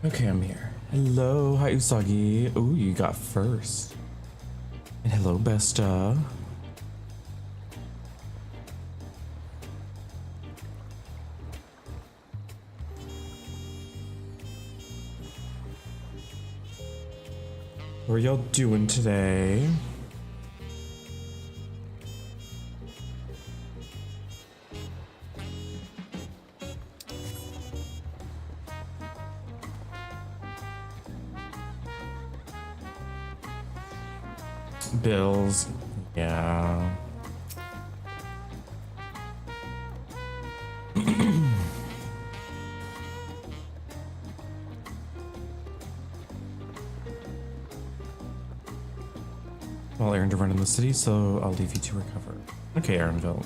Okay, I'm here. Hello, hi Usagi. Ooh, you got first. And hello, Besta. What are y'all doing today? Bills. Yeah. Well, errand to run in the city, so I'll leave you to recover. Okay, Aaronville.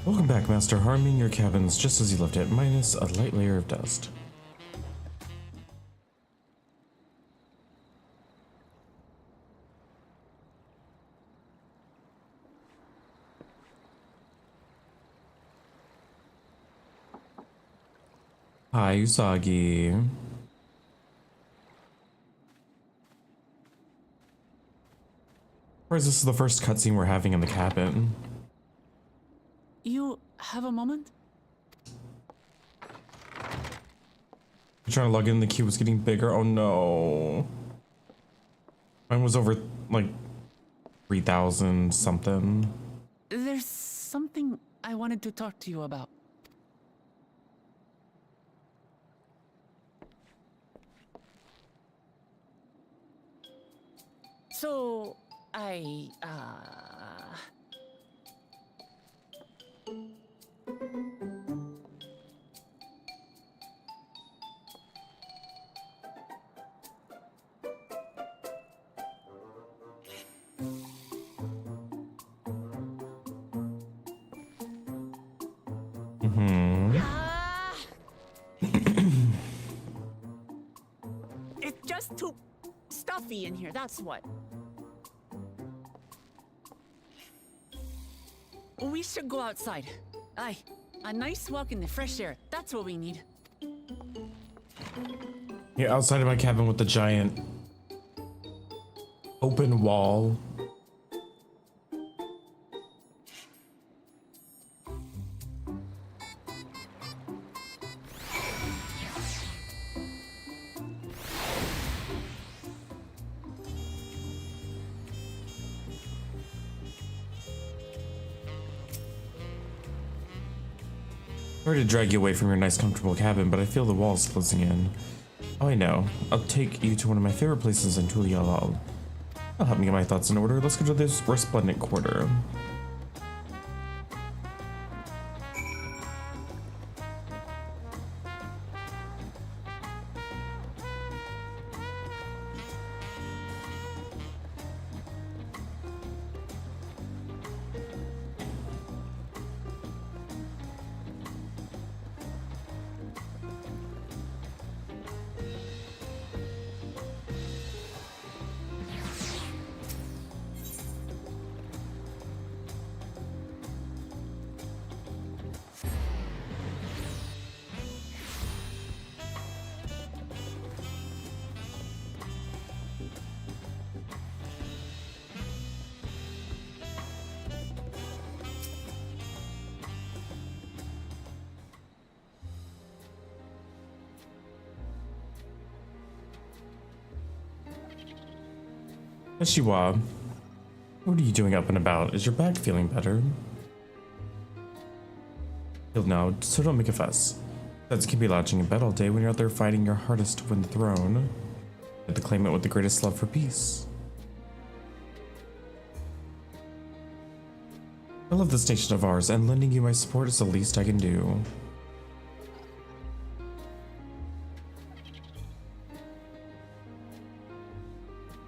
Welcome back, Master. Harming your cabins just as you left it, minus a light layer of dust. Hi, Usagi. Or is this the first cutscene we're having in the cabin? You have a moment? I'm trying to log in, the queue was getting bigger. Oh no. Mine was over like 3,000 something. There's something I wanted to talk to you about. So, it's just too stuffy in here, that's what. We should go outside. Aye, a nice walk in the fresh air, that's what we need. Yeah, outside of my cabin with the giant open wall. Sorry to drag you away from your nice comfortable cabin, but I feel the walls closing in. Oh, I know. I'll take you to one of my favorite places in Tulialal. That'll help me get my thoughts in order. Let's go to this resplendent quarter. Shiwa, what are you doing up and about? Is your back feeling better? Healed now, so don't make a fuss. That's keep you lounging in bed all day when you're out there fighting your hardest to win the throne. You're the claimant with the greatest love for peace. I love this nation of ours, and lending you my support is the least I can do.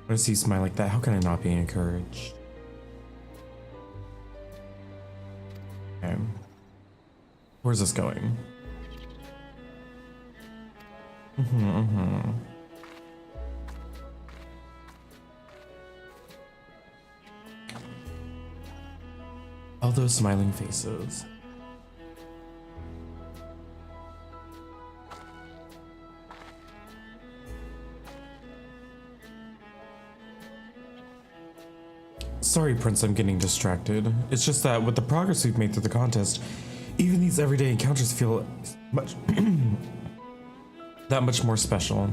When I see you smile like that, how can I not be encouraged? Okay. Where's this going? All those smiling faces. Sorry, Prince, I'm getting distracted. It's just that with the progress we've made through the contest, even these everyday encounters feel much that much more special.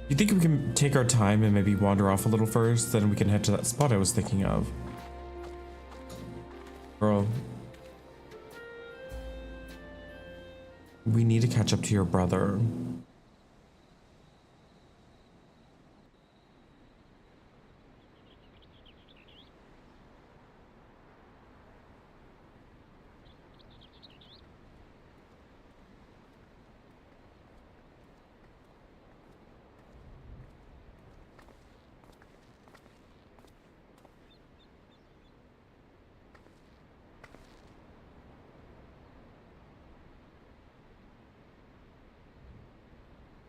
You think we can take our time and maybe wander off a little first, then we can head to that spot I was thinking of? Girl. We need to catch up to your brother.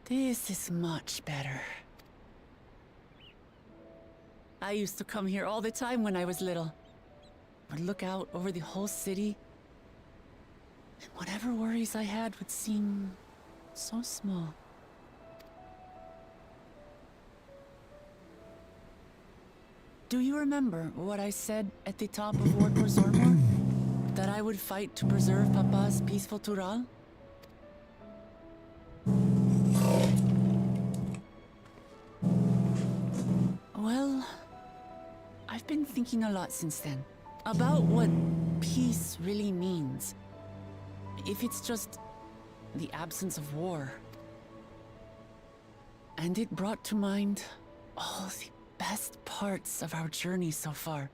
This is much better. I used to come here all the time when I was little. Would look out over the whole city, and whatever worries I had would seem so small. Do you remember what I said at the top of Ward Zormor? That I would fight to preserve Papa's peaceful Tural? Well, I've been thinking a lot since then about what peace really means. If it's just the absence of war. And it brought to mind all the best parts of our journey so far.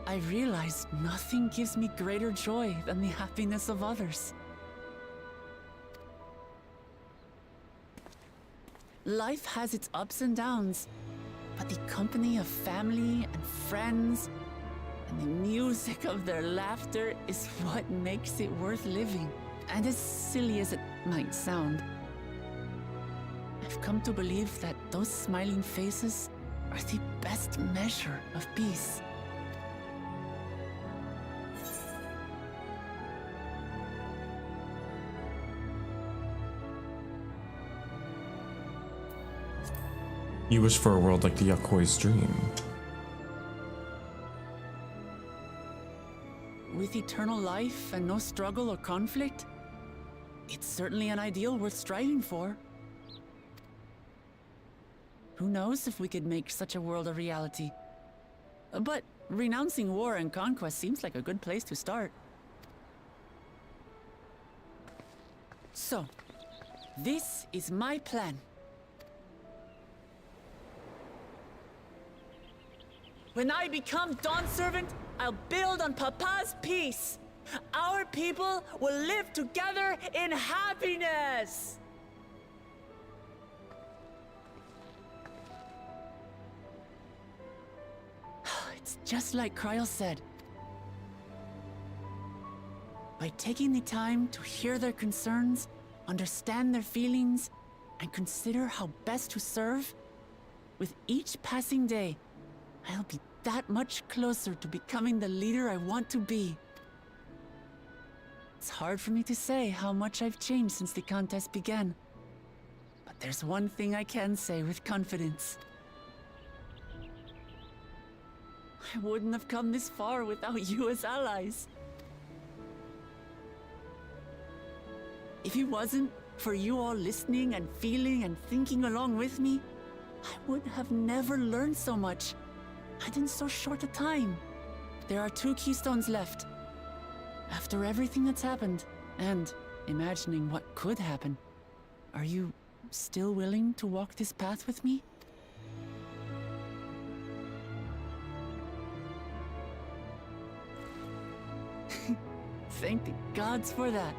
I realized nothing gives me greater joy than the happiness of others. Life has its ups and downs, but the company of family and friends and the music of their laughter is what makes it worth living. And as silly as it might sound, I've come to believe that those smiling faces are the best measure of peace. You wish for a world like the Yakoi's dream. With eternal life and no struggle or conflict, it's certainly an ideal worth striving for. Who knows if we could make such a world a reality? But renouncing war and conquest seems like a good place to start. So, this is my plan. When I become Dawn Servant, I'll build on Papa's peace. Our people will live together in happiness. It's just like Kryl said. By taking the time to hear their concerns, understand their feelings, and consider how best to serve, with each passing day, I'll be that much closer to becoming the leader I want to be. It's hard for me to say how much I've changed since the contest began. But there's one thing I can say with confidence. I wouldn't have come this far without you as allies. If it wasn't for you all listening and feeling and thinking along with me, I would have never learned so much, and in so short a time. There are 2 keystones left. After everything that's happened, and imagining what could happen, are you still willing to walk this path with me? Thank the gods for that.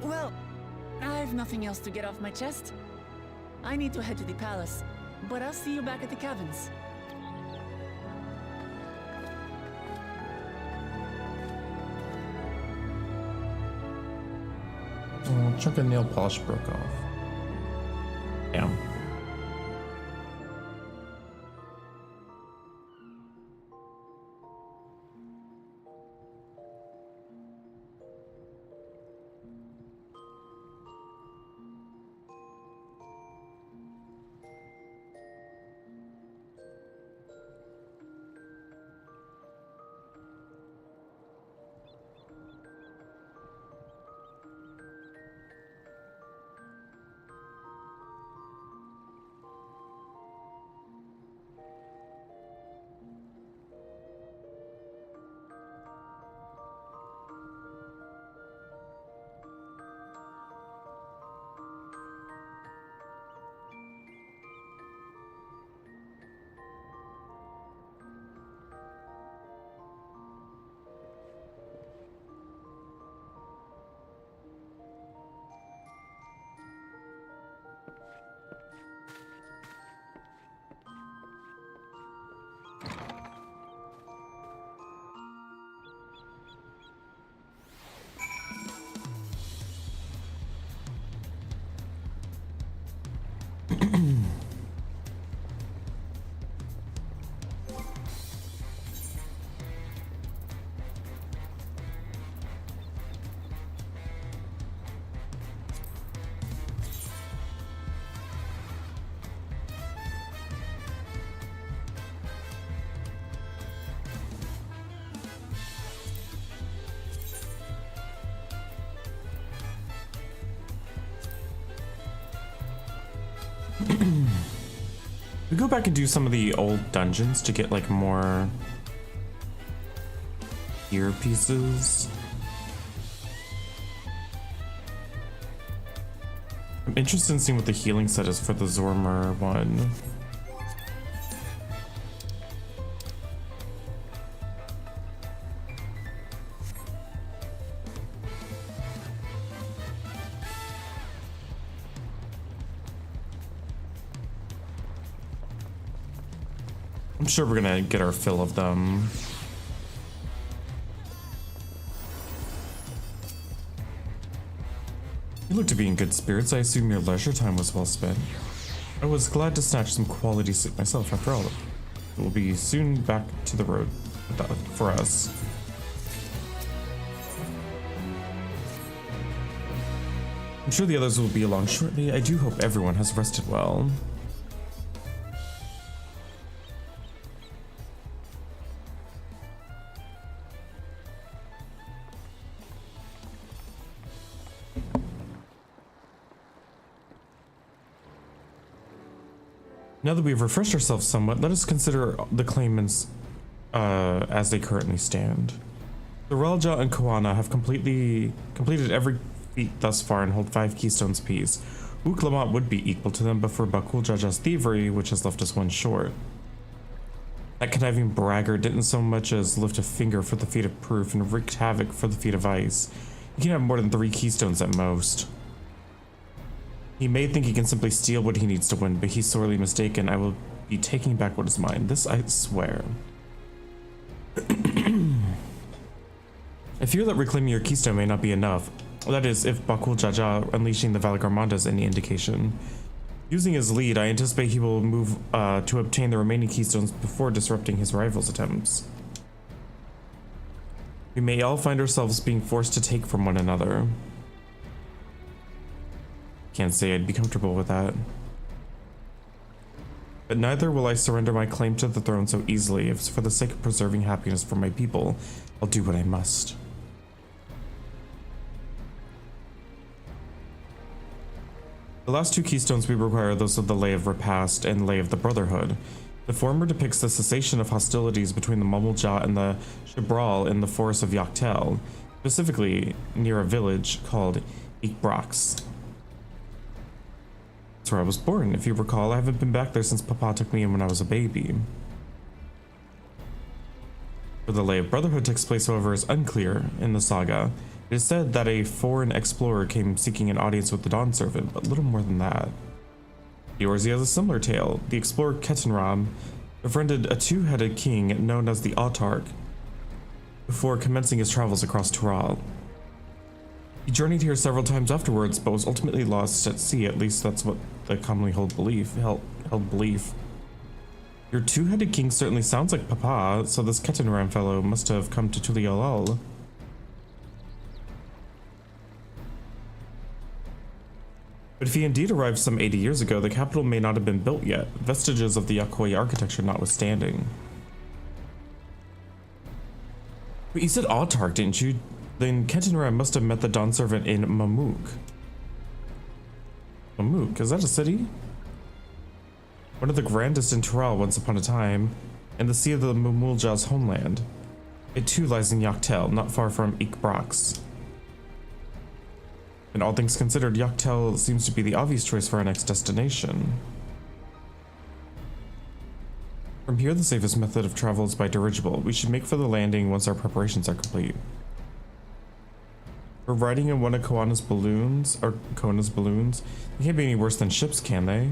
Well, I've nothing else to get off my chest. I need to head to the palace, but I'll see you back at the cabins. Oh, a chunk of nail polish broke off. Damn. We go back and do some of the old dungeons to get like more ear pieces. I'm interested in seeing what the healing set is for the Zormer one. I'm sure we're gonna get our fill of them. You look to be in good spirits. I assume your leisure time was well spent. I was glad to snatch some quality sleep myself after all. It will be soon back to the road for us. I'm sure the others will be along shortly. I do hope everyone has rested well. Now that we've refreshed ourselves somewhat, let us consider the claimants as they currently stand. The Relja and Koana have completed every feat thus far and hold 5 keystones apiece. Uklamat would be equal to them, but for Bakul Jaja's thievery, which has left us 1 short. That conniving braggart didn't so much as lift a finger for the feat of proof and wreaked havoc for the feat of ice. He can have more than 3 keystones at most. He may think he can simply steal what he needs to win, but he's sorely mistaken. I will be taking back what is mine. This I swear. I fear that reclaiming your keystone may not be enough. That is, if Bakul Jaja unleashing the Valgarmanda is any indication. Using his lead, I anticipate he will move to obtain the remaining keystones before disrupting his rival's attempts. We may all find ourselves being forced to take from one another. Can't say I'd be comfortable with that. But neither will I surrender my claim to the throne so easily. If it's for the sake of preserving happiness for my people, I'll do what I must. The last two keystones we require are those of the Lay of Repast and Lay of the Brotherhood. The former depicts the cessation of hostilities between the Mumulja and the Shibral in the forest of Yaktel, specifically near a village called Ikbrax. That's where I was born. If you recall, I haven't been back there since Papa took me in when I was a baby. Where the Lay of Brotherhood takes place, however, is unclear in the saga. It is said that a foreign explorer came seeking an audience with the Dawn Servant, but little more than that. Eorzea has a similar tale. The explorer Ketenram befriended a two-headed king known as the Autarch before commencing his travels across Tural. He journeyed here several times afterwards, but was ultimately lost at sea. At least that's what the commonly held belief. Your two-headed king certainly sounds like Papa, so this Ketenram fellow must have come to Tulialal. But if he indeed arrived some 80 years ago, the capital may not have been built yet, vestiges of the Yakoi architecture notwithstanding. But you said Autarch, didn't you? Then Ketenram must have met the Dawn Servant in Mamuk. Mamuk, is that a city? One of the grandest in Tural once upon a time, and the sea of the Mumulja's homeland. It too lies in Yaktel, not far from Ikbrax. And all things considered, Yaktel seems to be the obvious choice for our next destination. From here, the safest method of travel is by dirigible. We should make for the landing once our preparations are complete. We're riding in one of Kona's balloons. They can't be any worse than ships, can they?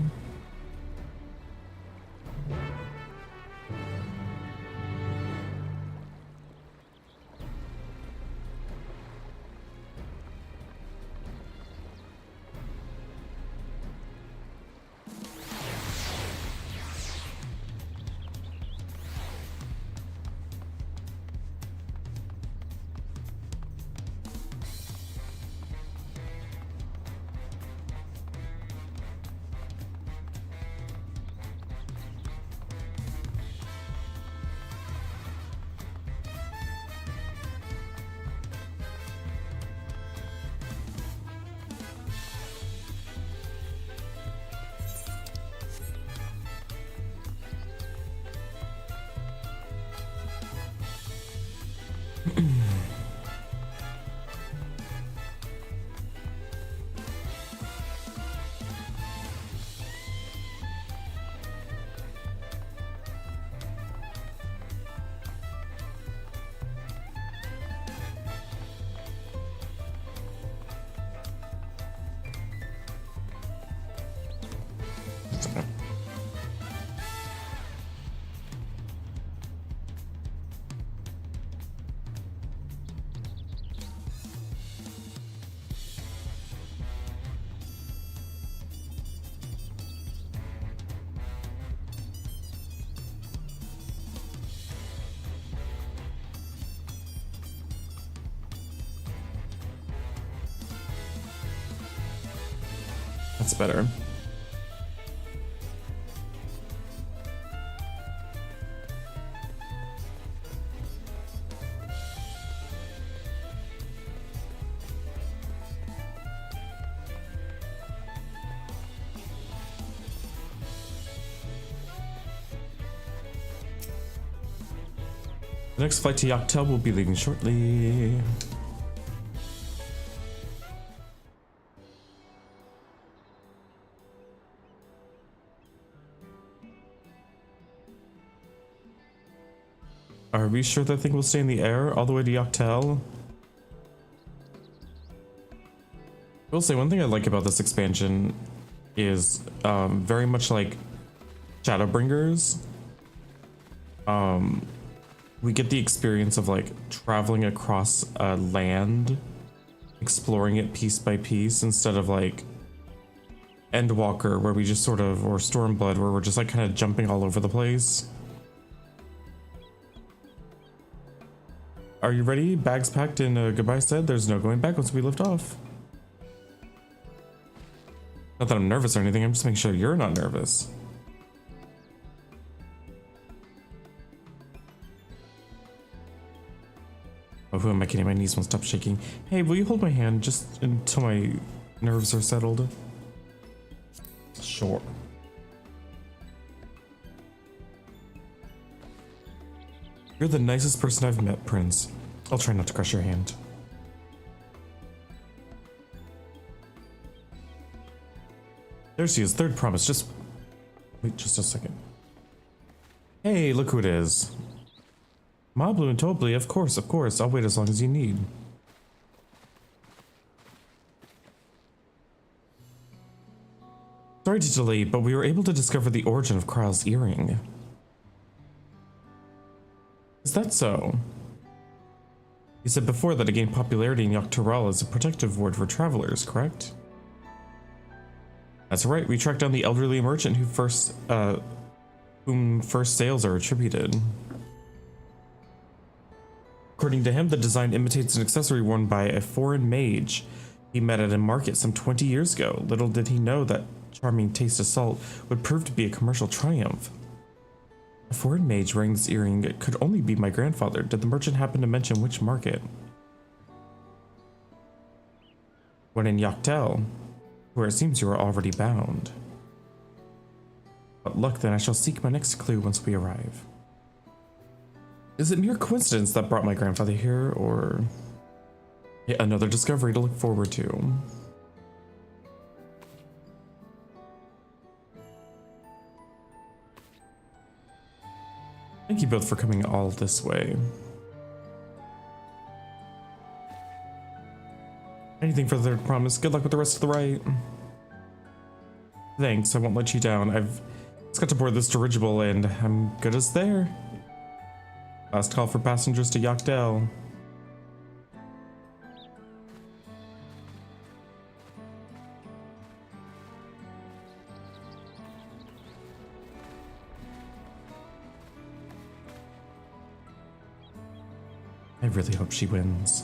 That's better. The next flight to Yaktel will be leaving shortly. Are we sure that thing will stay in the air all the way to Yaktel? I will say one thing I like about this expansion is very much like Shadowbringers. We get the experience of like traveling across a land, exploring it piece by piece, instead of like Endwalker, where we just sort of, or Stormblood, where we're just like kind of jumping all over the place. Are you ready? Bags packed and goodbye said. There's no going back once we lift off. Not that I'm nervous or anything, I'm just making sure you're not nervous. Oh, who am I kidding? My knees won't stop shaking. Hey, will you hold my hand just until my nerves are settled? Sure. You're the nicest person I've met, Prince. I'll try not to crush your hand. There she is, third promise. Just wait just a second. Hey, look who it is. Mablu and Tobli, of course. I'll wait as long as you need. Sorry to delay, but we were able to discover the origin of Kryle's earring. Is that so? You said before that it gained popularity in Yogg-Toghrul as a protective ward for travelers, correct? That's right, we tracked down the elderly merchant whom first sales are attributed. According to him, the design imitates an accessory worn by a foreign mage he met at a market some 20 years ago. Little did he know that charming taste of salt would prove to be a commercial triumph. A foreign mage wearing this earring could only be my grandfather. Did the merchant happen to mention which market? When in Yoctel, where it seems you are already bound. But luck then, I shall seek my next clue once we arrive. Is it mere coincidence that brought my grandfather here, or yet another discovery to look forward to? Thank you both for coming all this way. Anything for the third promise. Good luck with the rest of the rite. Thanks, I won't let you down. I've just got to board this dirigible and I'm good as there. Last call for passengers to Yoctel. I really hope she wins.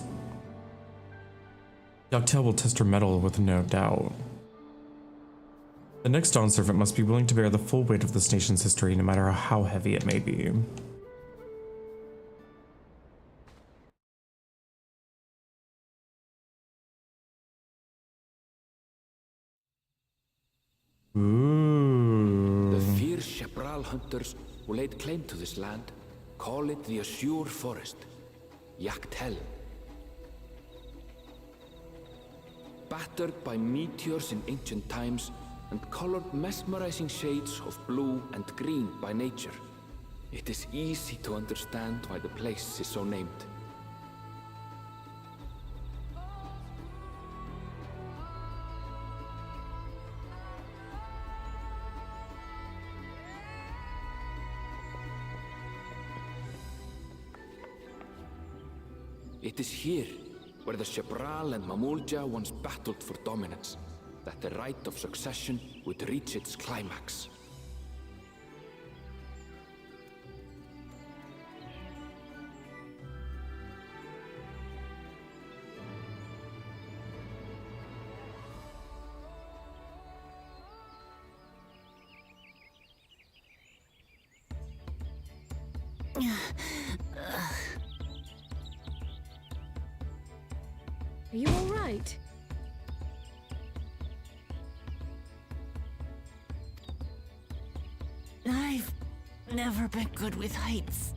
Yoctel will test her mettle with no doubt. The next Dawn Servant must be willing to bear the full weight of this nation's history, no matter how heavy it may be. Ooh. The fierce Chapral hunters who laid claim to this land call it the Azure Forest, Yoctel. Battered by meteors in ancient times and colored mesmerizing shades of blue and green by nature, it is easy to understand why the place is so named. It is here, where the Chapral and Mamulja once battled for dominance, that the right of succession would reach its climax. Are you all right? I've never been good with heights.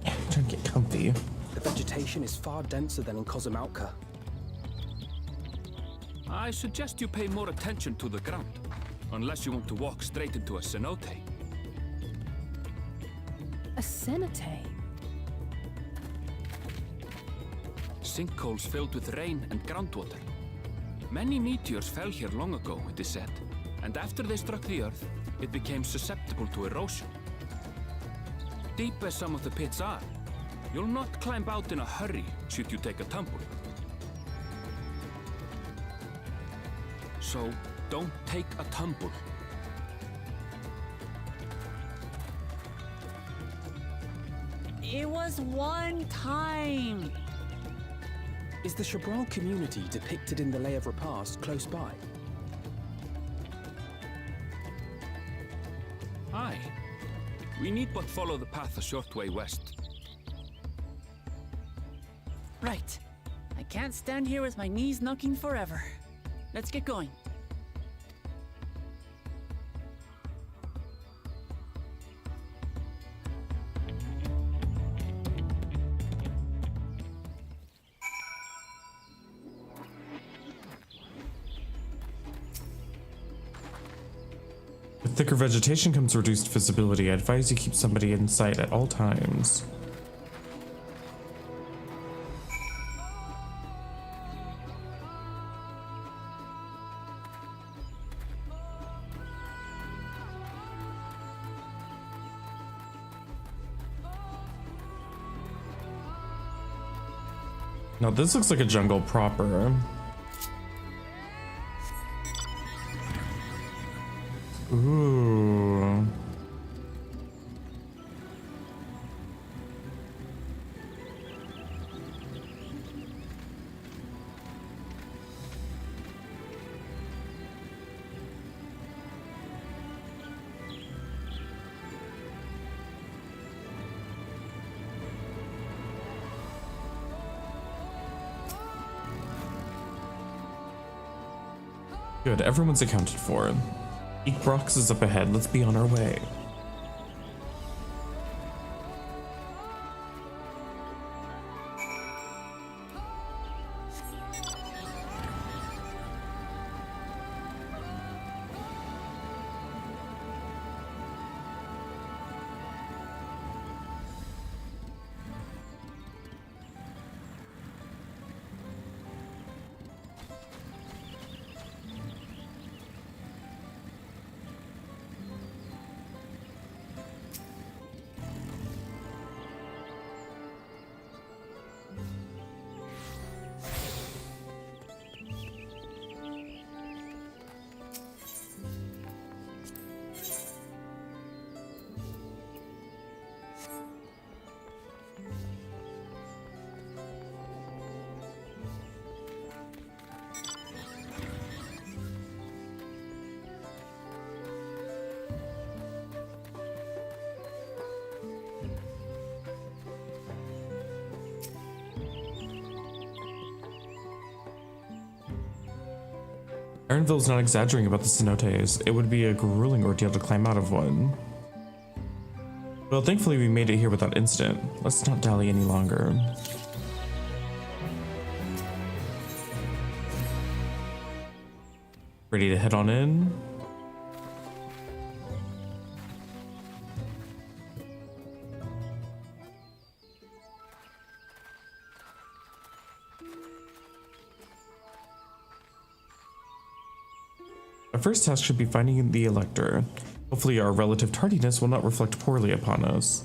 Trying to get comfy. The vegetation is far denser than in Kozumautka. I suggest you pay more attention to the ground, unless you want to walk straight into a cenote. A cenote? Sinkholes filled with rain and groundwater. Many meteors fell here long ago, it is said, and after they struck the earth, it became susceptible to erosion. Deep as some of the pits are, you'll not climb out in a hurry should you take a tumble. So, don't take a tumble. It was one time. Is the Chapral community depicted in the Lay of Repast close by? Aye. We need but follow the path a short way west. Right. I can't stand here with my knees knocking forever. Let's get going. With thicker vegetation comes reduced visibility. I advise you keep somebody in sight at all times. Now this looks like a jungle proper. Ooh. Good, everyone's accounted for. Eekbrox is up ahead, let's be on our way. Ironville's not exaggerating about the cenotes. It would be a grueling ordeal to climb out of one. Well, thankfully we made it here without incident. Let's not dally any longer. Ready to head on in? Our first task should be finding the Elector. Hopefully our relative tardiness will not reflect poorly upon us.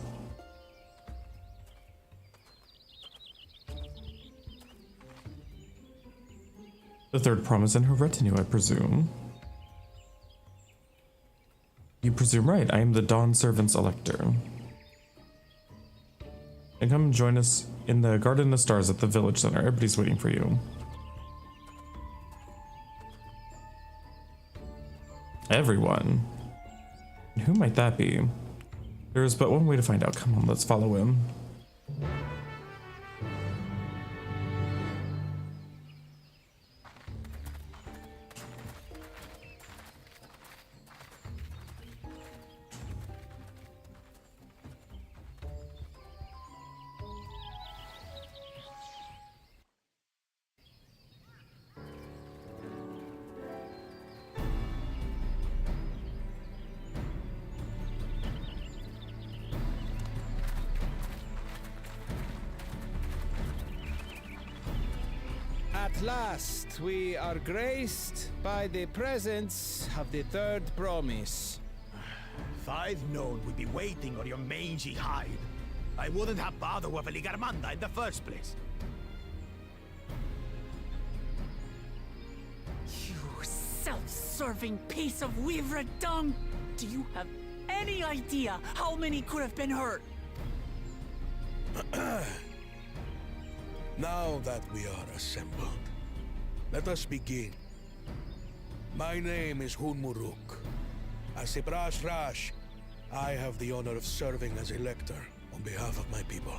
The third prom is in her retinue, I presume. You presume right, I am the Dawn Servant's Elector. And come join us in the Garden of Stars at the Village Center. Everybody's waiting for you. Everyone? And who might that be? There is but one way to find out. Come on, let's follow him. At last, we are graced by the presence of the third promise. If I'd known we'd be waiting on your mangy hide, I wouldn't have bothered with Ligarmanda in the first place. You self-serving piece of weaver dung! Do you have any idea how many could have been hurt? Now that we are assembled, let us begin. My name is Hunmuruk. Asibras Rash, I have the honor of serving as elector on behalf of my people.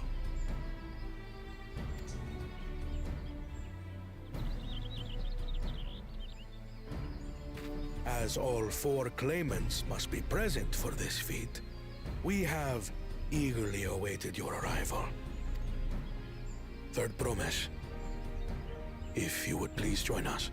As all 4 claimants must be present for this feat, we have eagerly awaited your arrival. Third promise, if you would please join us.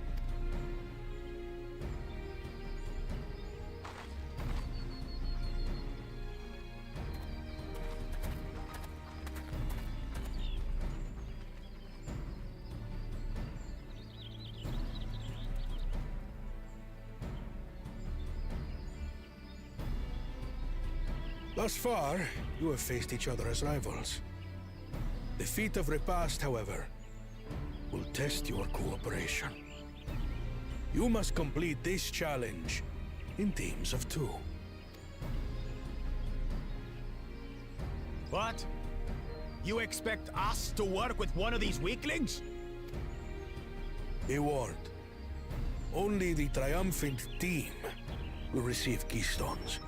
Thus far, you have faced each other as rivals. The feat of repast, however, will test your cooperation. You must complete this challenge in teams of 2. What? You expect us to work with one of these weaklings? Be warned, only the triumphant team will receive keystones.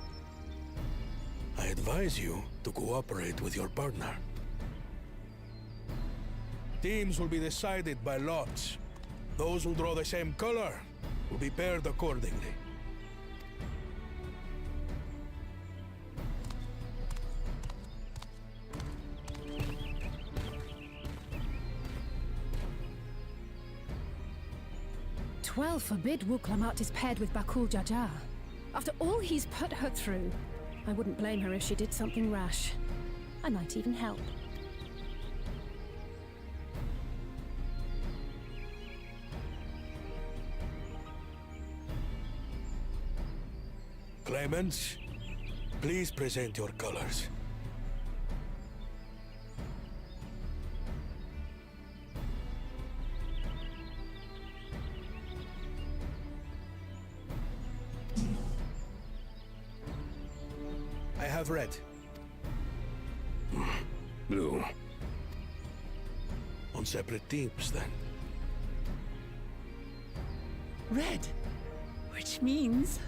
I advise you to cooperate with your partner. Teams will be decided by lots. Those who draw the same color will be paired accordingly. Twelve forbid Wuklamat is paired with Bakul Jaja. After all he's put her through, I wouldn't blame her if she did something rash. I might even help. Claimants, please present your colors. I have red. Blue. On separate teams, then. Red. Which means...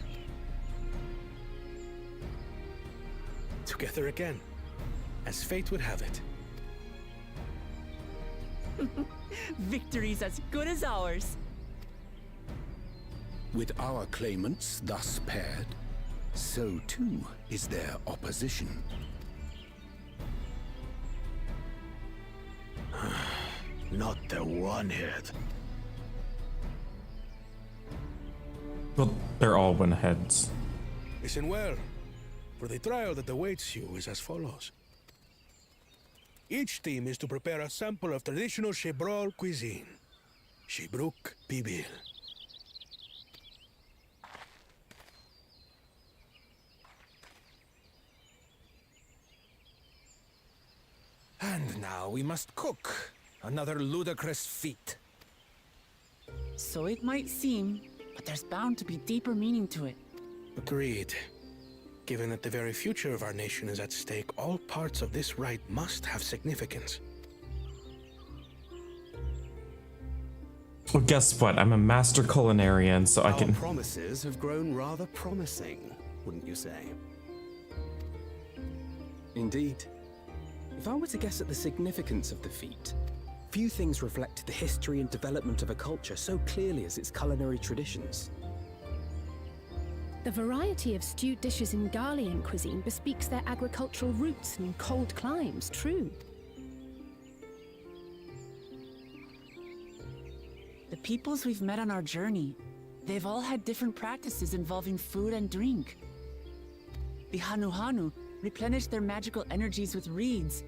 Together again, as fate would have it. victory's as good as ours. With our claimants thus paired, so too is their opposition. Not the one-head. Well, they're all one heads. Listen well, for the trial that awaits you is as follows. Each team is to prepare a sample of traditional Chebral cuisine. Shibruk Pibil. And now we must cook. Another ludicrous feat. So it might seem, but there's bound to be deeper meaning to it. Agreed. Given that the very future of our nation is at stake, all parts of this rite must have significance. Well, guess what? I'm a master culinarian, so I Our can... promises have grown rather promising, wouldn't you say? Indeed. If I were to guess at the significance of the feat, few things reflect the history and development of a culture so clearly as its culinary traditions. The variety of stewed dishes in Garlean cuisine bespeaks their agricultural roots and cold climes, true. The peoples we've met on our journey, they've all had different practices involving food and drink. The Hanuhanu replenish their magical energies with reeds,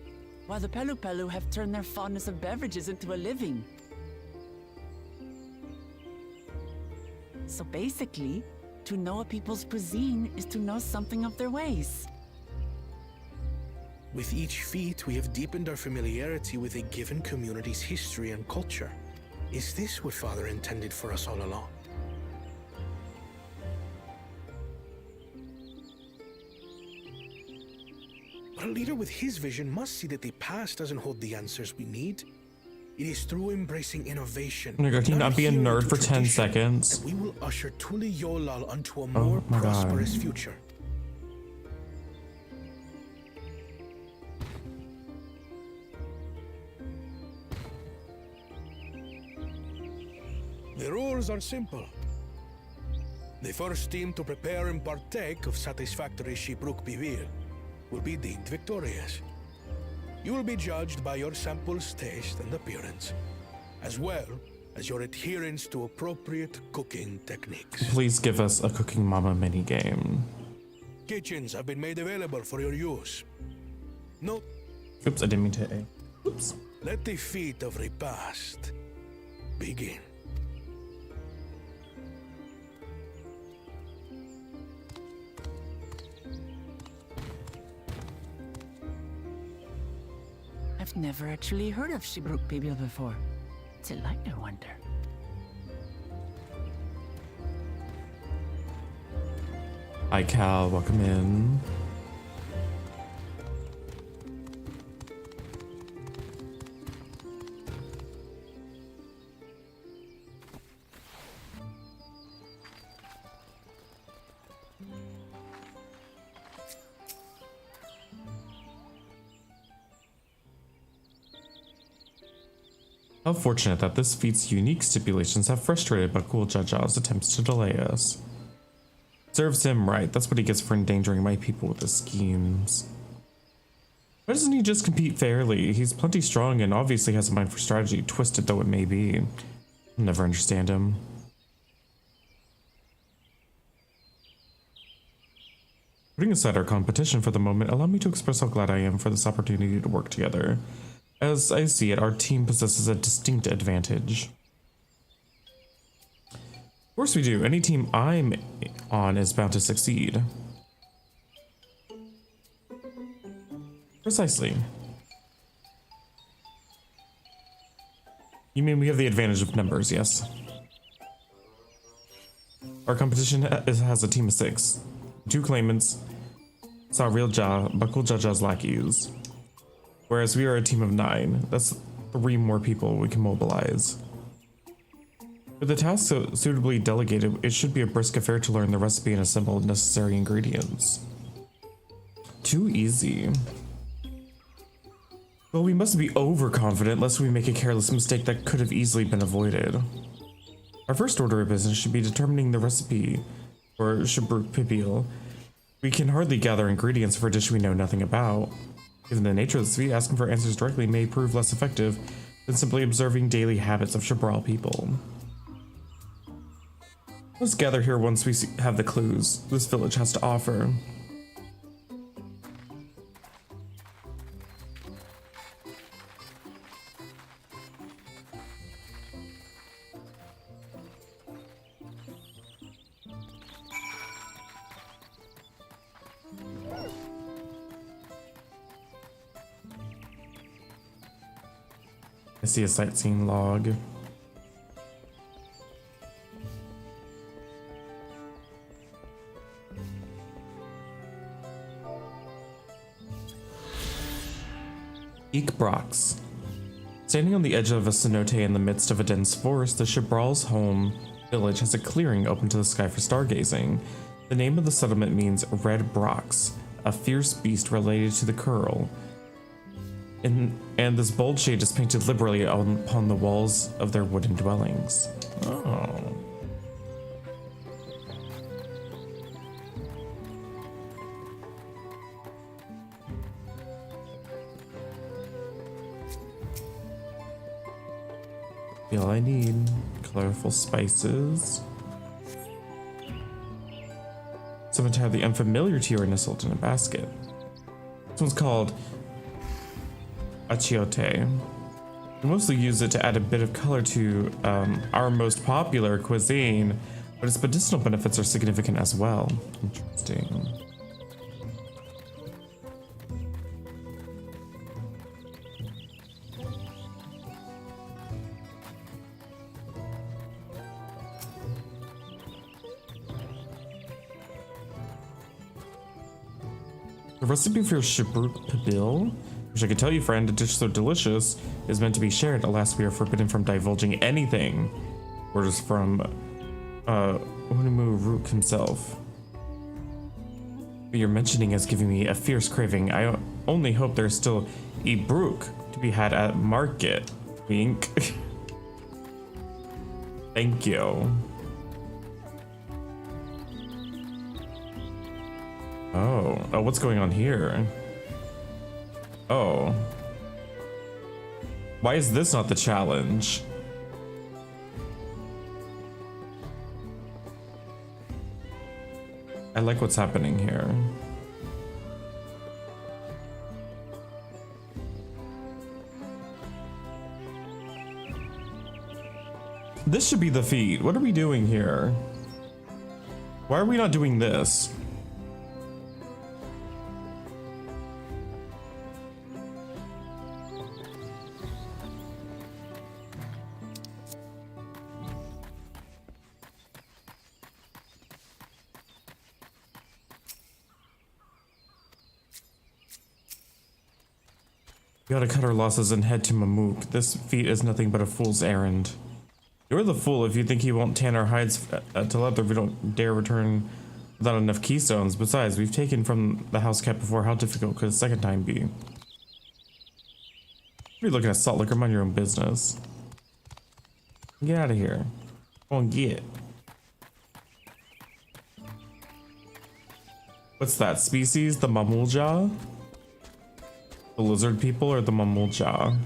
while the Pelupelu have turned their fondness of beverages into a living. So basically, to know a people's cuisine is to know something of their ways. With each feat, we have deepened our familiarity with a given community's history and culture. Is this what Father intended for us all along? But a leader with his vision must see that the past doesn't hold the answers we need. It is through embracing innovation. Oh my God, can you not be a adhering nerd to for 10 tradition, seconds? that we will usher Tuli Yolal onto a more my God. prosperous future. The rules are simple. The first team to prepare and partake of satisfactory Shibruk Bivir will be deemed victorious. You will be judged by your sample's taste and appearance, as well as your adherence to appropriate cooking techniques. Please give us a Cooking Mama minigame. Kitchens have been made available for your use. Note, Oops, I didn't mean to A. Oops. let the feat of repast begin. I've never actually heard of Shibruk Bibil before. It's a like, I wonder. Hi, Cal. Welcome in. How fortunate that this feat's unique stipulations have frustrated Bakul Jaja's attempts to delay us. Serves him right. That's what he gets for endangering my people with his schemes. Why doesn't he just compete fairly? He's plenty strong and obviously has a mind for strategy, twisted though it may be. I'll never understand him. Putting aside our competition for the moment, allow me to express how glad I am for this opportunity to work together. As I see it, our team possesses a distinct advantage. Of course we do. Any team I'm on is bound to succeed. Precisely. You mean we have the advantage of numbers, yes? Our competition has a team of 6. 2 claimants, Saril Ja, Bakul Jaja's lackeys. Whereas we are a team of 9. That's 3 more people we can mobilize. With the task so suitably delegated, it should be a brisk affair to learn the recipe and assemble necessary ingredients. Too easy. Well, we mustn't be overconfident lest we make a careless mistake that could have easily been avoided. Our first order of business should be determining the recipe for Shibruk Bibil. We can hardly gather ingredients for a dish we know nothing about. Given the nature of the sweet, asking for answers directly may prove less effective than simply observing daily habits of Shabral people. Let's gather here once we have the clues this village has to offer. I see a sightseeing log. Eekbrox. Standing on the edge of a cenote in the midst of a dense forest, the Shabral's home village has a clearing open to the sky for stargazing. The name of the settlement means Red Brox, a fierce beast related to the Curl. And this bold shade is painted liberally upon the walls of their wooden dwellings. Oh. All I need. Colorful spices. Some entirely unfamiliar tea are nestled in a basket. This one's called achiote. We mostly use it to add a bit of color to our most popular cuisine, but its medicinal benefits are significant as well. Interesting. The recipe for Shibruk Bibil, which I can tell you, friend, a dish so delicious is meant to be shared. Alas, we are forbidden from divulging anything. Orders from Unimu Rook himself. What you're mentioning is giving me a fierce craving. I only hope there's still Ibruk to be had at market. Wink. Thank you. Oh, what's going on here? Oh. Why is this not the challenge? I like what's happening here. This should be the feat. What are we doing here? Why are we not doing this? We gotta cut our losses and head to Mamook. This feat is nothing but a fool's errand. You're the fool if you think he won't tan our hides to leather if we don't dare return without enough keystones. Besides, we've taken from the house cat before. How difficult could a second time be? You're looking at salt liquor, mind your own business. Get out of here. Go and get. What's that species? The Mamulja? The lizard people or the Mamulja?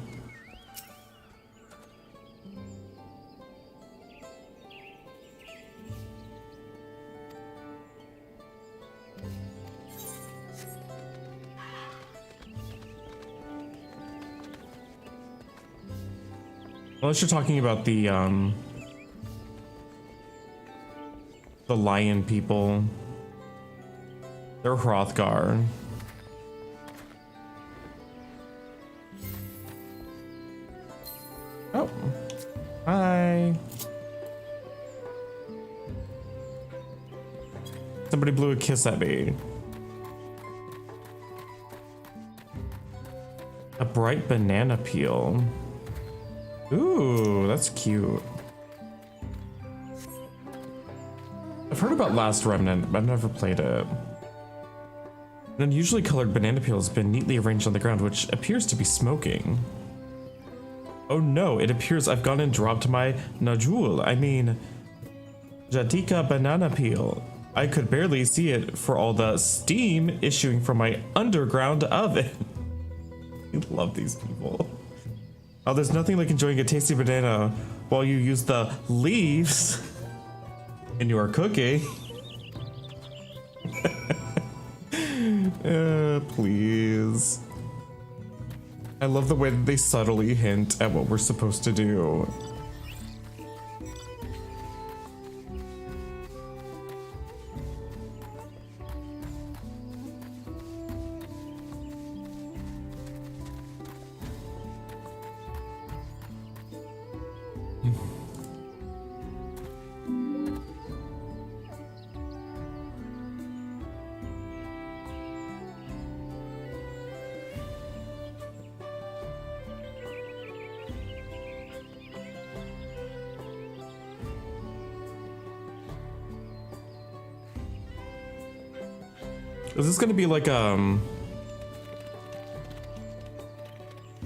Unless you're talking about the lion people. They're Hrothgar. Oh. Hi. Somebody blew a kiss at me. A bright banana peel. Ooh, that's cute. I've heard about Last Remnant, but I've never played it. An unusually colored banana peel has been neatly arranged on the ground, which appears to be smoking. Oh no, it appears I've gone and dropped my Najul, Jadika banana peel. I could barely see it for all the steam issuing from my underground oven. I love these people. Oh, there's nothing like enjoying a tasty banana while you use the leaves in your cooking. Please. I love the way that they subtly hint at what we're supposed to do. Is this gonna be like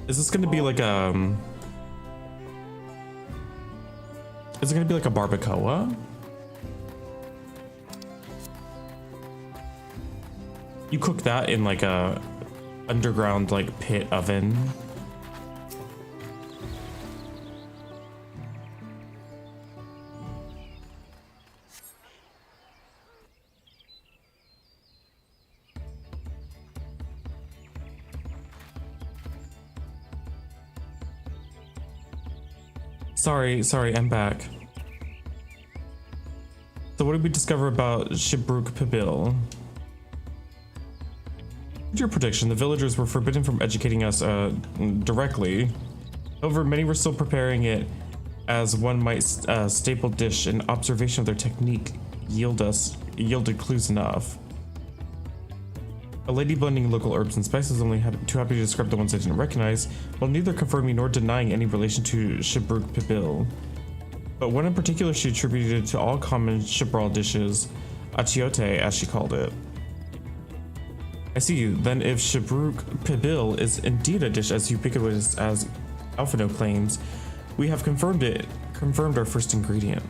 Is this gonna be like Is it gonna be like a barbacoa? You cook that in like a underground like pit oven. Sorry, I'm back. So what did we discover about Shibruk Pibil? What's your prediction? The villagers were forbidden from educating us directly. However, many were still preparing it as one might staple dish, and observation of their technique yielded clues enough. A lady blending local herbs and spices, only too happy to describe the ones I didn't recognize, while neither confirming nor denying any relation to Shibruk Pibil. But one in particular she attributed to all common Shibral dishes, achiote as she called it. I see, then if Shibruk Pibil is indeed a dish as ubiquitous as Alphino claims, we have confirmed it confirmed our first ingredient.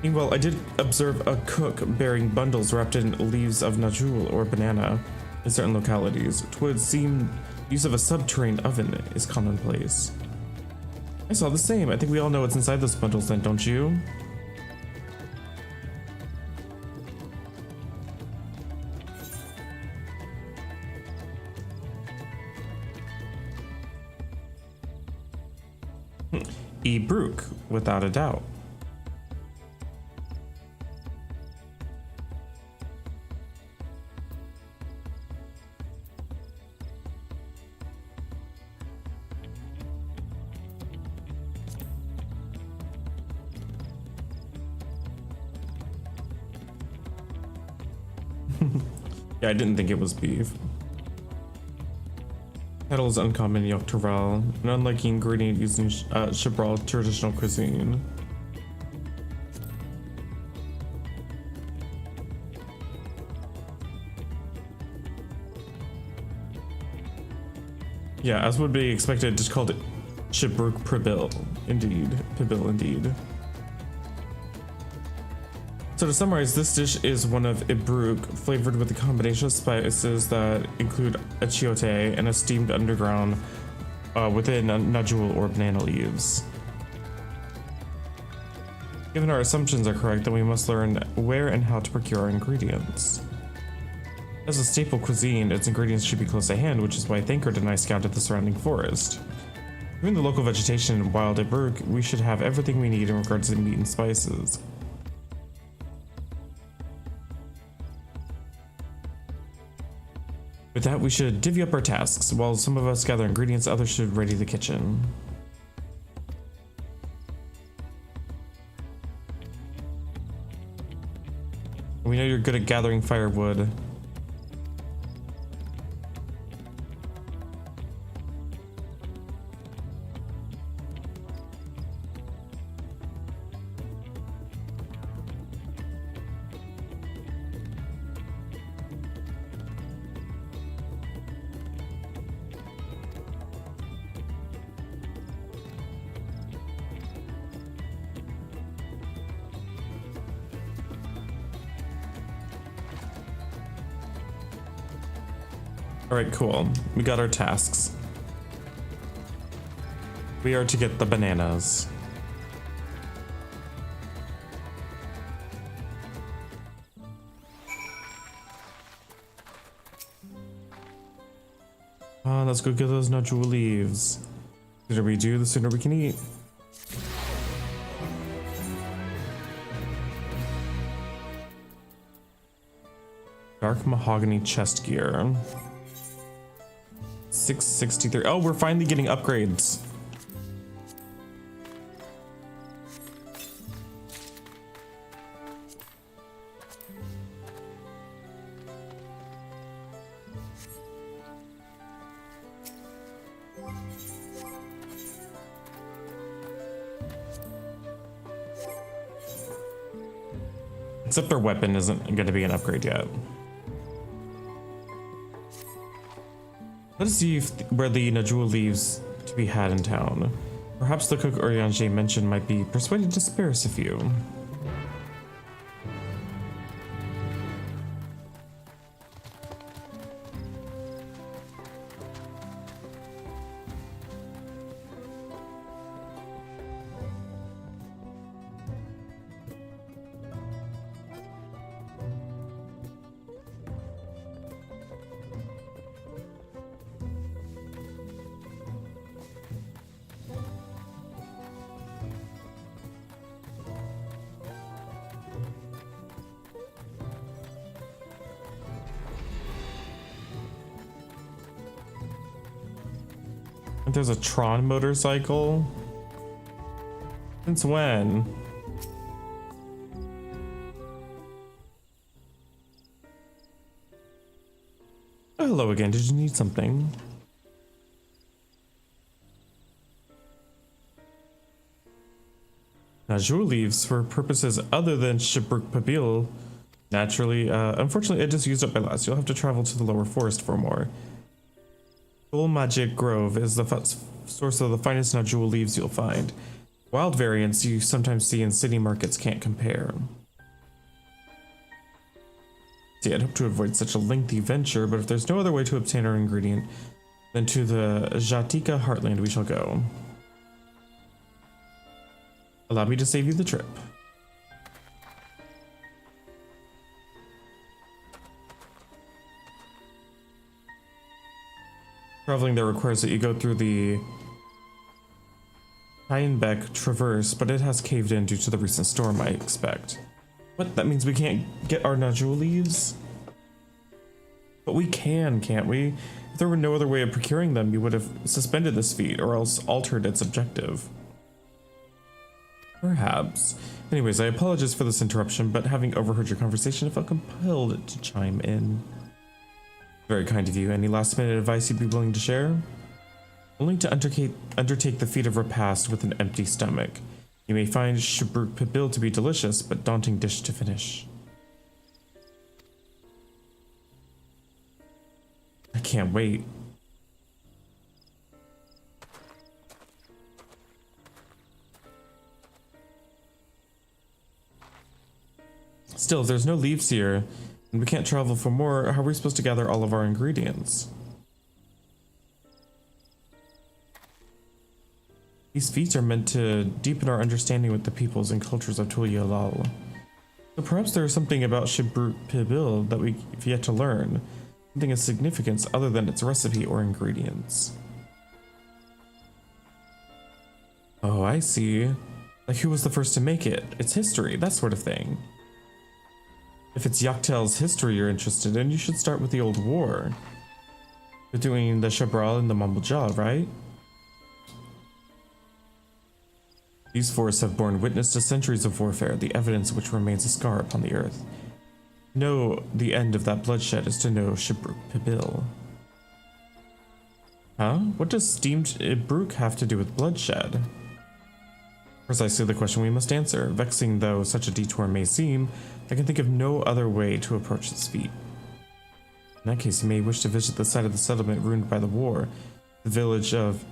Meanwhile, I did observe a cook bearing bundles wrapped in leaves of najul or banana in certain localities. It would seem use of a subterranean oven is commonplace. I saw the same. I think we all know what's inside those bundles then, don't you? Brooke, without a doubt. Yeah, I didn't think it was beef. Kettle is uncommon in Yogg-Turval, an unlikely ingredient used in Chibral traditional cuisine. Yeah, as would be expected, just called it Chibruk Pibil. Indeed. Pibil, indeed. So to summarize, this dish is one of Ibruk, flavored with a combination of spices that include achiote and a steamed underground within najul or banana leaves. Given our assumptions are correct, then we must learn where and how to procure our ingredients. As a staple cuisine, its ingredients should be close at hand, which is why Thanker and I scouted the surrounding forest. Given the local vegetation in wild Ibruk, we should have everything we need in regards to meat and spices. With that, we should divvy up our tasks. While some of us gather ingredients, others should ready the kitchen. We know you're good at gathering firewood. Alright, cool. We got our tasks. We are to get the bananas. Let's go get those najul leaves. The sooner we do, the sooner we can eat. Dark mahogany chest gear. 663. Oh, we're finally getting upgrades. Except our weapon isn't going to be an upgrade yet. Let us see where the najul leaves to be had in town. Perhaps the cook Urianger mentioned might be persuaded to spare us a few. There's a Tron motorcycle. Since when? Oh, hello again. Did you need something? Najul leaves for purposes other than Chibruk Pibil. Naturally, unfortunately, it just used up my last. You'll have to travel to the lower forest for more. Soul Magic Grove is the source of the finest najul leaves you'll find. Wild variants you sometimes see in city markets can't compare. See, I'd hope to avoid such a lengthy venture, but if there's no other way to obtain our ingredient, then to the Jatika Heartland we shall go. Allow me to save you the trip. Traveling there requires that you go through the Heienbeck Traverse, but it has caved in due to the recent storm, I expect. What? That means we can't get our Najul leaves? But we can, can't we? If there were no other way of procuring them, you would have suspended this feat or else altered its objective. Perhaps. Anyways, I apologize for this interruption, but having overheard your conversation, I felt compelled to chime in. Very kind of you. Any last minute advice you'd be willing to share? Only to undertake the feat of repast with an empty stomach. You may find Shabruk Pibil to be delicious, but daunting dish to finish. I can't wait. Still, if there's no leaves here, and we can't travel for more, how are we supposed to gather all of our ingredients? These feats are meant to deepen our understanding with the peoples and cultures of Tulyalal. So perhaps there is something about Shabruk Pibil that we've yet to learn, something of significance other than its recipe or ingredients. Oh, I see. Like who was the first to make it, its history, that sort of thing. If it's Yaktel's history you're interested in, you should start with the Old War. Between the Shabral and the Mumblejaw, right? These forests have borne witness to centuries of warfare, the evidence which remains a scar upon the earth. To know the end of that bloodshed is to know Shabruk Pibil. Huh? What does steamed Ibruk have to do with bloodshed? Precisely the question we must answer. Vexing though such a detour may seem, I can think of no other way to approach this feat. In that case, you may wish to visit the site of the settlement ruined by the war, the village of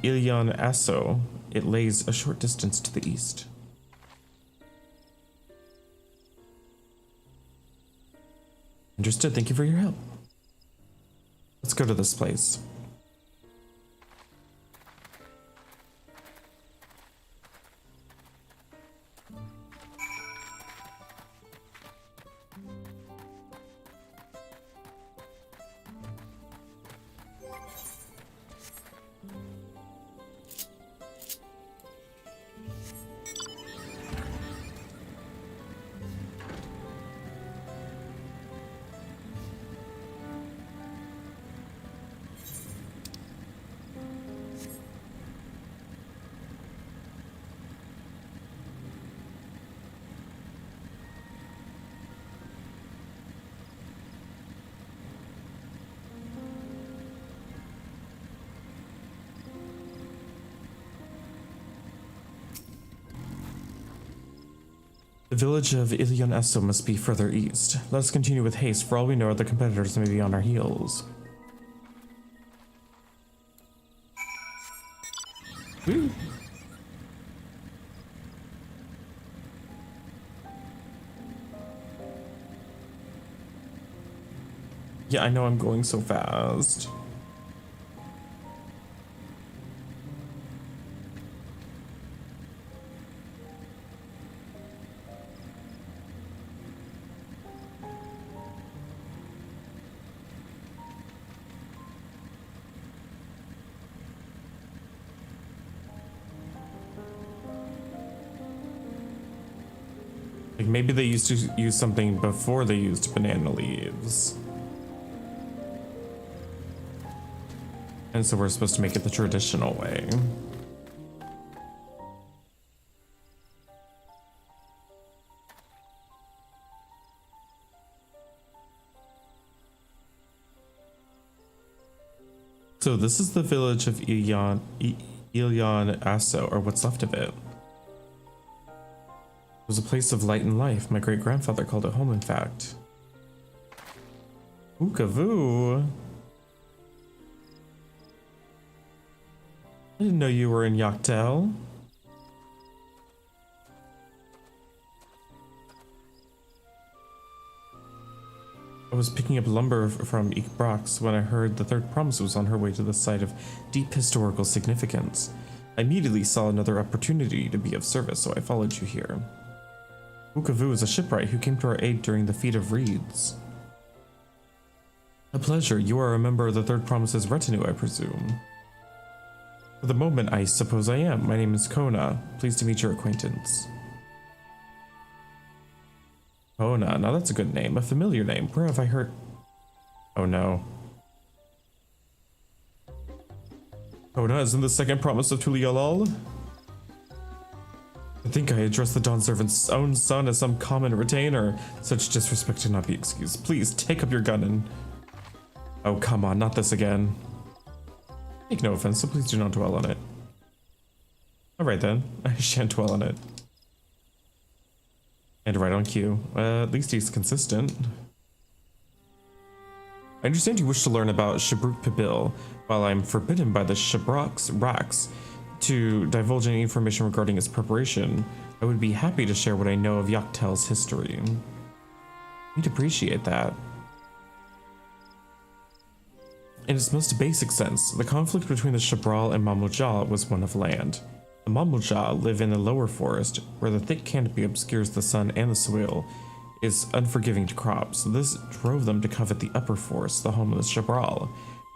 Ilion Asso. It lays a short distance to the east. Understood. Thank you for your help. Let's go to this place. The village of Ilion Esso must be further east. Let us continue with haste. For all we know, other competitors may be on our heels. Woo. Yeah, I know I'm going so fast. Like maybe they used to use something before they used banana leaves. And so we're supposed to make it the traditional way. So this is the village of Ilion Asso, or what's left of it. It was a place of light and life. My great-grandfather called it home, in fact. Ookavoo. I didn't know you were in Yaktel. I was picking up lumber from Ikbrax when I heard the third promise was on her way to the site of deep historical significance. I immediately saw another opportunity to be of service, so I followed you here. Bukavu is a shipwright who came to our aid during the Feat of Reeds. A pleasure. You are a member of the Third Promise's retinue, I presume. For the moment, I suppose I am. My name is Kona. Pleased to meet your acquaintance. Kona. Now that's a good name. A familiar name. Where have I heard... Oh no. Kona is in the second promise of Tulialal? I think I addressed the Dawn Servant's own son as some common retainer. Such disrespect cannot be excused. Please, take up your gun and... Oh, come on, not this again. Take no offense, so please do not dwell on it. Alright then, I shan't dwell on it. And right on cue. At least he's consistent. I understand you wish to learn about Shabruk Pibil, while I'm forbidden by the Shabraks Raks to divulge any information regarding its preparation. I would be happy to share what I know of Yaktel's history. You'd appreciate that. In its most basic sense, the conflict between the Shabral and Mamulja was one of land. The Mamulja live in the lower forest, where the thick canopy obscures the sun and the soil is unforgiving to crops. This drove them to covet the upper forest, the home of the Shabral.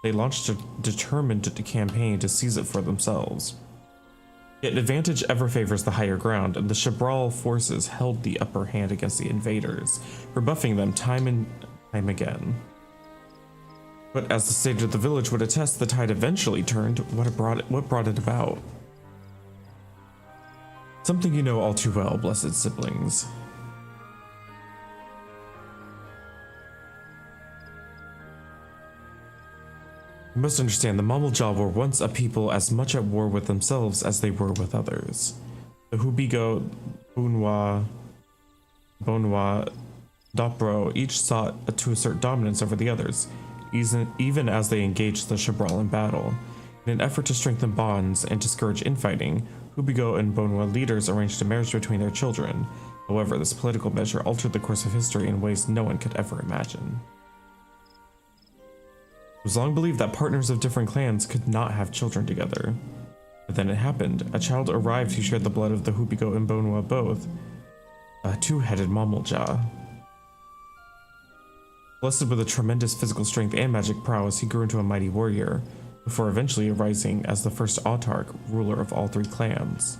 They launched a determined campaign to seize it for themselves. Yet advantage ever favors the higher ground, and the Shabral forces held the upper hand against the invaders, rebuffing them time and time again. But as the sage of the village would attest, the tide eventually turned. What brought it about? Something you know all too well, blessed siblings. You must understand, the Mamulja were once a people as much at war with themselves as they were with others. The Hubigo, Bunwa, Dopro each sought to assert dominance over the others, even as they engaged the Shabral in battle. In an effort to strengthen bonds and discourage infighting, Hubigo and Bonwa leaders arranged a marriage between their children. However, this political measure altered the course of history in ways no one could ever imagine. It was long believed that partners of different clans could not have children together. But then it happened. A child arrived who shared the blood of the Hubigo and Bonwa both. A two-headed Mamulja. Blessed with a tremendous physical strength and magic prowess, he grew into a mighty warrior, before eventually arising as the first autarch, ruler of all three clans.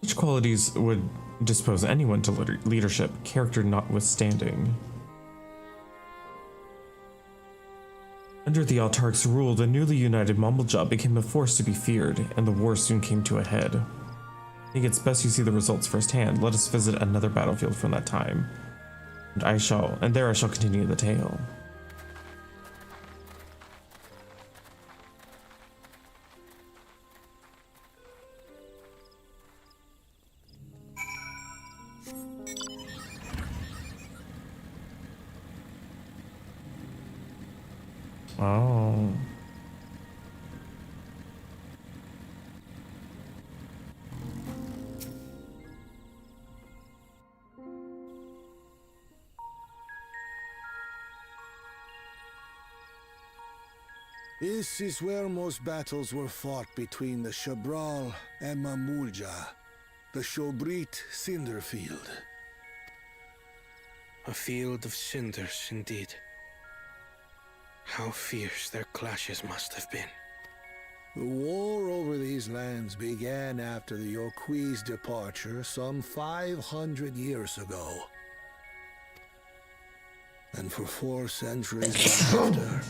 Such qualities would dispose anyone to leadership, character notwithstanding. Under the autarch's rule, the newly united Mamulja became a force to be feared, and the war soon came to a head. I think it's best you see the results firsthand. Let us visit another battlefield from that time. And there I shall continue the tale. Oh. This is where most battles were fought between the Shabral and Mamulja, the Shobrit Cinder Field. A field of cinders, indeed. How fierce their clashes must have been. The war over these lands began after the Yoqui's departure some 500 years ago. And for 4 centuries after,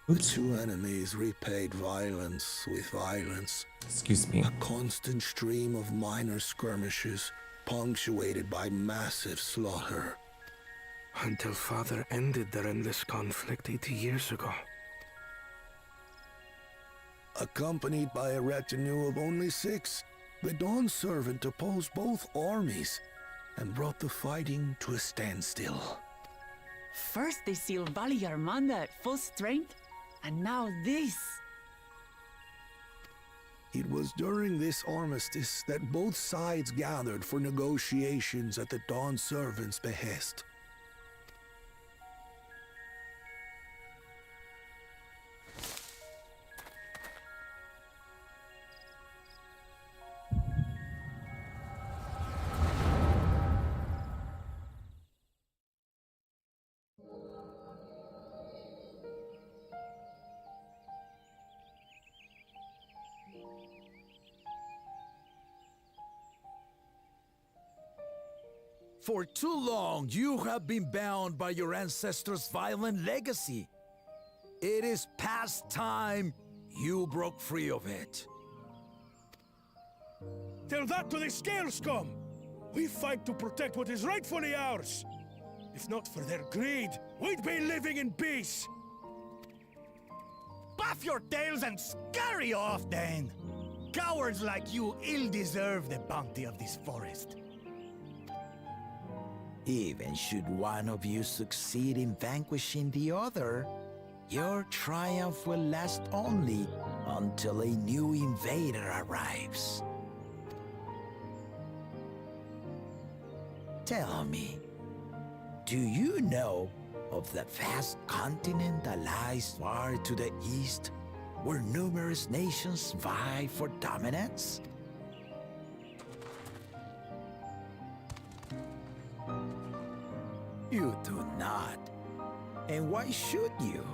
the two enemies repaid violence with violence. Excuse me. A constant stream of minor skirmishes, punctuated by massive slaughter. Until Father ended their endless conflict 80 years ago. Accompanied by a retinue of only 6, the Dawn Servant opposed both armies and brought the fighting to a standstill. First they sealed Vali Armanda at full strength, and now this. It was during this armistice that both sides gathered for negotiations at the Dawn Servant's behest. For too long, you have been bound by your ancestors' violent legacy. It is past time you broke free of it. Tell that to the Scale Scum! We fight to protect what is rightfully ours. If not for their greed, we'd be living in peace. Buff your tails and scurry off, then! Cowards like you ill-deserve the bounty of this forest. Even should one of you succeed in vanquishing the other, your triumph will last only until a new invader arrives. Tell me, do you know of the vast continent that lies far to the east, where numerous nations vie for dominance? You do not. And why should you?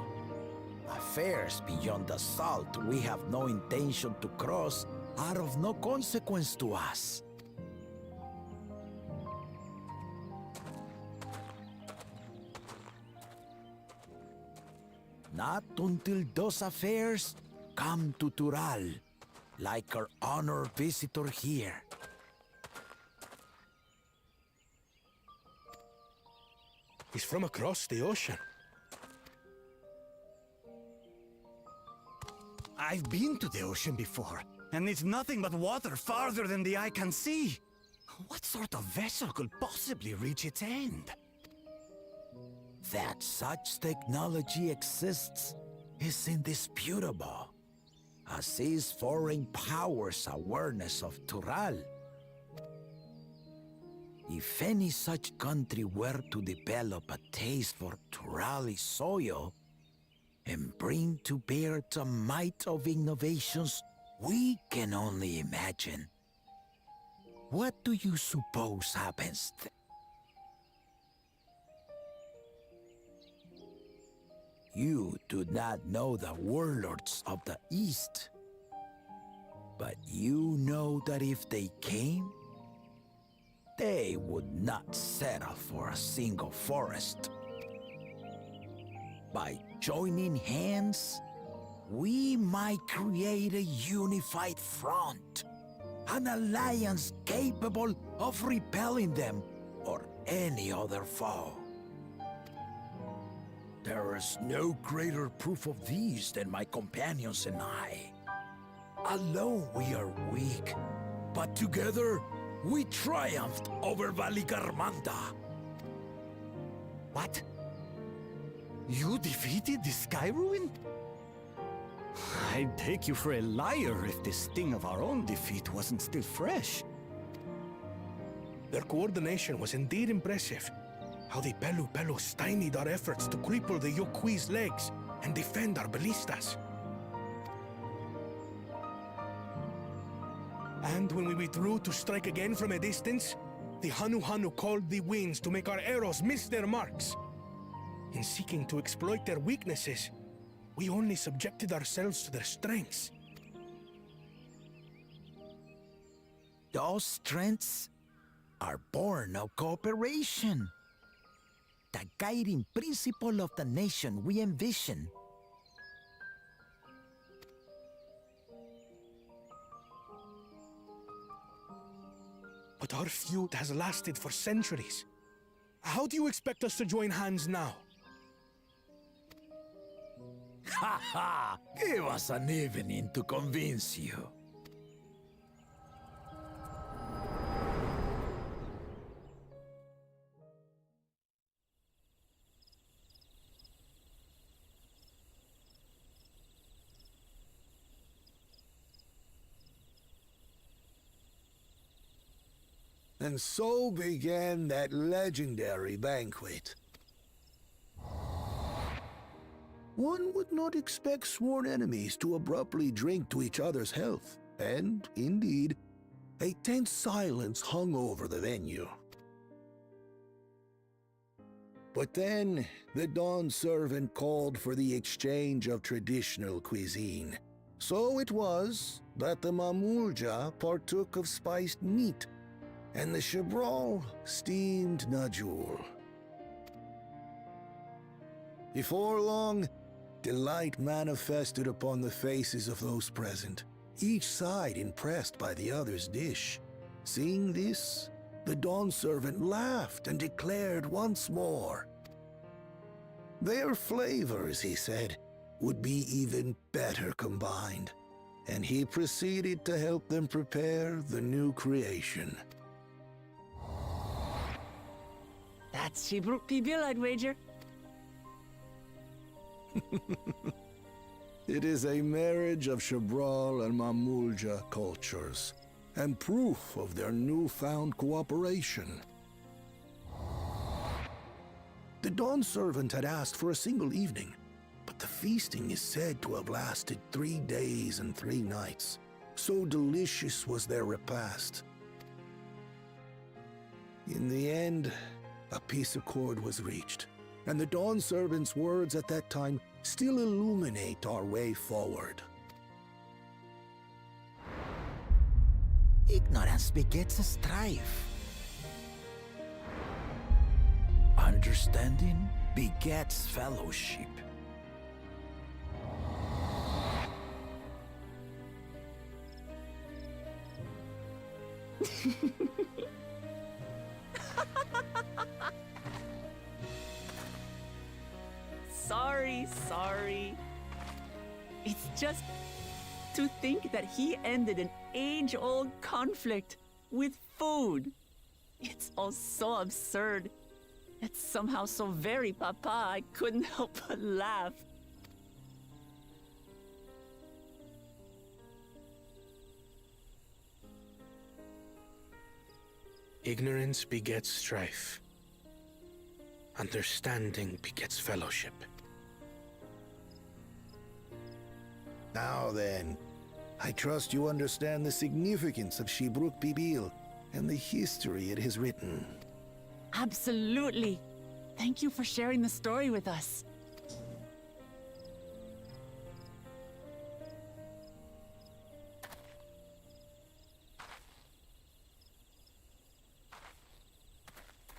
Affairs beyond the salt we have no intention to cross are of no consequence to us. Not until those affairs come to Tural, like our honored visitor here. He's from across the ocean. I've been to the ocean before, and it's nothing but water farther than the eye can see. What sort of vessel could possibly reach its end? That such technology exists is indisputable, as is foreign powers' awareness of Tural. If any such country were to develop a taste for Turali soil and bring to bear the might of innovations we can only imagine, what do you suppose happens then? You do not know the warlords of the East, but you know that if they came, they would not settle for a single forest. By joining hands, we might create a unified front, an alliance capable of repelling them or any other foe. There is no greater proof of these than my companions and I. Alone we are weak, but together we triumphed over Valigarmanda. What? You defeated the Sky Ruin? I'd take you for a liar if the sting of our own defeat wasn't still fresh. Their coordination was indeed impressive. How the Pelu stymied our efforts to cripple the Yokui's legs and defend our ballistas. And when we withdrew to strike again from a distance, the Hanu called the winds to make our arrows miss their marks. In seeking to exploit their weaknesses, we only subjected ourselves to their strengths. Those strengths are born of cooperation. The guiding principle of the nation we envision. But our feud has lasted for centuries. How do you expect us to join hands now? Ha ha! Give us an evening to convince you. And so began that legendary banquet. One would not expect sworn enemies to abruptly drink to each other's health, and, indeed, a tense silence hung over the venue. But then, the Dawn servant called for the exchange of traditional cuisine. So it was that the Mamulja partook of spiced meat, and the Chebral steamed Najul. Before long, delight manifested upon the faces of those present, each side impressed by the other's dish. Seeing this, the Dawn servant laughed and declared once more, their flavors, he said, would be even better combined, and he proceeded to help them prepare the new creation. That's Shebruk Pibil, I'd wager. It is a marriage of Chebral and Mamulja cultures, and proof of their newfound cooperation. The Dawn servant had asked for a single evening, but the feasting is said to have lasted 3 days and 3 nights. So delicious was their repast. In the end, a peace accord was reached, and the Dawn servant's words at that time still illuminate our way forward. Ignorance begets a strife. Understanding begets fellowship. Sorry. It's just to think that he ended an age-old conflict with food. It's all so absurd. It's somehow so very papa, I couldn't help but laugh. Ignorance begets strife. Understanding begets fellowship. Now then, I trust you understand the significance of Shebruk Pibil and the history it has written. Absolutely. Thank you for sharing the story with us.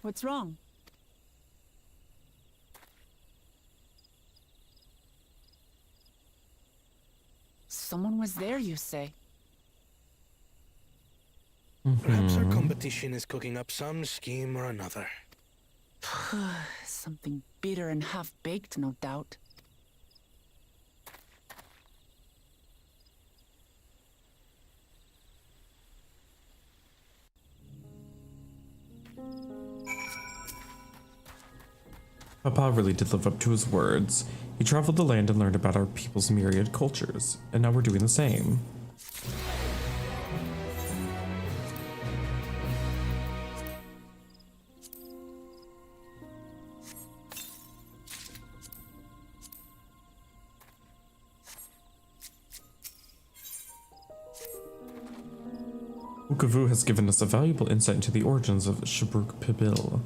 What's wrong? Someone was there, you say? Perhaps our competition is cooking up some scheme or another. Something bitter and half-baked, no doubt. Papa really did live up to his words. He traveled the land and learned about our people's myriad cultures, and now we're doing the same. Vukovu has given us a valuable insight into the origins of Shebruk Pibil.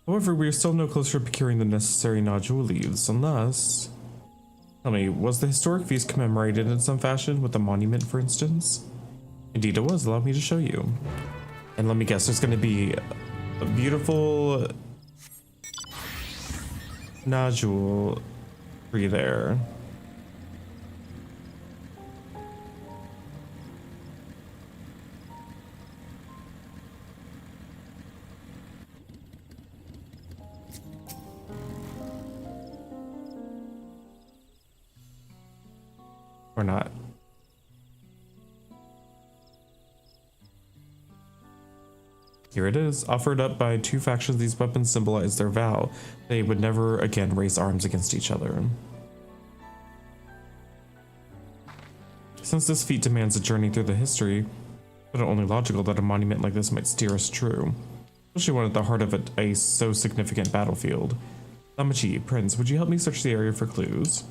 However, we are still no closer to procuring the necessary nodule leaves, unless... Tell me, was the historic feast commemorated in some fashion, with a monument, for instance? Indeed it was, allow me to show you. And let me guess, there's going to be a beautiful nodule tree there. Or not. Here it is. Offered up by 2 factions, these weapons symbolize their vow. They would never again raise arms against each other. Since this feat demands a journey through the history, it's only logical that a monument like this might steer us true. Especially one at the heart of a so significant battlefield. Lamachi, Prince, would you help me search the area for clues?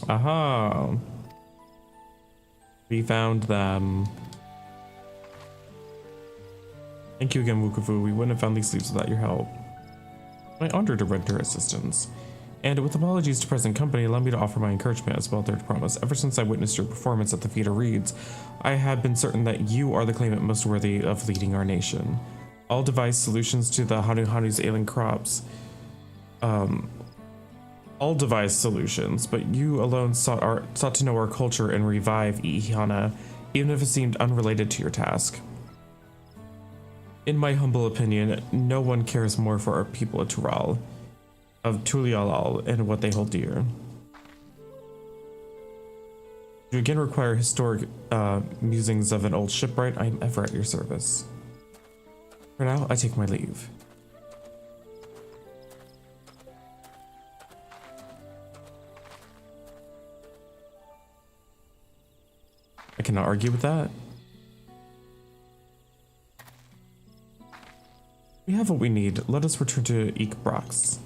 Aha. We found them. Thank you again, Wukavu. We wouldn't have found these leaves without your help. My honor to render assistance. And with apologies to present company, allow me to offer my encouragement as well, Third Promise. Ever since I witnessed your performance at the Feet of Reeds, I have been certain that you are the claimant most worthy of leading our nation. All devised solutions to the Hanu Hanu's ailing crops. All devised solutions, but you alone sought to know our culture and revive Ihana, even if it seemed unrelated to your task. In my humble opinion, no one cares more for our people of Tural, of Tulialal, and what they hold dear. You again require historic musings of an old shipwright. I am ever at your service. For now, I take my leave. I cannot argue with that. We have what we need. Let us return to Eekbrax.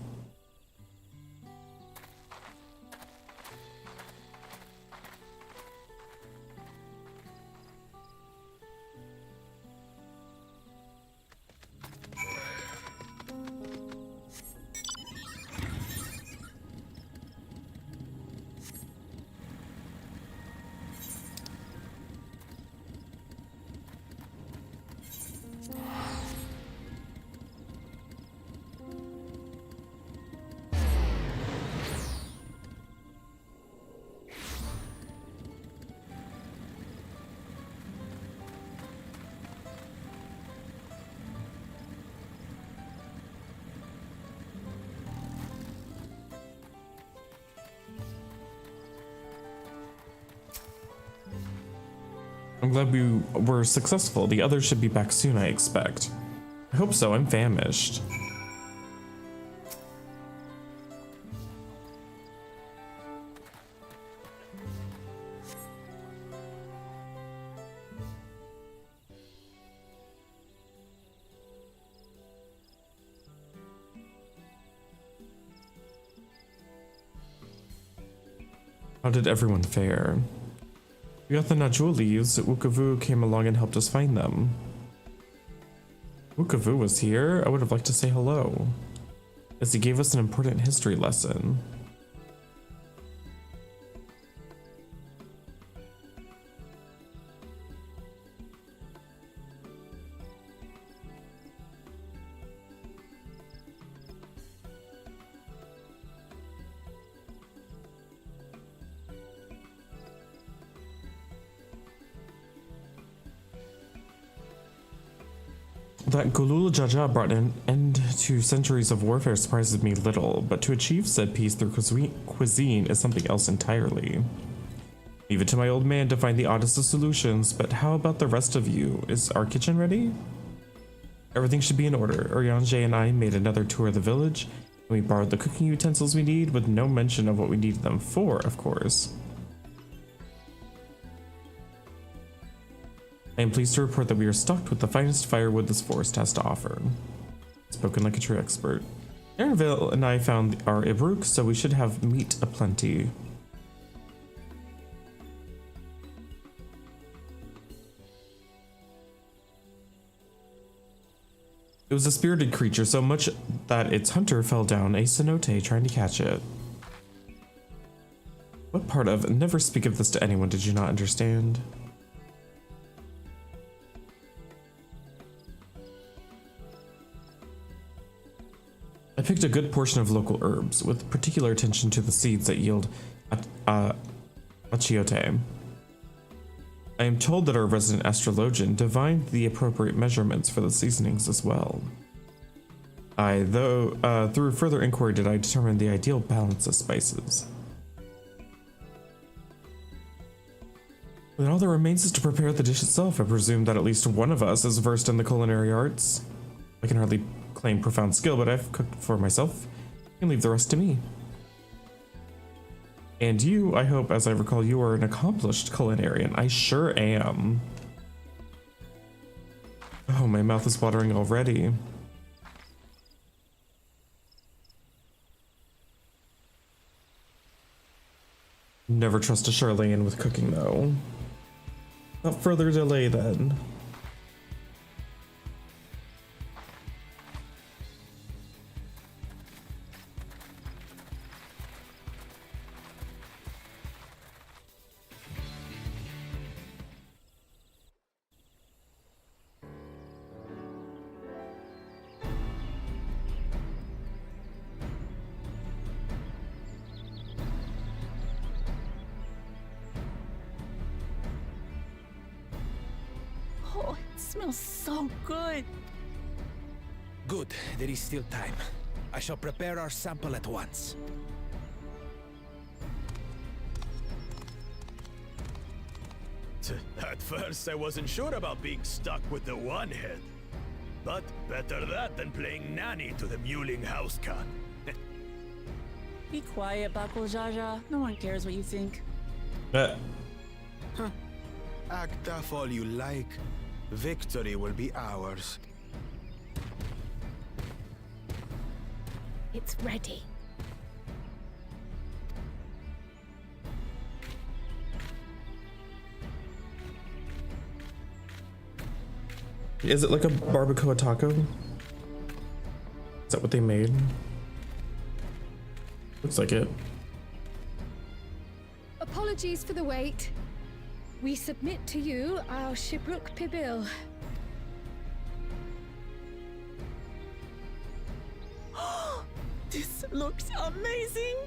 I'm glad we were successful. The others should be back soon, I expect. I hope so. I'm famished. How did everyone fare? We got the Najul leaves. Wukavu came along and helped us find them. Wukavu was here. I would have liked to say hello, as he gave us an important history lesson. That Gulul Jaja brought an end to centuries of warfare surprises me little, but to achieve said peace through cuisine is something else entirely. Leave it to my old man to find the oddest of solutions, but how about the rest of you? Is our kitchen ready? Everything should be in order. Urianger and I made another tour of the village, and we borrowed the cooking utensils we need, with no mention of what we needed them for, of course. I am pleased to report that we are stocked with the finest firewood this forest has to offer. Spoken like a true expert. Aaronville and I found our Ibruk, so we should have meat aplenty. It was a spirited creature, so much that its hunter fell down a cenote trying to catch it. What part of never speak of this to anyone did you not understand? I picked a good portion of local herbs, with particular attention to the seeds that yield achiote. I am told that our resident astrologian divined the appropriate measurements for the seasonings as well. Through further inquiry did I determine the ideal balance of spices. Then all that remains is to prepare the dish itself. I presume that at least one of us is versed in the culinary arts. I can hardly claim profound skill, but I've cooked for myself. You can leave the rest to me. And you, I hope, as I recall, you are an accomplished culinarian. I sure am. Oh, my mouth is watering already. Never trust a Charlene with cooking, though. Without further delay, then. Oh, it smells so good. Good, there is still time. I shall prepare our sample at once. At first, I wasn't sure about being stuck with the one head. But better that than playing nanny to the mewling house cat. Be quiet, Bakul Jaja. No one cares what you think. Act tough all you like. Victory will be ours. It's ready. Is it like a barbacoa taco? Is that what they made? Looks like it. Apologies for the wait. We submit to you our Shibruk Pibil. This looks amazing.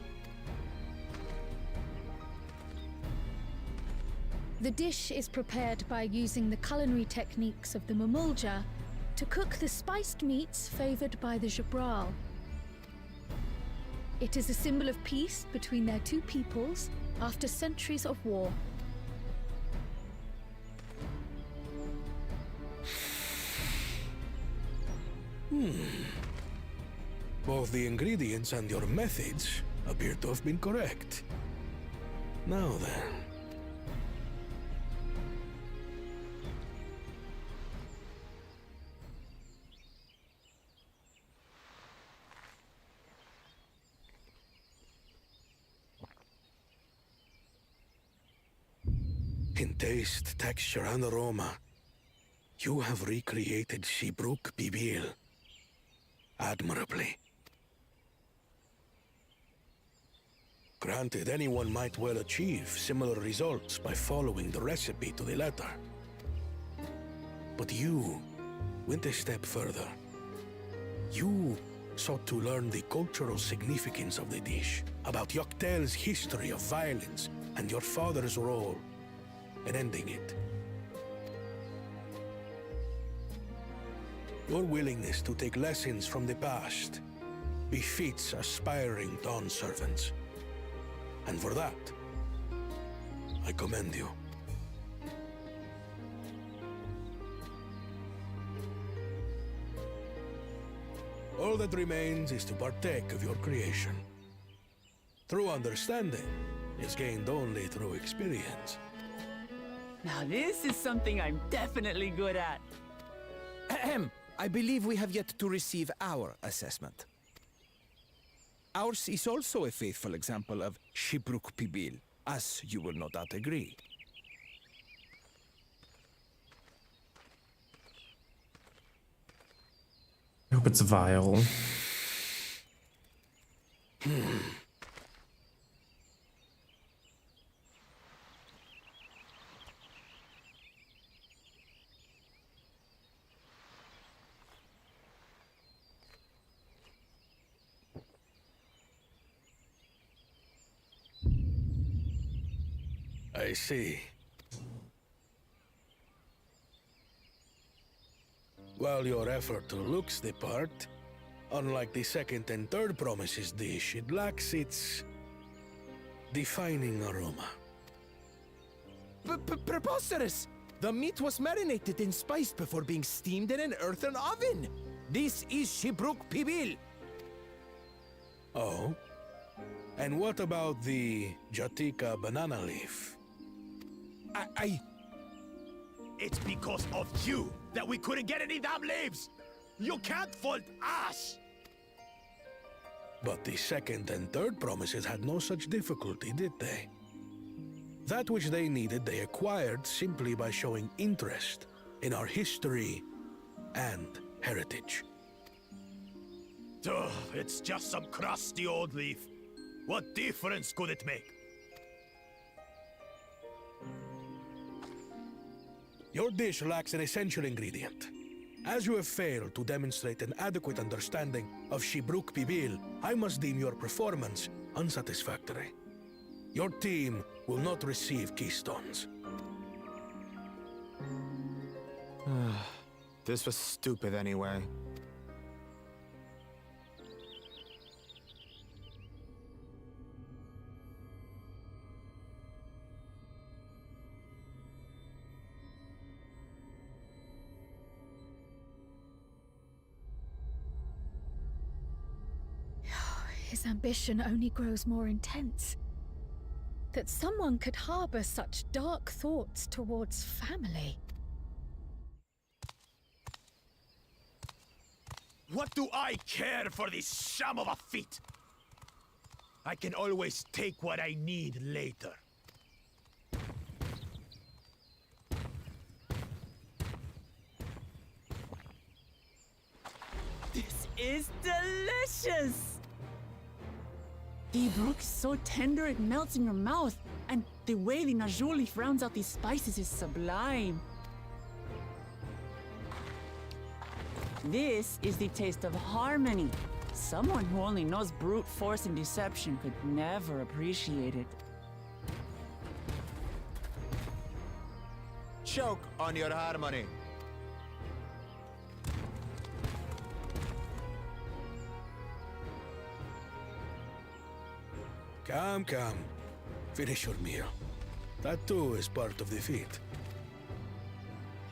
The dish is prepared by using the culinary techniques of the Mamulja to cook the spiced meats favored by the Jabral. It is a symbol of peace between their two peoples after centuries of war. Both the ingredients and your methods appear to have been correct. Now then. In taste, texture, and aroma, you have recreated Shibruk Pibil admirably. Granted, anyone might well achieve similar results by following the recipe to the letter. But you went a step further. You sought to learn the cultural significance of the dish, about Yoktel's history of violence and your father's role in ending it. Your willingness to take lessons from the past befits aspiring Dawn servants. And for that, I commend you. All that remains is to partake of your creation. True understanding is gained only through experience. Now this is something I'm definitely good at. Ahem. I believe we have yet to receive our assessment. Ours is also a faithful example of Shibruk Pibil, as you will no doubt agree. I hope it's vile. I see. While your effort looks the part, unlike the second and third promises dish, it lacks its defining aroma. Preposterous! The meat was marinated and spiced before being steamed in an earthen oven. This is Shibruk Pibil. Oh? And what about the Jatika banana leaf? It's because of you that we couldn't get any damn leaves! You can't fault us! But the second and third promises had no such difficulty, did they? That which they needed, they acquired simply by showing interest in our history and heritage. Ugh, it's just some crusty old leaf. What difference could it make? Your dish lacks an essential ingredient. As you have failed to demonstrate an adequate understanding of Shibruk Pibil, I must deem your performance unsatisfactory. Your team will not receive keystones. This was stupid anyway. His ambition only grows more intense. That someone could harbor such dark thoughts towards family. What do I care for this sham of a feat? I can always take what I need later. This is delicious! The brook's so tender it melts in your mouth, and the way the Najul leaf rounds out these spices is sublime. This is the taste of harmony. Someone who only knows brute force and deception could never appreciate it. Choke on your harmony. Come, come. Finish your meal. That too is part of the feat.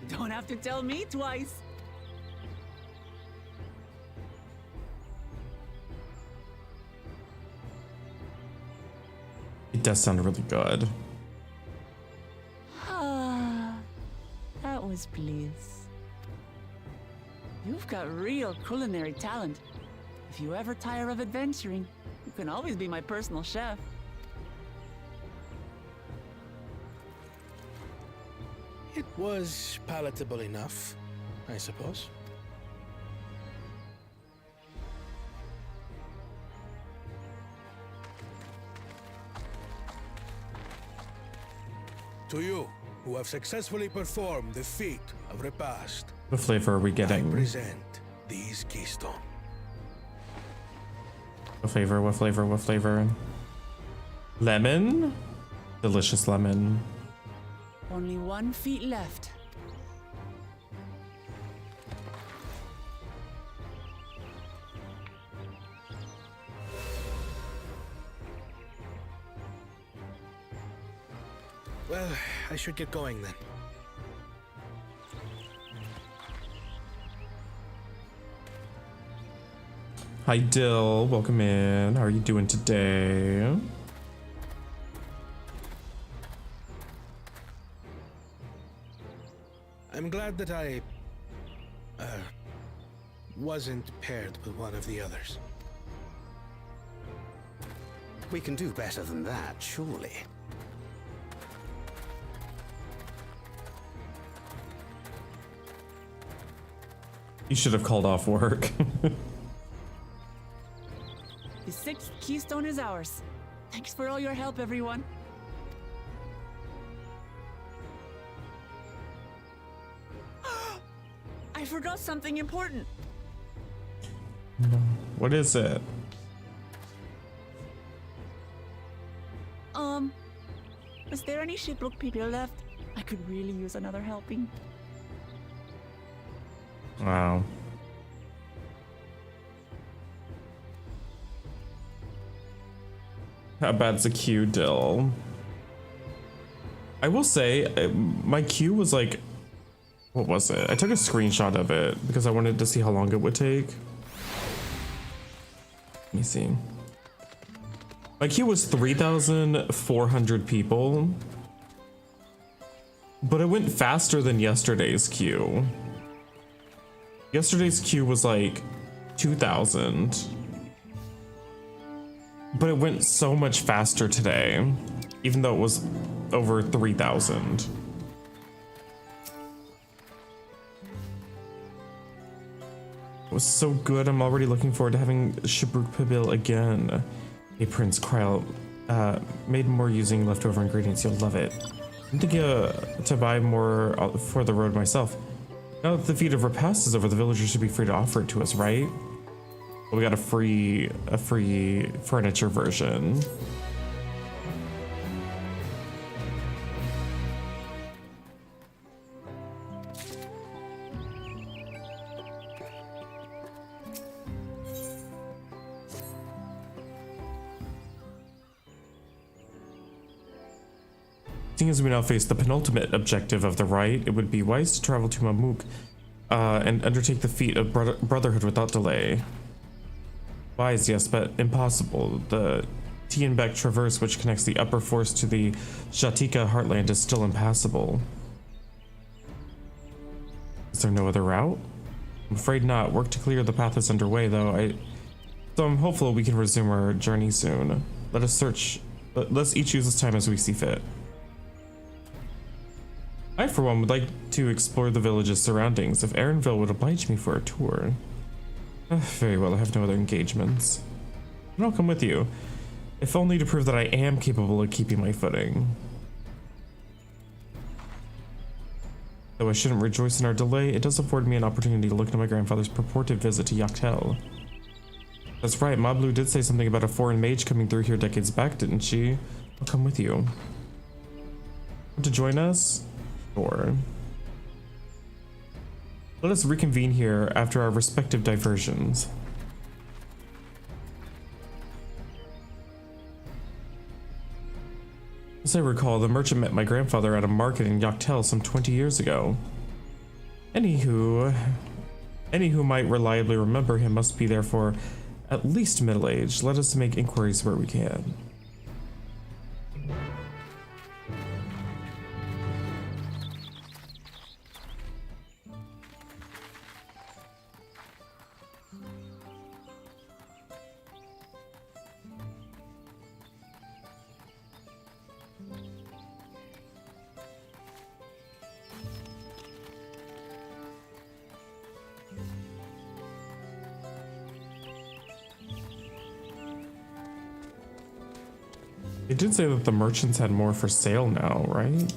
You don't have to tell me twice. It does sound really good. Ah, that was bliss. You've got real culinary talent. If you ever tire of adventuring, you can always be my personal chef. It was palatable enough, I suppose. To you, who have successfully performed the feat of repast, What flavor are we I getting? present these keystone. What flavor? What flavor? What flavor? Lemon? Delicious lemon. Only one feet left. Well, I should get going then. Hi Dill, welcome in. How are you doing today? I'm glad that I wasn't paired with one of the others. We can do better than that, surely. You should have called off work. The sixth keystone is ours. Thanks for all your help, everyone. I forgot something important. What is it? Is there any Shibruk people left? I could really use another helping. Wow. How bad's the queue, Dill? I will say, my queue was like, what was it? I took a screenshot of it because I wanted to see how long it would take. Let me see. My queue was 3,400 people, but it went faster than yesterday's queue. Yesterday's queue was like 2,000. But it went so much faster today, even though it was over 3,000. It was so good. I'm already looking forward to having Shabruk Pibil again. Hey Prince Kryl, made more using leftover ingredients. You'll love it. I'm thinking to buy more for the road myself. Now that the feat of repast is over, the villagers should be free to offer it to us, right? We got a free furniture version. Seeing as we now face the penultimate objective of the rite, it would be wise to travel to Mamuk and undertake the feat of brotherhood without delay. Wise, yes, but impossible. The Tianbek Traverse, which connects the upper forest to the Jatika heartland, is still impassable. Is there no other route? I'm afraid not. Work to clear the path is underway, though. So I'm hopeful we can resume our journey soon. Let's each use this time as we see fit. I, for one, would like to explore the village's surroundings, if Erenville would oblige me for a tour. Very well, I have no other engagements. But I'll come with you, if only to prove that I am capable of keeping my footing. Though I shouldn't rejoice in our delay, it does afford me an opportunity to look into my grandfather's purported visit to Yaktel. That's right, Mablu did say something about a foreign mage coming through here decades back, didn't she? I'll come with you. Want to join us? Or let us reconvene here after our respective diversions. As I recall, the merchant met my grandfather at a market in Yaktel some 20 years ago. Any who might reliably remember him must be therefore at least middle-aged. Let us make inquiries where we can. It did say that the merchants had more for sale now, right?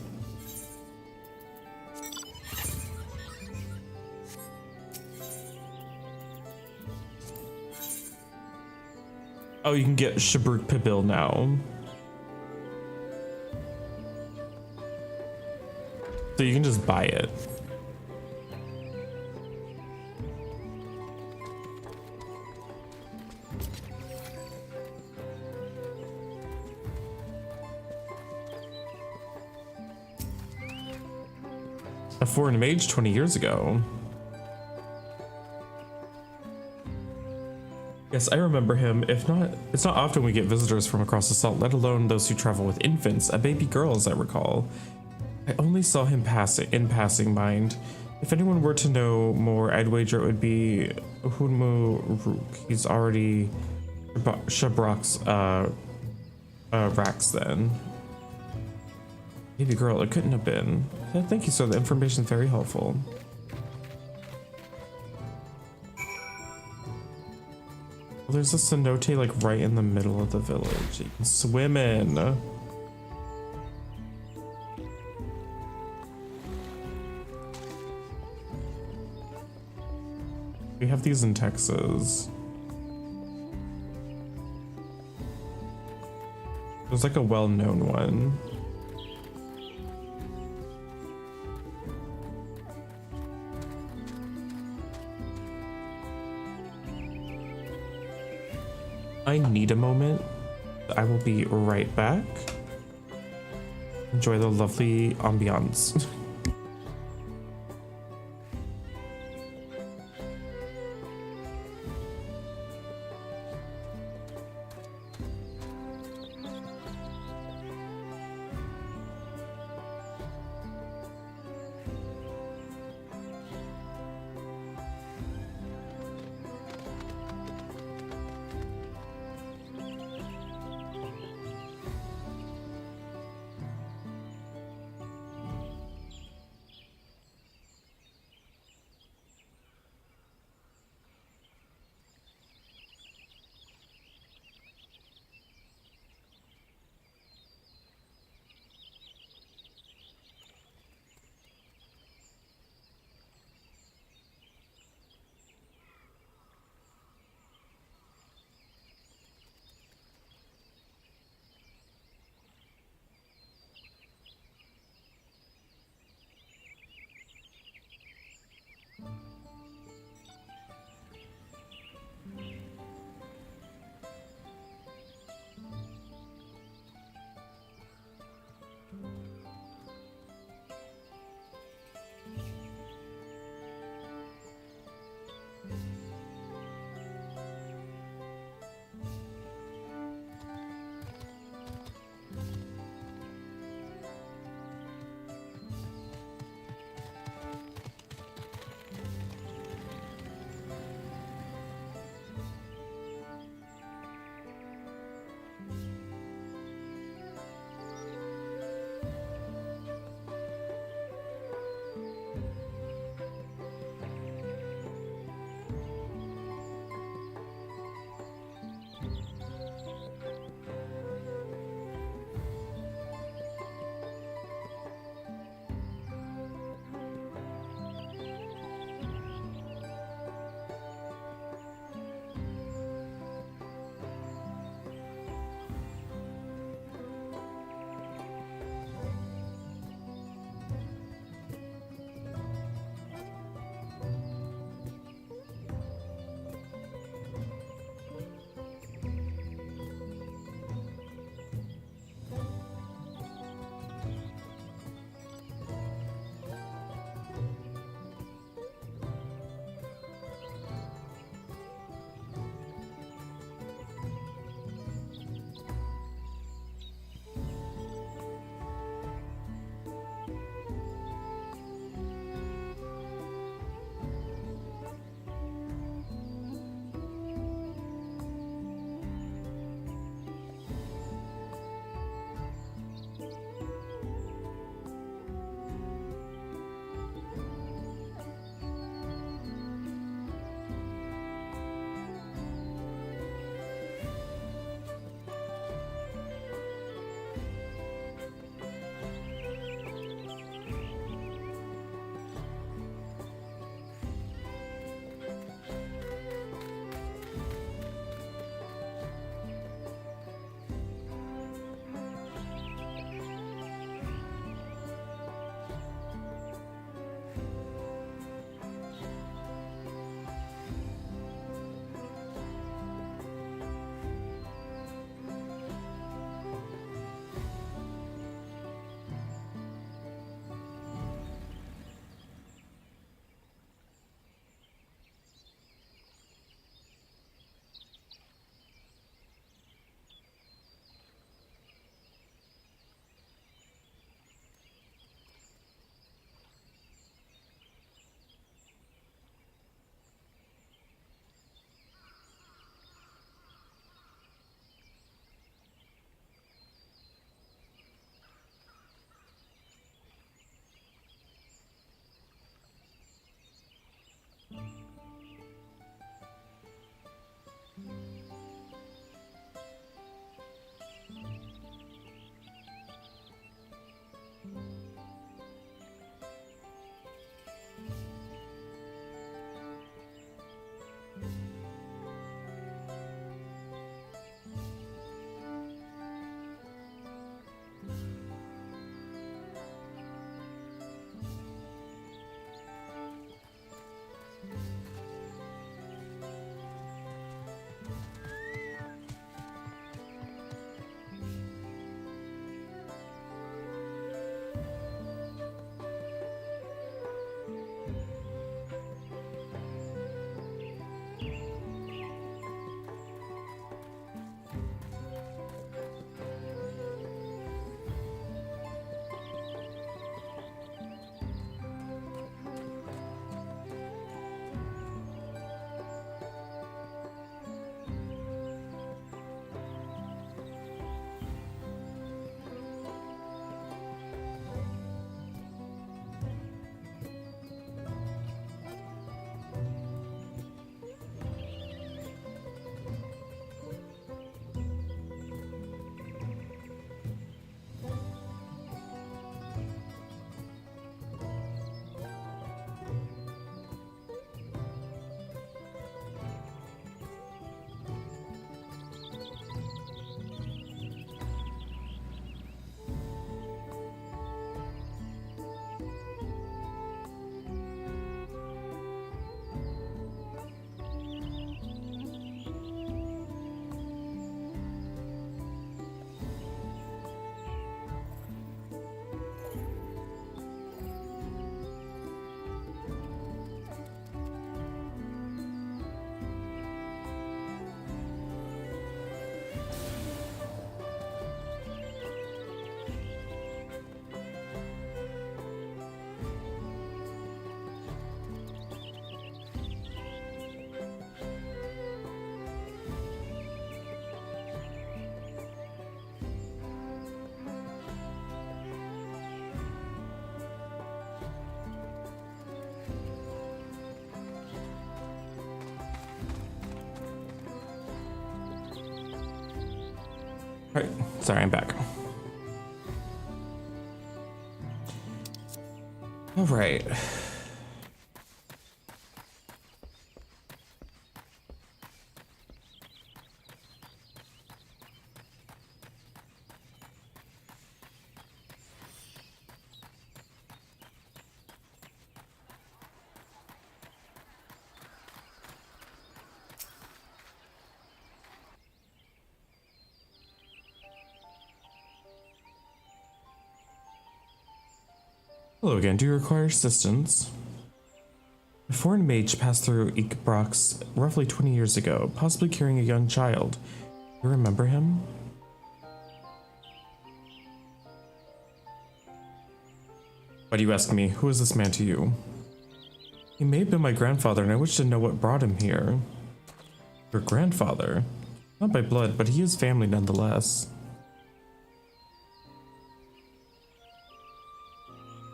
Oh, you can get Shabruk Pibil now. So you can just buy it. A foreign mage 20 years ago. Yes, I remember him. If not, it's not often we get visitors from across the salt, let alone those who travel with infants. A baby girl, as I recall. I only saw him in passing, mind. If anyone were to know more, I'd wager it would be Hunmu Rook. He's already Shabrak's Rax then. Baby girl, it couldn't have been. Thank you, sir. The information's very helpful. Well, there's a cenote like right in the middle of the village. You can swim in. We have these in Texas. There's like a well-known one. I need a moment. I will be right back. Enjoy the lovely ambiance. Alright, sorry, I'm back. Alright. Hello again, do you require assistance? A foreign mage passed through Ikbrax roughly 20 years ago, possibly carrying a young child. You remember him? Why do you ask me? Who is this man to you? He may have been my grandfather, and I wish to know what brought him here. Your grandfather? Not by blood, but he is family nonetheless.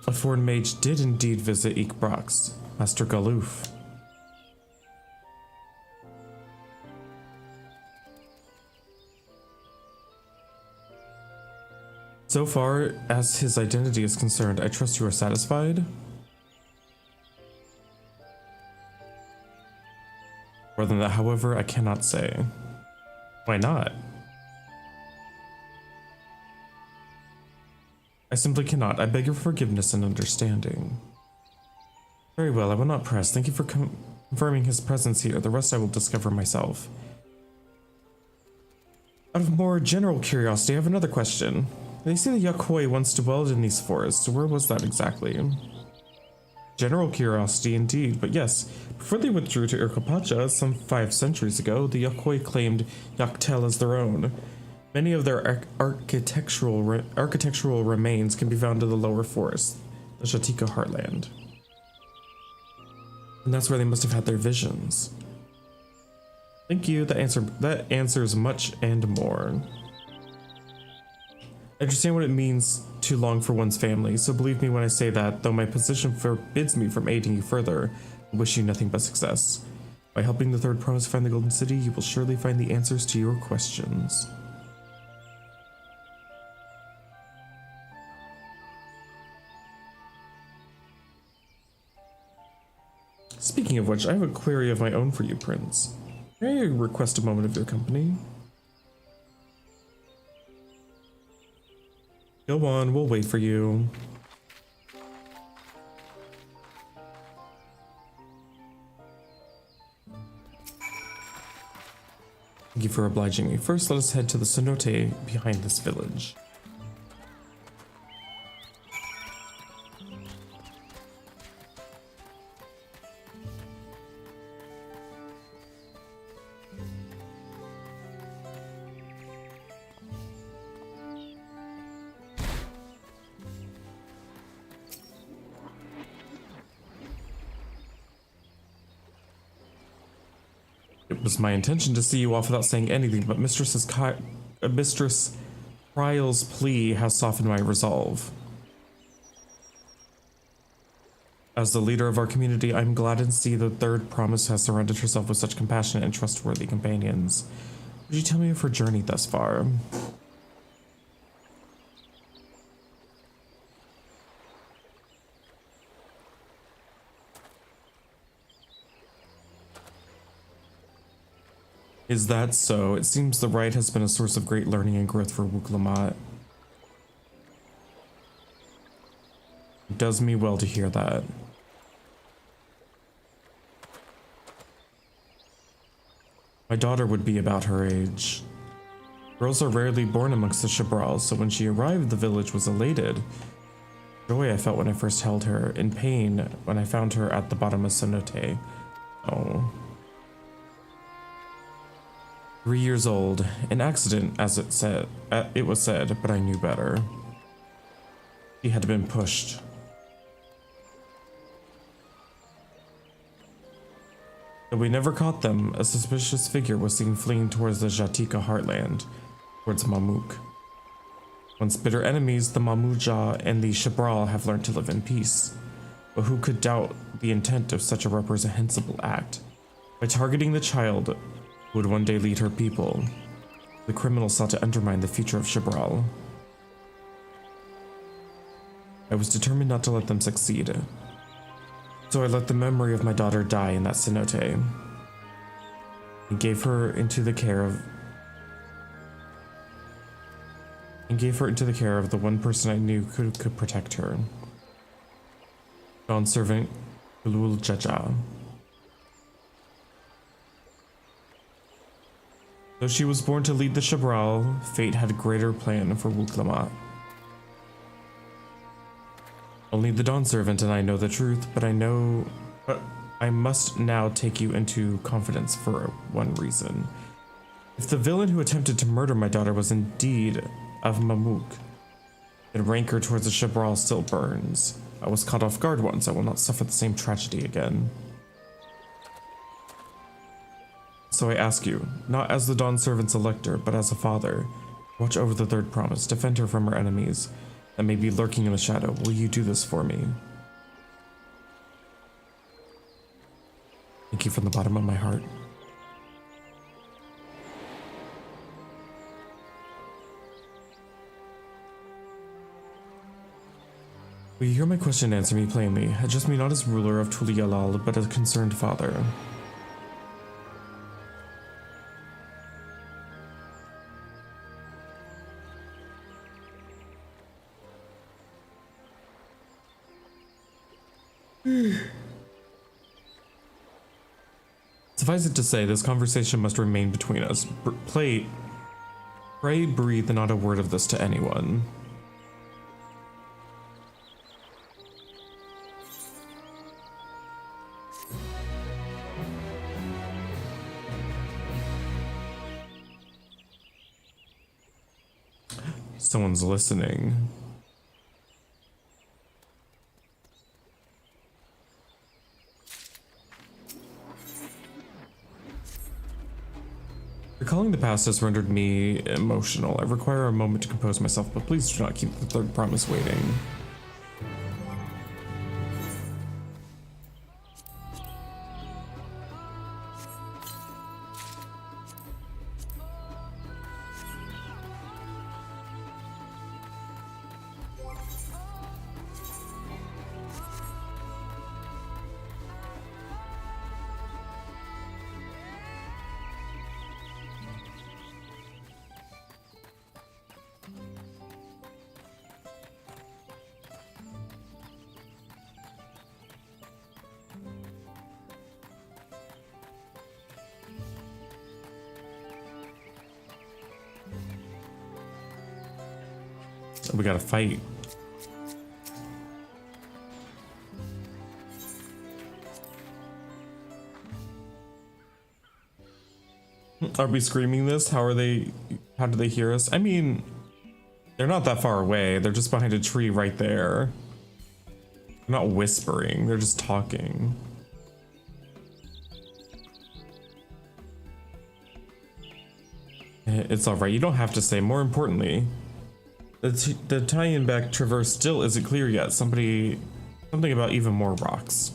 A foreign mage did indeed visit Ikbrax, Master Galuf. So far as his identity is concerned, I trust you are satisfied? More than that, however, I cannot say. Why not? I simply cannot. I beg your forgiveness and understanding. Very well, I will not press. Thank you for confirming his presence here. The rest I will discover myself. Out of more general curiosity, I have another question. They say the Yakwoi once dwelled in these forests. Where was that exactly? General curiosity indeed, but yes. Before they withdrew to Irkopacha some 5 centuries ago, the Yakwoi claimed Yaktel as their own. Many of their architectural remains can be found in the lower forest, the Jatika heartland. And that's where they must have had their visions. Thank you, that answers much and more. I understand what it means to long for one's family, so believe me when I say that, though my position forbids me from aiding you further, I wish you nothing but success. By helping the Third Promise find the Golden City, you will surely find the answers to your questions. Speaking of which, I have a query of my own for you, Prince. May I request a moment of your company? Go on, we'll wait for you. Thank you for obliging me. First, let us head to the cenote behind this village. It was my intention to see you off without saying anything, but Mistress Prial's plea has softened my resolve. As the leader of our community, I'm glad to see the Third Promise has surrounded herself with such compassionate and trustworthy companions. Would you tell me of her journey thus far? Is that so? It seems the rite has been a source of great learning and growth for Wuk Lamat. It does me well to hear that. My daughter would be about her age. Girls are rarely born amongst the Shabrals, so when she arrived, the village was elated. Joy I felt when I first held her, in pain when I found her at the bottom of cenote. Oh. 3 years old, an accident, as it was said, but I knew better. She had been pushed. Though we never caught them, a suspicious figure was seen fleeing towards the Jatika heartland, towards Mamuk. Once bitter enemies, the Mamuja and the Shabral have learned to live in peace. But who could doubt the intent of such a reprehensible act? By targeting the child, would one day lead her people. The criminals sought to undermine the future of Chibral. I was determined not to let them succeed. So I let the memory of my daughter die in that cenote and gave her into the care of the one person I knew could protect her. Dawn servant Kulul Jaja. Though she was born to lead the Chibral, fate had a greater plan for Wuk-Lamat. Only the Dawn Servant and I know the truth, but I must now take you into confidence for one reason. If the villain who attempted to murder my daughter was indeed of Mamuk, then rancor towards the Chibral still burns. I was caught off guard once. I will not suffer the same tragedy again. So I ask you, not as the Dawn Servant's elector, but as a father, watch over the third promise, defend her from her enemies that may be lurking in the shadow. Will you do this for me? Thank you from the bottom of my heart. Will you hear my question and answer me plainly? Address me not as ruler of Tulialal, but as a concerned father. Suffice it to say, this conversation must remain between us. Pray breathe not a word of this to anyone. Someone's listening. Recalling the past has rendered me emotional. I require a moment to compose myself, but please do not keep the third promise waiting. We gotta fight. Are we screaming this? How do they hear us? I mean, they're not that far away. They're just behind a tree right there. They're not whispering, they're just talking. It's alright, you don't have to say. More importantly, the tie-in back traverse still isn't clear yet. Something about even more rocks.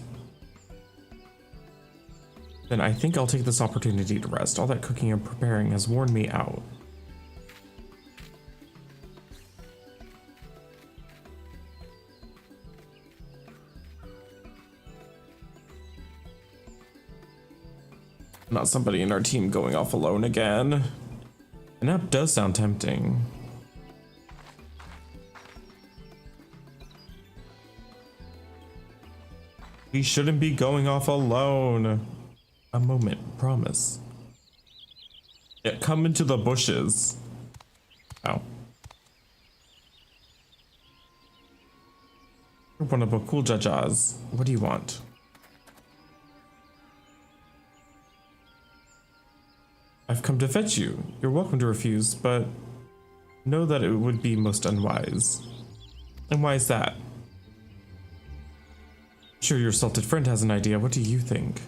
Then I think I'll take this opportunity to rest. All that cooking and preparing has worn me out. Not somebody in our team going off alone again. A nap does sound tempting. We shouldn't be going off alone. A moment, promise. Yeah, come into the bushes. Ow. One of Bakul Jajas. What do you want? I've come to fetch you. You're welcome to refuse, but know that it would be most unwise. And why is that? Sure, your salted friend has an idea. What do you think?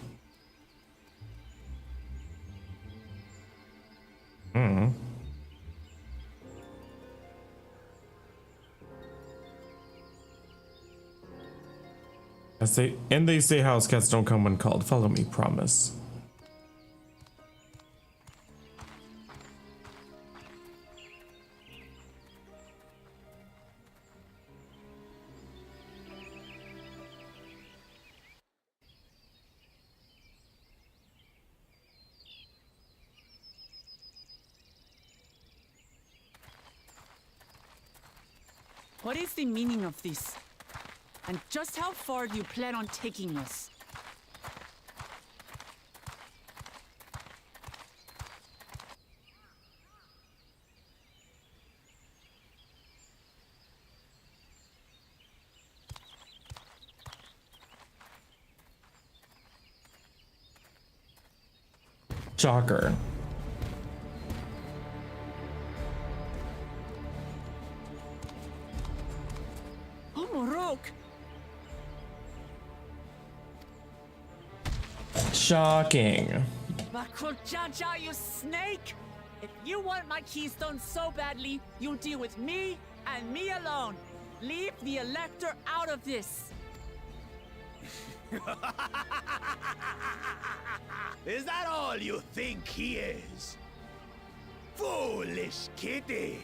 They say house cats don't come when called. Follow me, promise. What is the meaning of this? And just how far do you plan on taking us? Shocker. Oh, Morok! Shocking. Bakul Jaja, you snake! If you want my keystone so badly, you'll deal with me and me alone. Leave the Elector out of this. Is that all you think he is? Foolish kitty!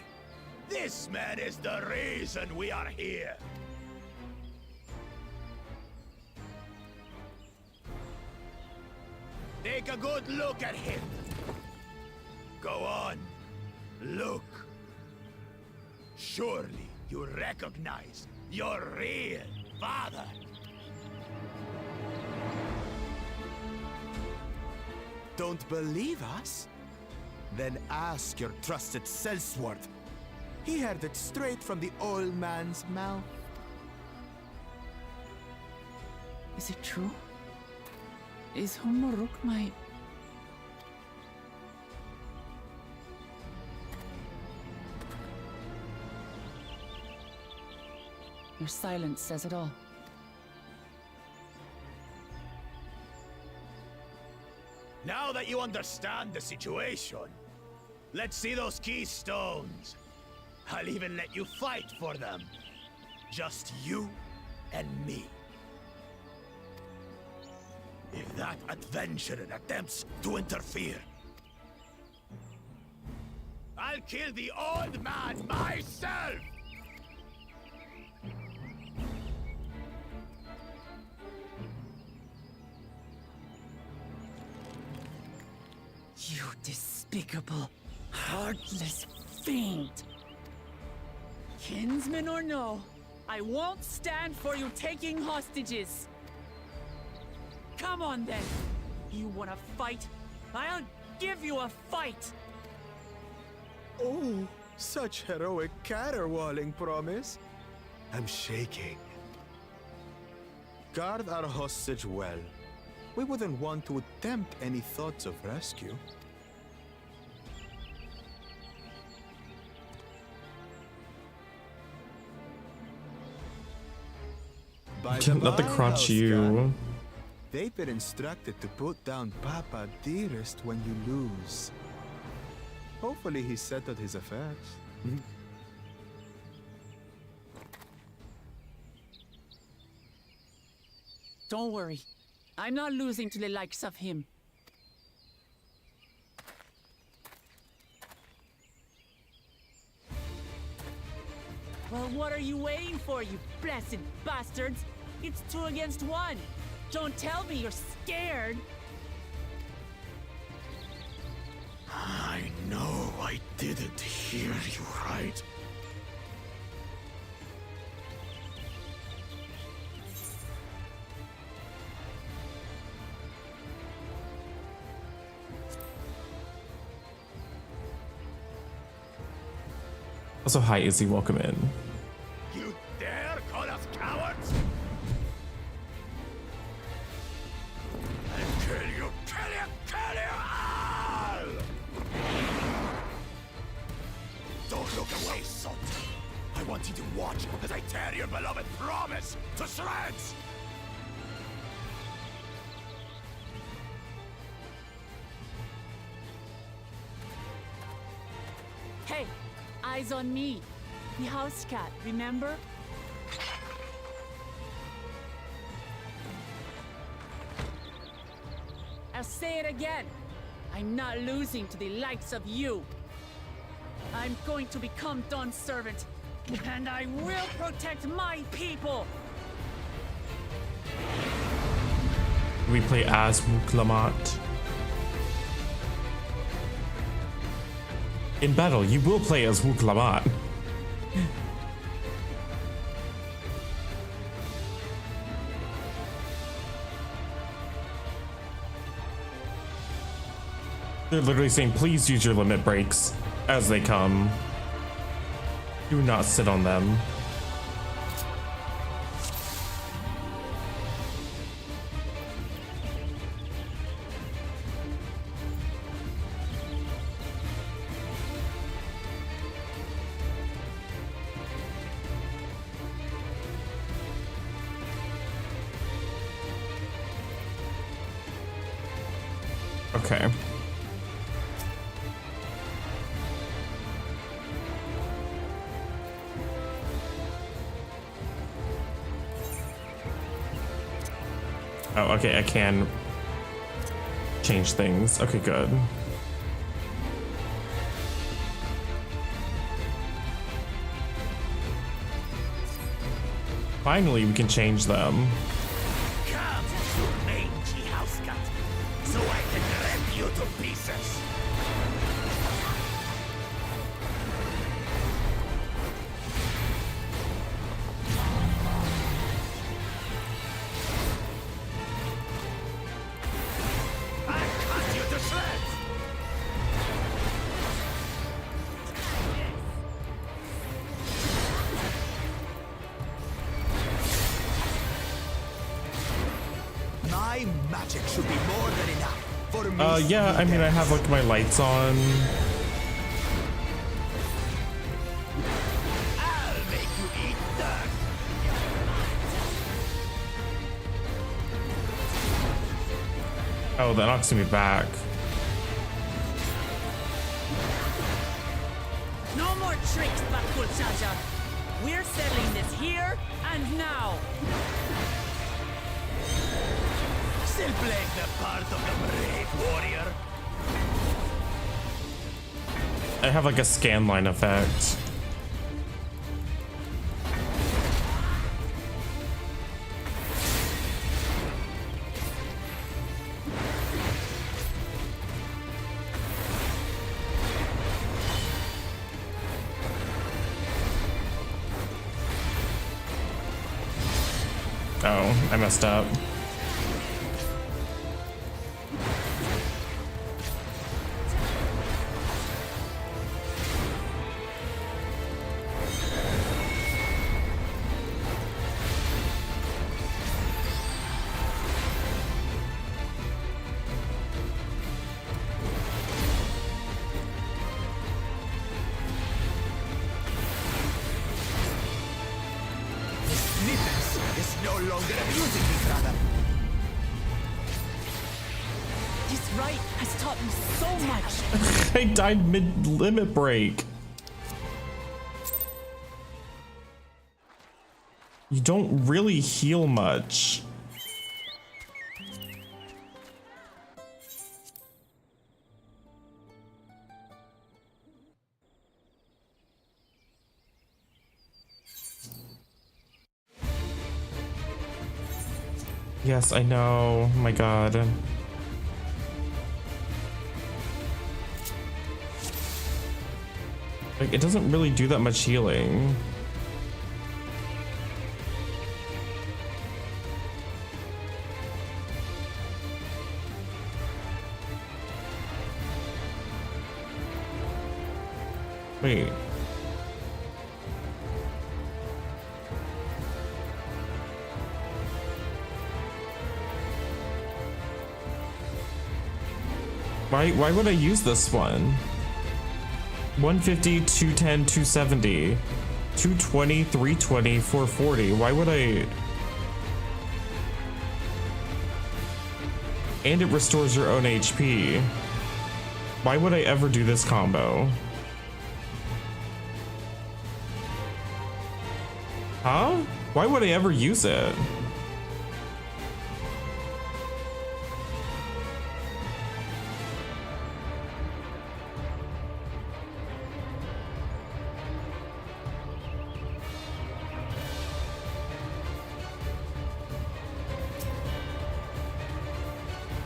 This man is the reason we are here. Take a good look at him. Go on, look. Surely you recognize your real father. Don't believe us? Then ask your trusted Sellsworth. He heard it straight from the old man's mouth. Is it true? Is Humoruk my... Your silence says it all. Now that you understand the situation, let's see those keystones. I'll even let you fight for them. Just you and me. If that adventurer attempts to interfere, I'll kill the old man myself! You despicable, heartless fiend! Kinsman or no, I won't stand for you taking hostages! Come on then! You wanna fight? I'll give you a fight! Oh, such heroic caterwauling promise. I'm shaking. Guard our hostage well. We wouldn't want to attempt any thoughts of rescue. Not the crotch you. They've been instructed to put down Papa Dearest when you lose. Hopefully he settled his affairs. Don't worry. I'm not losing to the likes of him. Well, what are you waiting for, you blessed bastards? It's 2 against 1. Don't tell me you're scared. I know I didn't hear you right. Also, hi Izzy, welcome in. You dare call us cowards? I'll kill you, kill you, kill you all! Don't look away, son. I want you to watch as I tear your beloved promise to shreds! Hey, eyes on me. The house cat, remember? I'll say it again. I'm not losing to the likes of you. I'm going to become Dawn's servant, and I will protect my people. We play as Wuklamat. In battle, you will play as Wuklamat. They're literally saying, please use your limit breaks as they come. Do not sit on them. Okay. Oh, okay, I can change things. Okay, good. Finally, we can change them. Come, you mangy house cat, so I can rip you to pieces. I cut you to shreds. My magic should be more than enough for me. Yeah, I mean, I have like my lights on. I'll make you eat dirt. Oh, that knocks me back. No more tricks, Bakul Chaja. We're settling this here and now. Still playing the part of the brave warrior. I have like a scan line effect. Oh, I messed up. Snippets is no longer amusing me, brother. This rite has taught me so much. I died mid-limit break. You don't really heal much. Yes, I know. Oh my god. Like, it doesn't really do that much healing. Wait. Why would I use this one? 150, 210, 270, 220, 320, 440. Why would I? And it restores your own HP. Why would I ever do this combo? Huh? Why would I ever use it?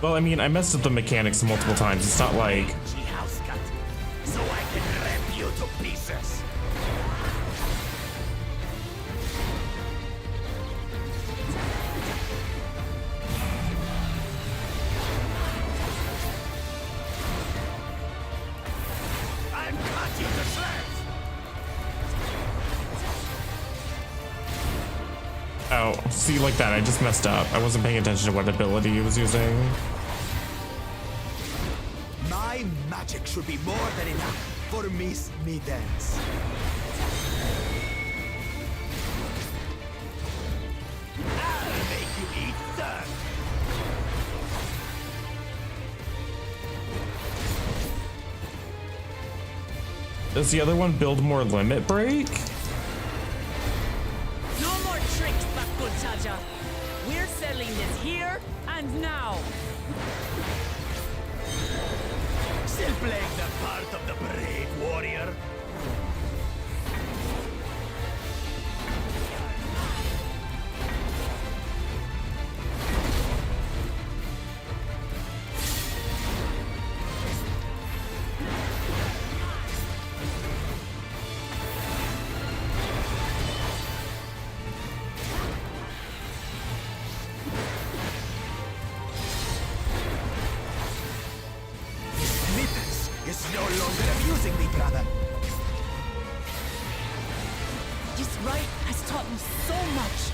Well, I mean, I messed up the mechanics multiple times. It's not like... House cut, so I can rip you to pieces. Oh, see, like that, I just messed up. I wasn't paying attention to what ability he was using. My magic should be more than enough for Miss Middens. I'll make you eat dirt. Does the other one build more limit break? No more tricks, Bakul Jaja. We're settling this here and now. Still playing the part of the brave warrior. Is no longer abusing me, brother. This rite has taught me so much.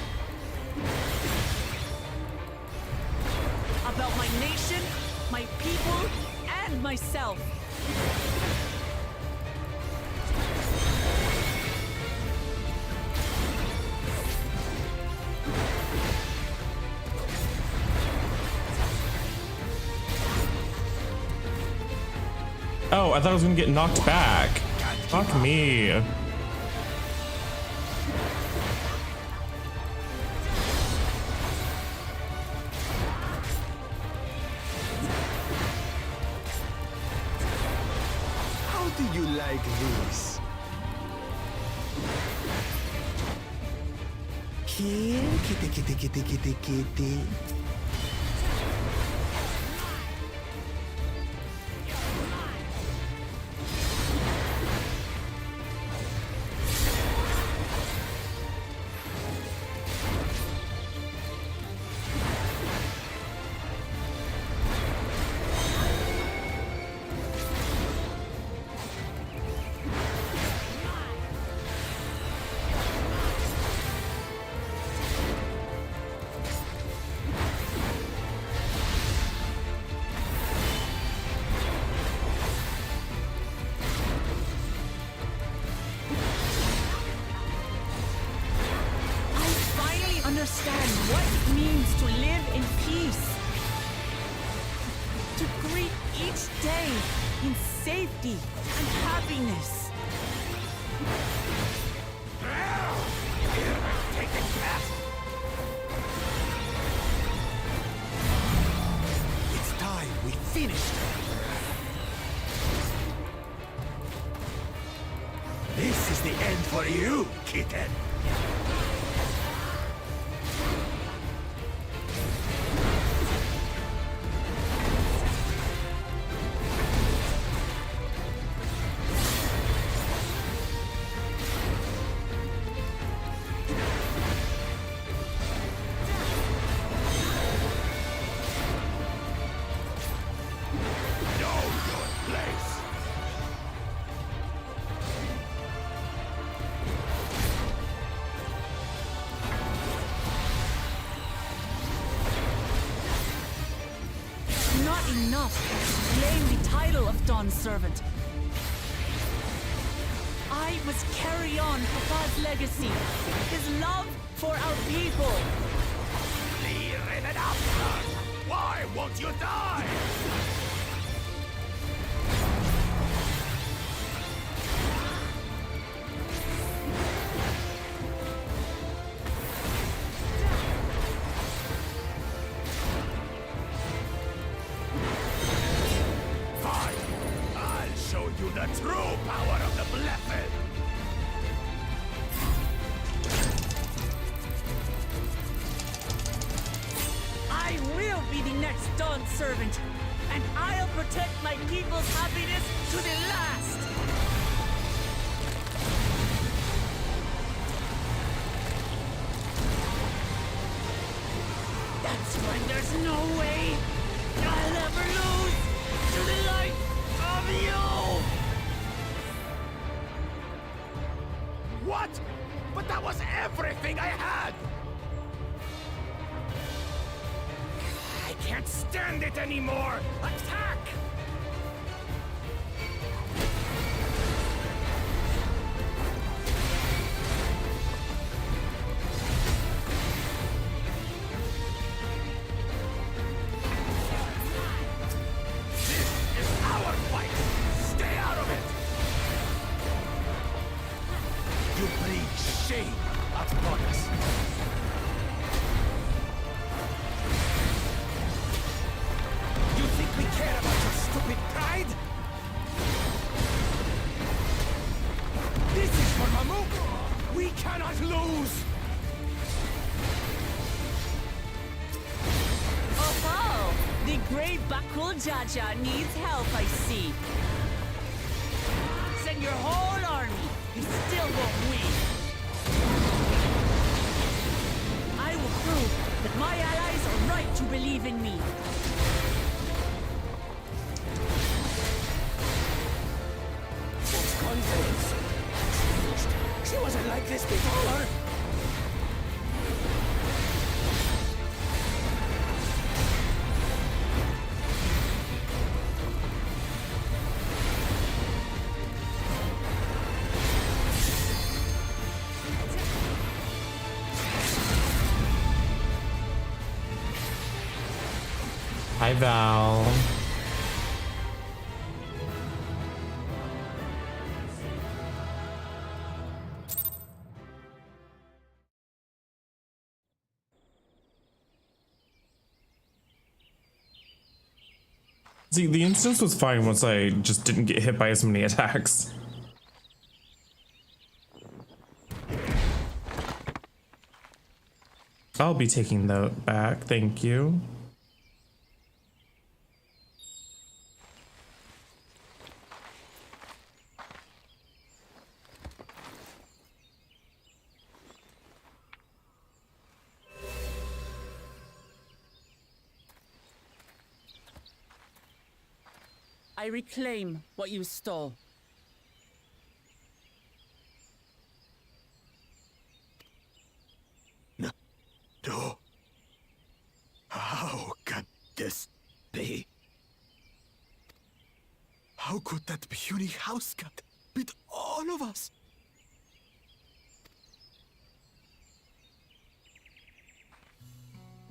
About my nation, my people, and myself. Oh, I thought I was gonna get knocked back. Fuck me. How do you like this? Here, kitty, kitty, kitty, kitty, kitty. Understand what it means to live in peace. To greet each day in safety and happiness. It's time we finished. This is the end for you, kitten. Enough to claim the title of Dawn's servant. I must carry on Papa's legacy, his love for our people. Clear it up, son. Why won't you die? The true power of the Blessed! I will be the next Dawn servant, and I'll protect my people's happiness to the last! That's when there's no way I'll ever lose to the light of you! What? But that was everything I had! can't stand it anymore! Attack! Jaja needs help, I see. Send your whole army. You still won't win. I will prove that my allies are right to believe in me. Such confidence. She wasn't like this before. Hi, Val. See, the instance was fine once I just didn't get hit by as many attacks. I'll be taking that back, thank you. I reclaim what you stole. No. How can this be? How could that puny house cat beat all of us?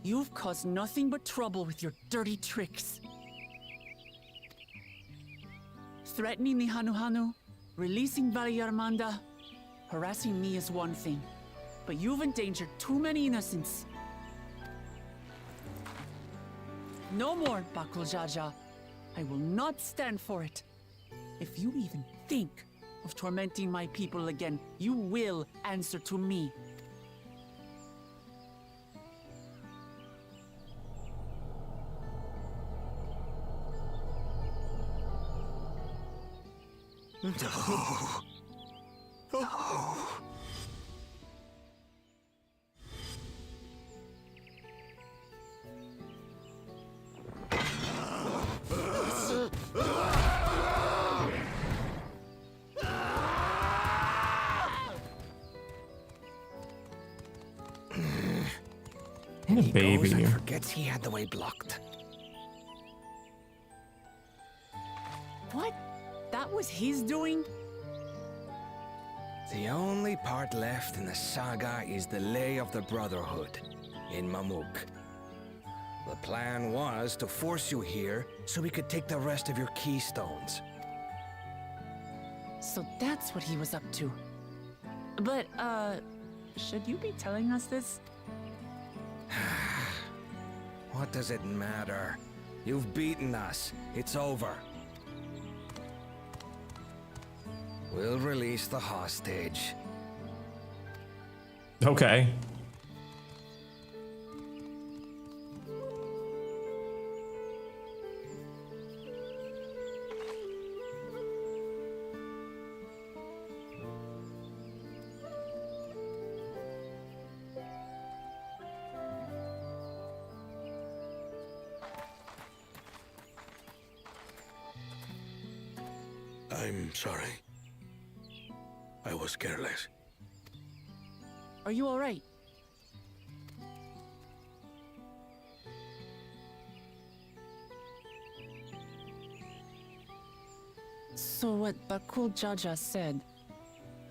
You've caused nothing but trouble with your dirty tricks. Threatening the Hanuhanu, releasing Valyarmanda, harassing me is one thing, but you've endangered too many innocents. No more, Bakul Jaja. I will not stand for it. If you even think of tormenting my people again, you will answer to me. No. No. What a baby. Goes and forgets he had the way blocked. What? That was his doing? The only part left in the saga is the Lay of the Brotherhood in Mamuk. The plan was to force you here so we could take the rest of your keystones. So that's what he was up to. But, should you be telling us this? What does it matter? You've beaten us. It's over. We'll release the hostage. Okay. I'm sorry. I was careless. Are you alright? So what Bakul Jaja said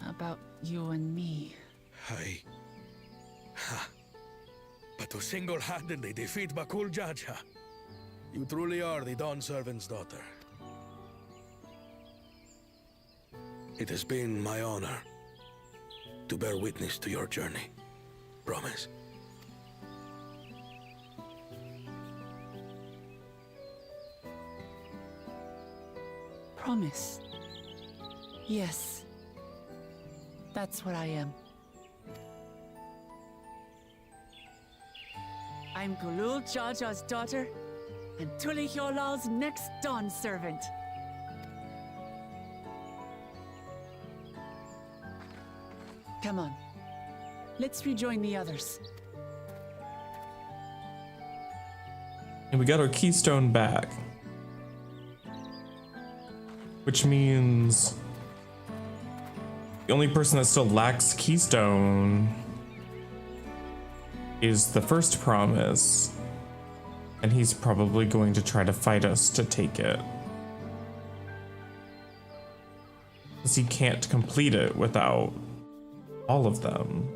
about you and me. But to single-handedly defeat Bakul Jaja, you truly are the Dawn Servant's daughter. It has been my honor to bear witness to your journey. Promise. Promise. Yes. That's what I am. I'm Gulul Jaja's daughter, and Tulihyolal's next Dawn servant. Come on. Let's rejoin the others. And we got our keystone back. Which means the only person that still lacks keystone is the first promise. And he's probably going to try to fight us to take it. Because he can't complete it without all of them.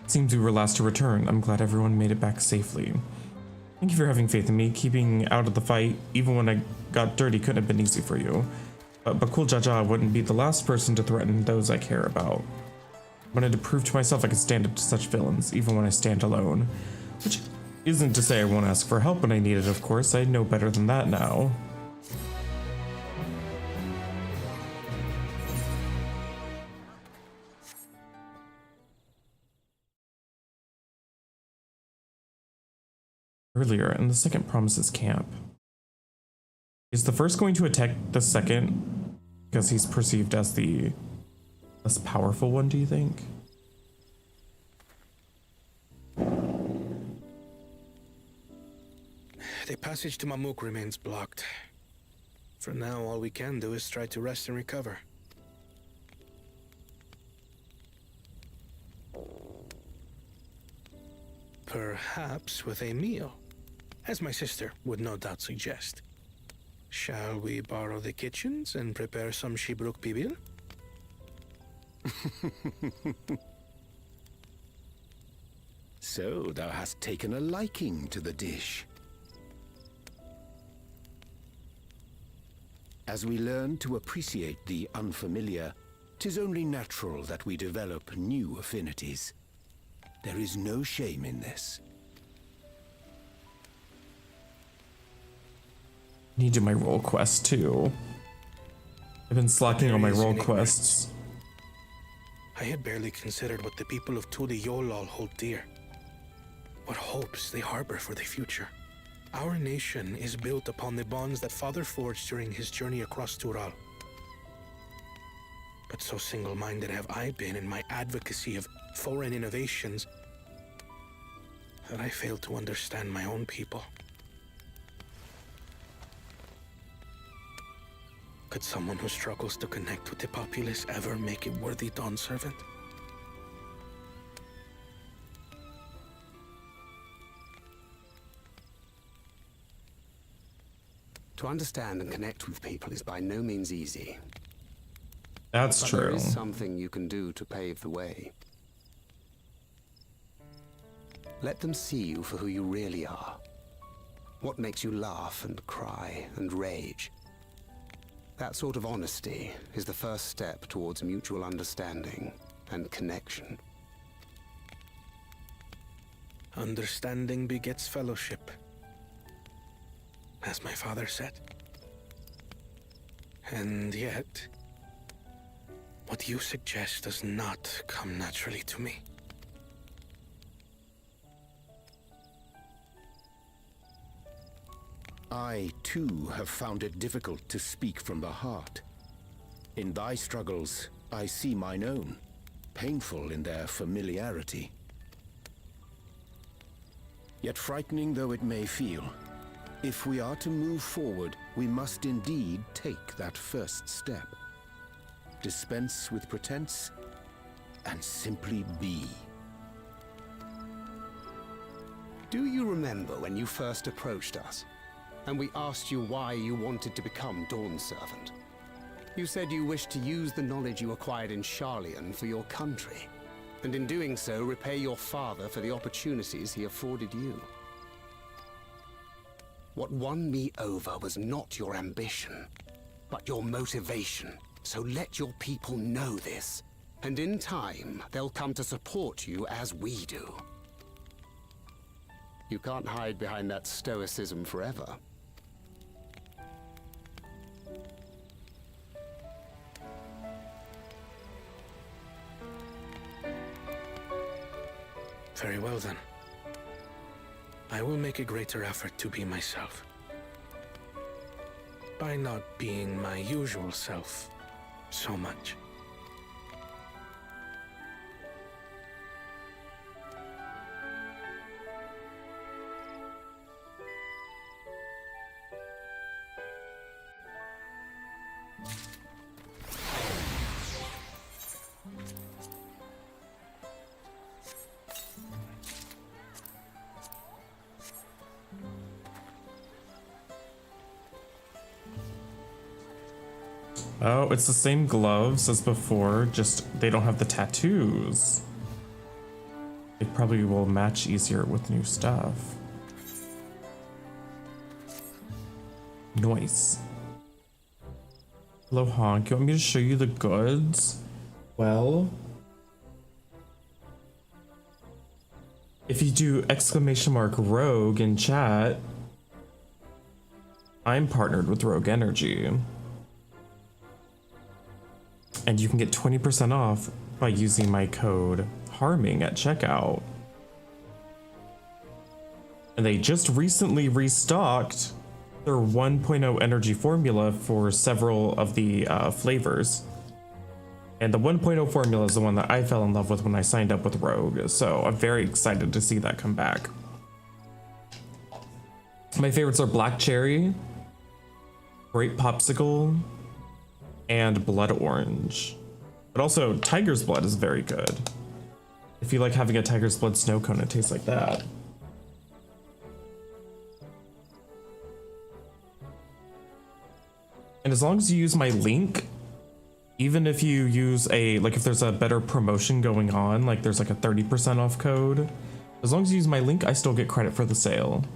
It seems we were last to return. I'm glad everyone made it back safely. Thank you for having faith in me. Keeping out of the fight, even when I got dirty, couldn't have been easy for you. But Bakul Jaja wouldn't be the last person to threaten those I care about. I wanted to prove to myself I could stand up to such villains, even when I stand alone. Which isn't to say I won't ask for help when I need it, of course. I know better than that now. Earlier in the second promise's camp. Is the first going to attack the second because he's perceived as the less powerful one, do you think? The passage to Mamuk remains blocked. For now, all we can do is try to rest and recover. Perhaps with a meal, as my sister would no doubt suggest. Shall we borrow the kitchens and prepare some Shibruk Bibil? So thou hast taken a liking to the dish. As we learn to appreciate the unfamiliar, 'tis only natural that we develop new affinities. There is no shame in this. Need to do my role quest too. I've been slacking on my role quests. I had barely considered what the people of Tuliyolal hold dear. What hopes they harbor for the future. Our nation is built upon the bonds that Father forged during his journey across Tural. But so single-minded have I been in my advocacy of foreign innovations that I failed to understand my own people. Could someone who struggles to connect with the populace ever make a worthy Dawn servant? To understand and connect with people is by no means easy. That's but true. There is something you can do to pave the way. Let them see you for who you really are. What makes you laugh and cry and rage. That sort of honesty is the first step towards mutual understanding and connection. Understanding begets fellowship, as my father said. And yet, what you suggest does not come naturally to me. I, too, have found it difficult to speak from the heart. In thy struggles, I see mine own, painful in their familiarity. Yet frightening though it may feel, if we are to move forward, we must indeed take that first step. Dispense with pretense, and simply be. Do you remember when you first approached us, and we asked you why you wanted to become Dawn Servant? You said you wished to use the knowledge you acquired in Sharlayan for your country, and in doing so repay your father for the opportunities he afforded you. What won me over was not your ambition, but your motivation. So let your people know this, and in time, they'll come to support you as we do. You can't hide behind that stoicism forever. Very well then. I will make a greater effort to be myself. By not being my usual self so much. Oh, it's the same gloves as before, just they don't have the tattoos. They probably will match easier with new stuff. Nice. Hello, Honk. You want me to show you the goods? Well, if you do !rogue in chat, I'm partnered with Rogue Energy. And you can get 20% off by using my code HARMING at checkout. And they just recently restocked their 1.0 energy formula for several of the flavors. And the 1.0 formula is the one that I fell in love with when I signed up with Rogue. So I'm very excited to see that come back. My favorites are Black Cherry, Grape Popsicle, and Blood Orange. But also Tiger's Blood is very good. If you like having a Tiger's Blood snow cone, it tastes like that. And as long as you use my link, even if you use if there's a better promotion going on, like there's like a 30% off code, as long as you use my link, I still get credit for the sale.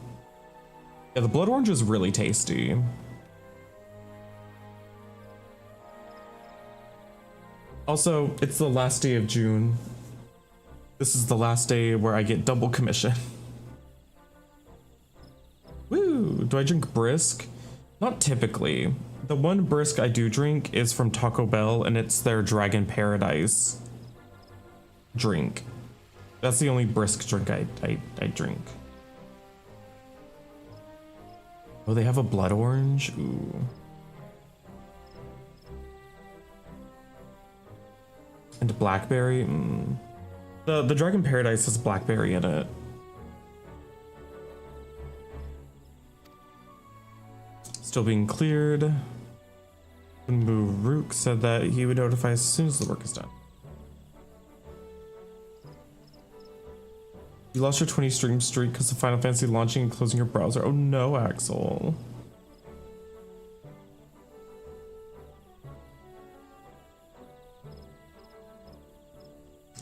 Yeah, the Blood Orange is really tasty. Also, it's the last day of June. This is the last day where I get double commission. Woo! Do I drink Brisk? Not typically. The one Brisk I do drink is from Taco Bell, and it's their Dragon Paradise drink. That's the only Brisk drink I drink. Oh, they have a Blood Orange? Ooh. And blackberry. The Dragon Paradise has blackberry in it. Still being cleared. Rook said that he would notify as soon as the work is done. You lost your 20 stream streak because of Final Fantasy launching and closing your browser. Oh no, Axel.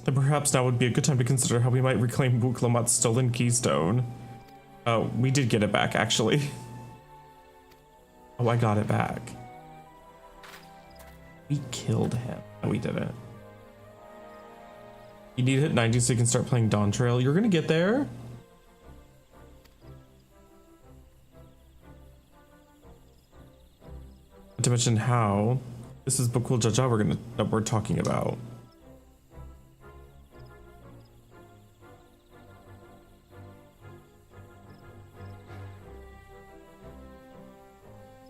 Then perhaps now would be a good time to consider how we might reclaim Wuk-Lamat's stolen keystone. Oh, we did get it back, actually. Oh, I got it back. We killed him. No, we didn't. You need to hit 90 so you can start playing Dawn Trail. You're gonna get there. Not to mention how. This is Bakul Jaja we're talking about.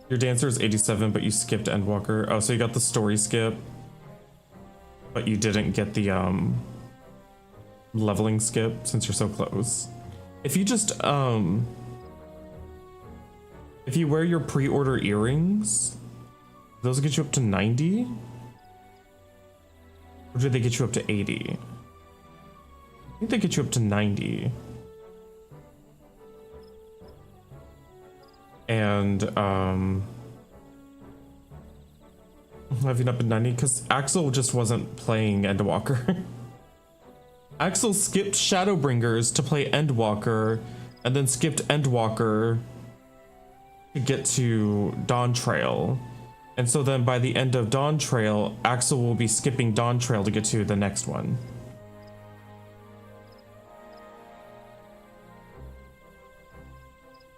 Your dancer is 87, but you skipped Endwalker. Oh, so you got the story skip, but you didn't get the leveling skip since you're so close. If you just if you wear your pre-order earrings, those get you up to 90? Or do they get you up to 80? I think they get you up to 90. And have you not been 90? Because Axel just wasn't playing Endwalker. Axel skipped Shadowbringers to play Endwalker, and then skipped Endwalker to get to Dawntrail. And so then by the end of Dawntrail, Axel will be skipping Dawntrail to get to the next one.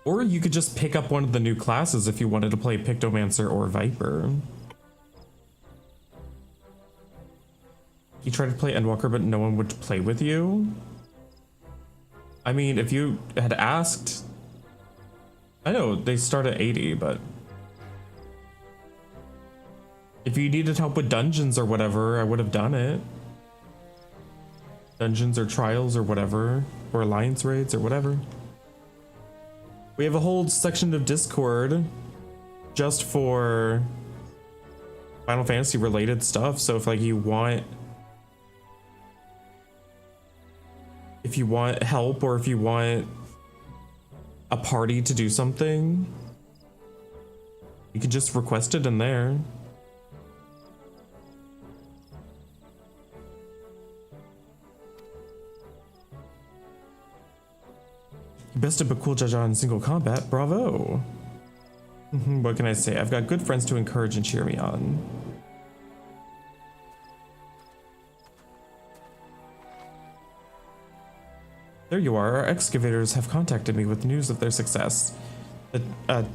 Or you could just pick up one of the new classes if you wanted to play Pictomancer or Viper. You tried to play Endwalker, but no one would play with you? I mean, if you had asked... I know, they start at 80, but... if you needed help with dungeons or whatever, I would have done it. Dungeons or trials or whatever. Or alliance raids or whatever. We have a whole section of Discord just for Final Fantasy related stuff. So if like you want help, or if you want a party to do something, you can just request it in there. Bested Bakul Jaja in single combat, bravo. What can I say? I've got good friends to encourage and cheer me on. There you are. Our excavators have contacted me with news of their success. The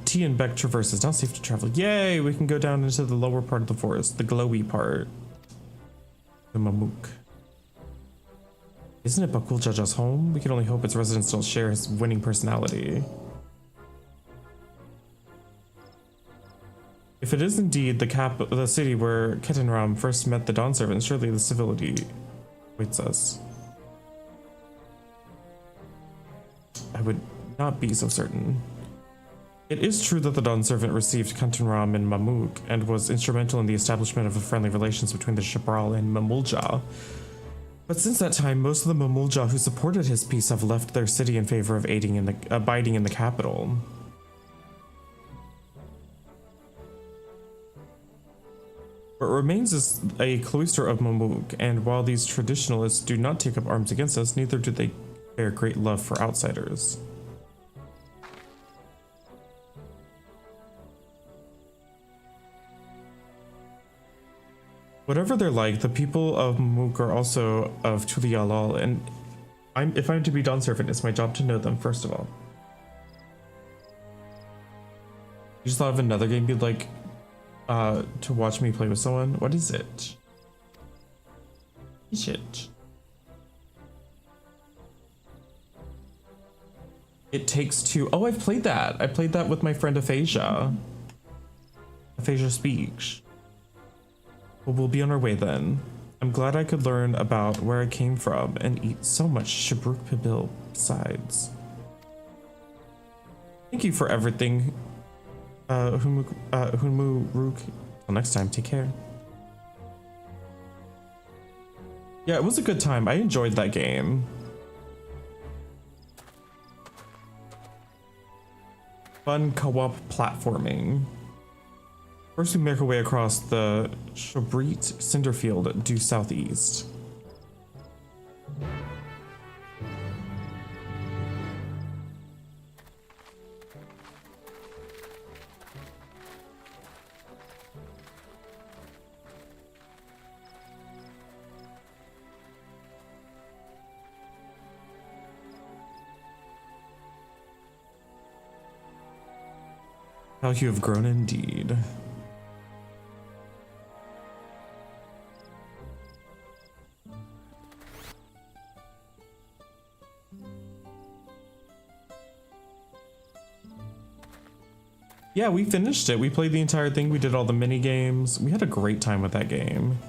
T and Beck Traverse is now safe to travel. Yay! We can go down into the lower part of the forest, the glowy part. The Mamook. Isn't it Bakul Jaja's home? We can only hope its residents don't share his winning personality. If it is indeed the city where Ketenram first met the Dawn Servants, surely the civility waits us. I would not be so certain. It is true that the Dawn Servant received Ketenram in Mamook and was instrumental in the establishment of friendly relations between the Shabral and Mamulja. But since that time, most of the Mamulja who supported his peace have left their city in favor of abiding in the capital. What remains is a cloister of Mamook, and while these traditionalists do not take up arms against us, neither do they bear great love for outsiders. Whatever they're like, the people of Mamook are also of Tulialal, and if I'm to be Dawn Servant, it's my job to know them, first of all. You just thought of another game you'd like to watch me play with someone? What is it? It Takes Two. Oh, I've played that. I played that with my friend Aphasia. Aphasia Speech. Well, we'll be on our way then. I'm glad I could learn about where I came from and eat so much Shabruk Pibil besides. Thank you for everything, Hunmu Rook. Till next time, take care. Yeah, it was a good time. I enjoyed that game. Fun co-op platforming. First, we make our way across the Shabrit Cinderfield due southeast. How you have grown indeed. Yeah, we finished it. We played the entire thing. We did all the mini games. We had a great time with that game.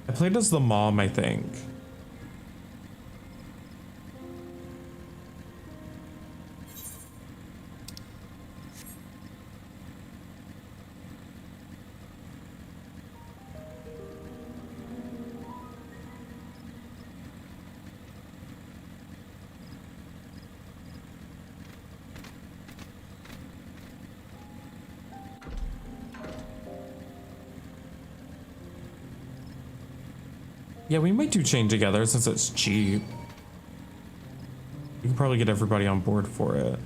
I played as the mom, I think. Yeah, we might do chain together since it's cheap. You can probably get everybody on board for it.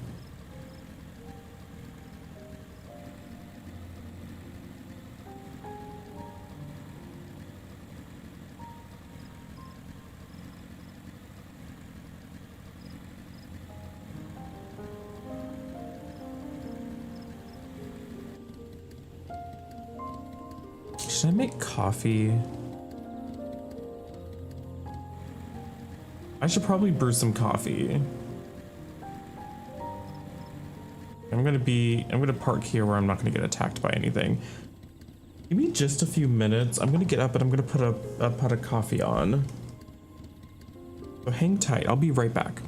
Should I make coffee? I should probably brew some coffee. I'm gonna park here where I'm not gonna get attacked by anything. Give me just a few minutes. I'm gonna get up and I'm gonna put a pot of coffee on. So hang tight, I'll be right back.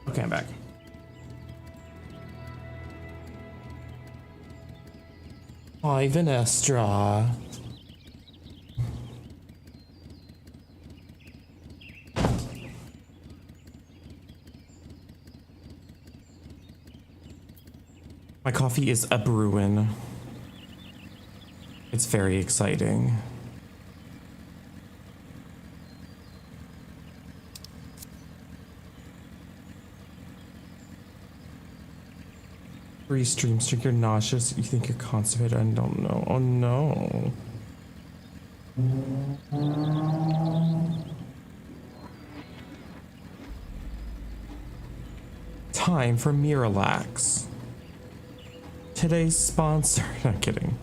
Okay, I'm back. Hi, Venestra. My coffee is a brewin'. It's very exciting. Free stream streak, you're nauseous, you think you're constipated, I don't know. Oh no. Time for Miralax. Today's sponsor. Not kidding.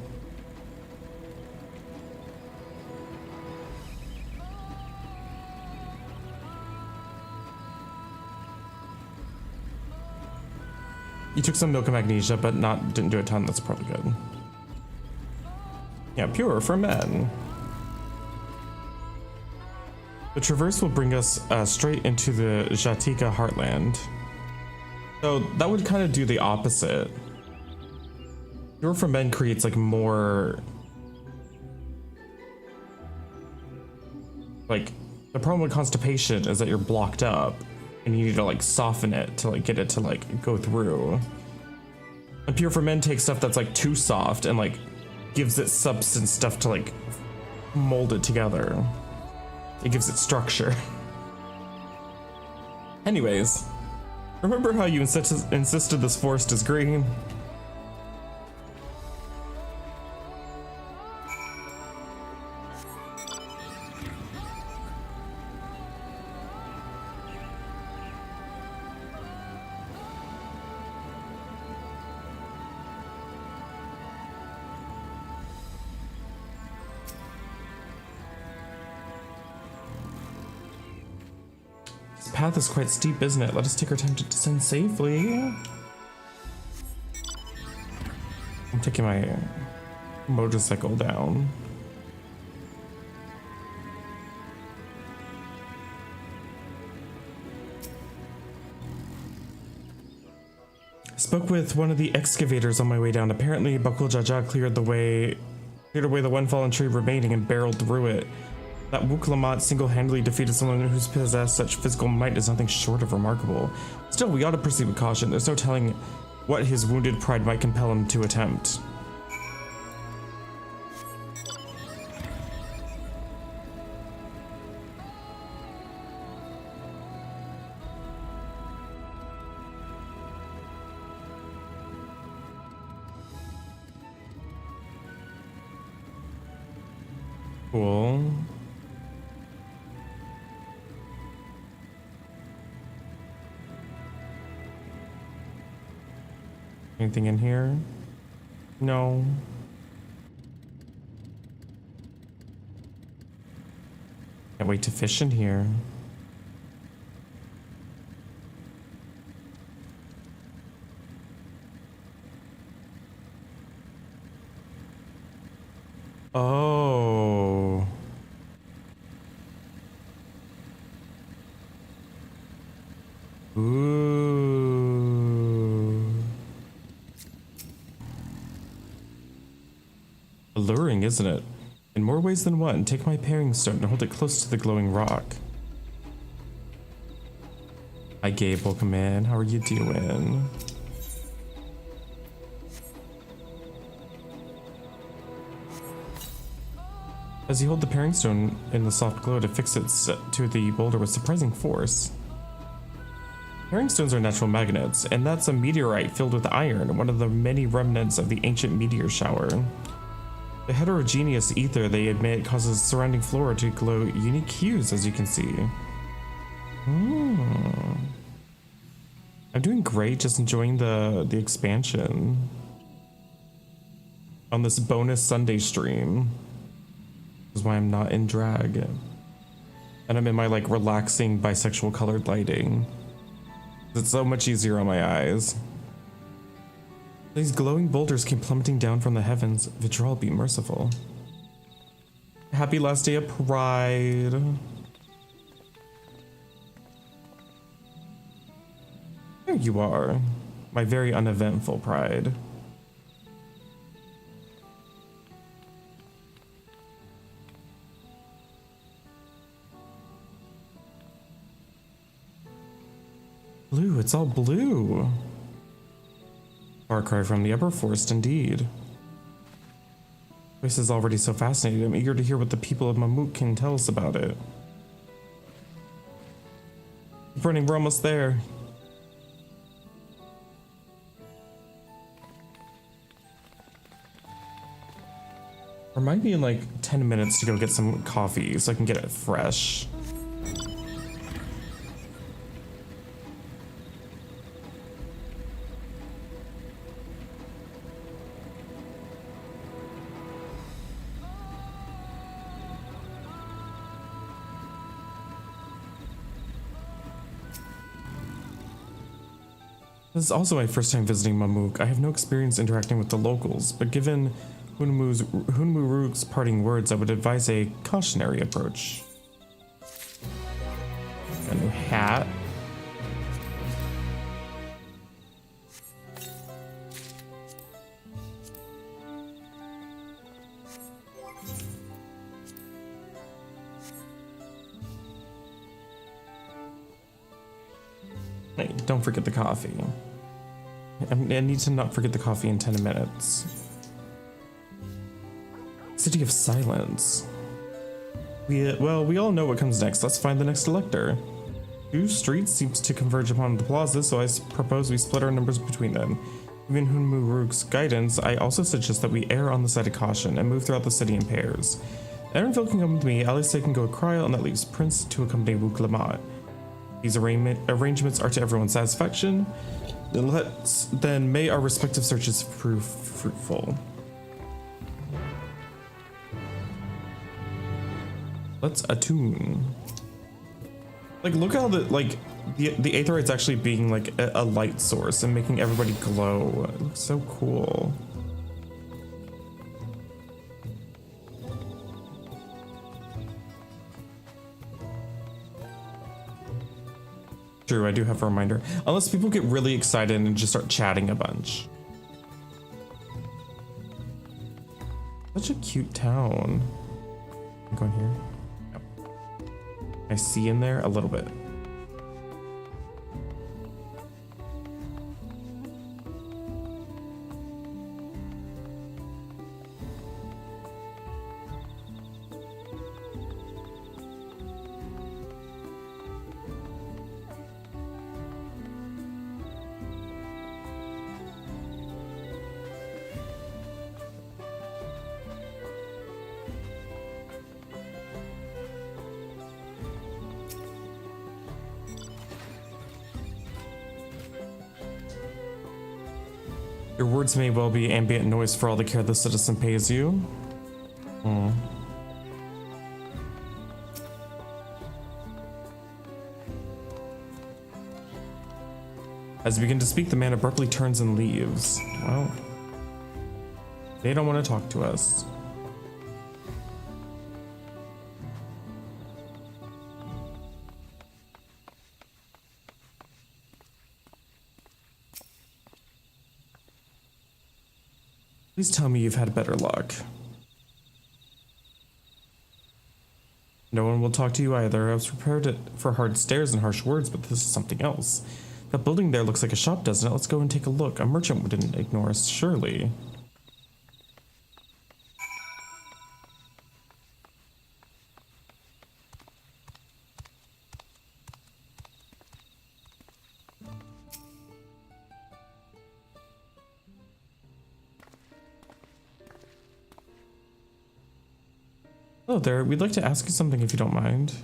You took some milk and magnesia, but didn't do a ton. That's probably good. Yeah, pure for men. The traverse will bring us straight into the Jatika heartland. So that would kind of do the opposite. Pure for men creates like more. Like the problem with constipation is that you're blocked up. And you need to like soften it to like get it to like go through. And Pure for Men takes stuff that's like too soft and like gives it substance stuff to like mold it together. It gives it structure. Anyways, remember how you insisted this forest is green? Path is quite steep, isn't it? Let us take our time to descend safely. I'm taking my motorcycle down. I spoke with one of the excavators on my way down. Apparently, Bakul Jaja cleared away the one fallen tree remaining and barreled through it. That Wuklamat single-handedly defeated someone who's possessed such physical might is nothing short of remarkable. Still, we ought to proceed with caution. There's no telling what his wounded pride might compel him to attempt. Cool. Anything in here? No. Can't wait to fish in here. Oh. Ooh. Alluring, isn't it? In more ways than one, take my paring stone and hold it close to the glowing rock. Hi, Gabe. Welcome in. How are you doing? As you hold the paring stone in the soft glow to fix it to the boulder with surprising force. Paring stones are natural magnets, and that's a meteorite filled with iron, one of the many remnants of the ancient meteor shower. The heterogeneous ether they emit causes surrounding flora to glow unique hues, as you can see. I'm doing great, just enjoying the expansion on this bonus Sunday stream. This is why I'm not in drag. And I'm in my like relaxing bisexual colored lighting. It's so much easier on my eyes. These glowing boulders came plummeting down from the heavens. Vitral, be merciful. Happy last day of Pride. There you are. My very uneventful pride. Blue, it's all blue. Far cry from the upper forest, indeed. This is already so fascinating. I'm eager to hear what the people of Mamook can tell us about it. Keep running, we're almost there. Remind me in like 10 minutes to go get some coffee so I can get it fresh. This is also my first time visiting Mamook. I have no experience interacting with the locals, but given Hunmuru's parting words, I would advise a cautionary approach. A new hat. Hey, don't forget the coffee. I need to not forget the coffee in 10 minutes. City of Silence. We all know what comes next. Let's find the next elector. Two streets seems to converge upon the plaza, so I propose we split our numbers between them. Given Hunmuru's guidance, I also suggest that we err on the side of caution and move throughout the city in pairs. Erenville can come with me, Alice can go with Kryl, and that leaves Prince to accompany Wuk Lamat. These arrangements are to everyone's satisfaction. Then may our respective searches prove fruitful. Let's attune. Like, look how the Aetheryte's actually being like a light source and making everybody glow. It looks so cool. True, I do have a reminder. Unless people get really excited and just start chatting a bunch. Such a cute town. I'm going here. Yep. I see in there a little bit. Your words may well be ambient noise for all the care the citizen pays you. As you begin to speak, the man abruptly turns and leaves. Well, they don't want to talk to us. Please tell me you've had better luck. No one will talk to you either. I was prepared for hard stares and harsh words, but this is something else. That building there looks like a shop, doesn't it? Let's go and take a look. A merchant wouldn't ignore us, surely. Hello there, we'd like to ask you something if you don't mind.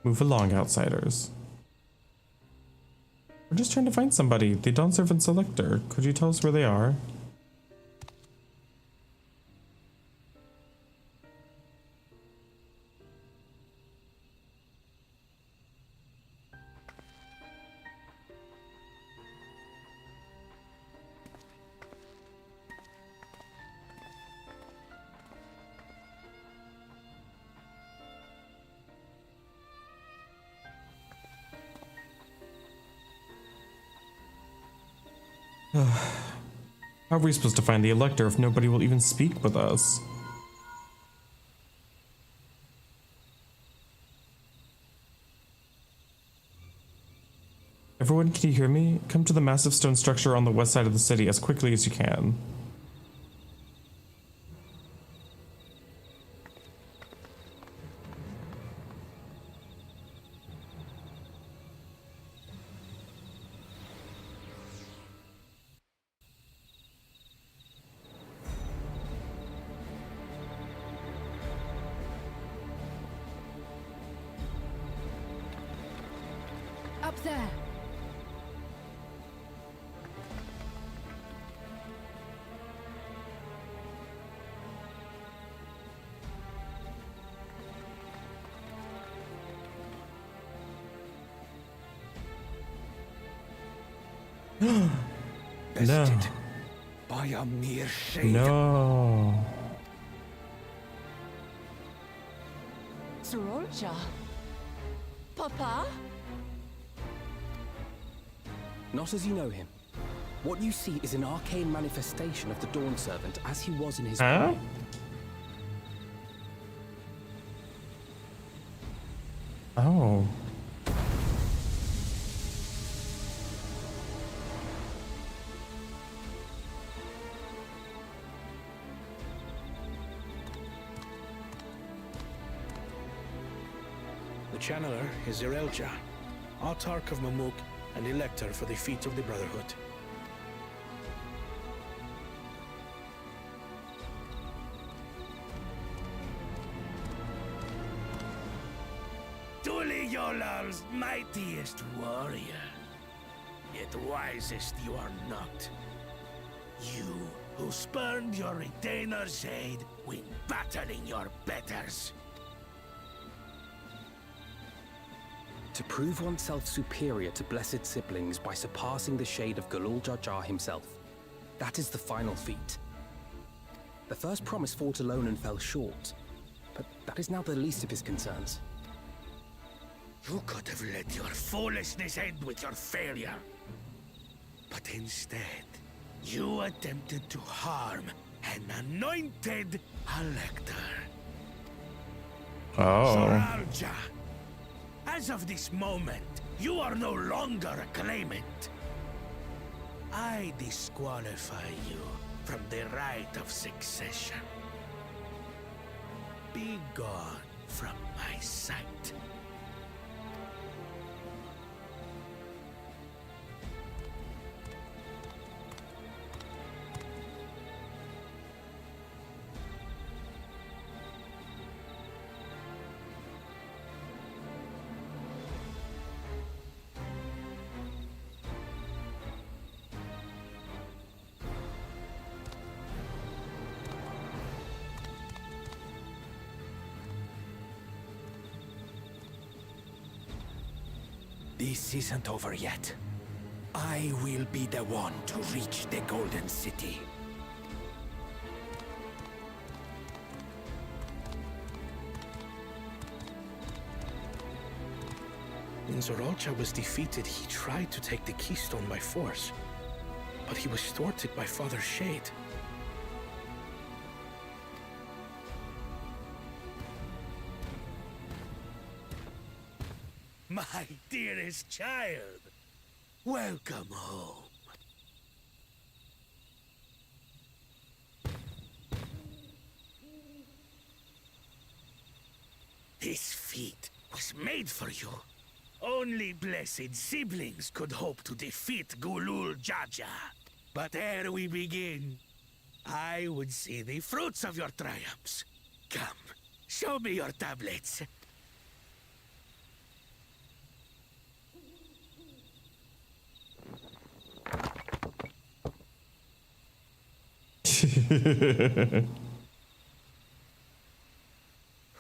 Move along, outsiders. We're just trying to find somebody. The Dawn Servant Selector. Could you tell us where they are? How are we supposed to find the Elector if nobody will even speak with us? Everyone, can you hear me? Come to the massive stone structure on the west side of the city as quickly as you can. Up there. No. By a mere shade. No. Sorolja? Papa? Not as you know him. What you see is an arcane manifestation of the Dawn Servant as he was in his Huh? Oh. The Channeler is Zerelja, Autarch of Mamuk and Elector for the feet of the Brotherhood. Tuliyolal's mightiest warrior, yet wisest you are not. You, who spurned your retainer's aid when battling your betters. To prove oneself superior to blessed siblings by surpassing the shade of Galul Jar Jar himself. That is the final feat. The first promise fought alone and fell short, but that is now the least of his concerns. You could have let your foolishness end with your failure. But instead, you attempted to harm an anointed Elector. Oh. Soralja, as of this moment, you are no longer a claimant. I disqualify you from the right of succession. Be gone from my sight. This isn't over yet. I will be the one to reach the Golden City. When Zoralcha was defeated, he tried to take the Keystone by force, but he was thwarted by Father Shade. My dearest child, welcome home. This feat was made for you. Only blessed siblings could hope to defeat Galul Jar Jar. But ere we begin, I would see the fruits of your triumphs. Come, show me your tablets.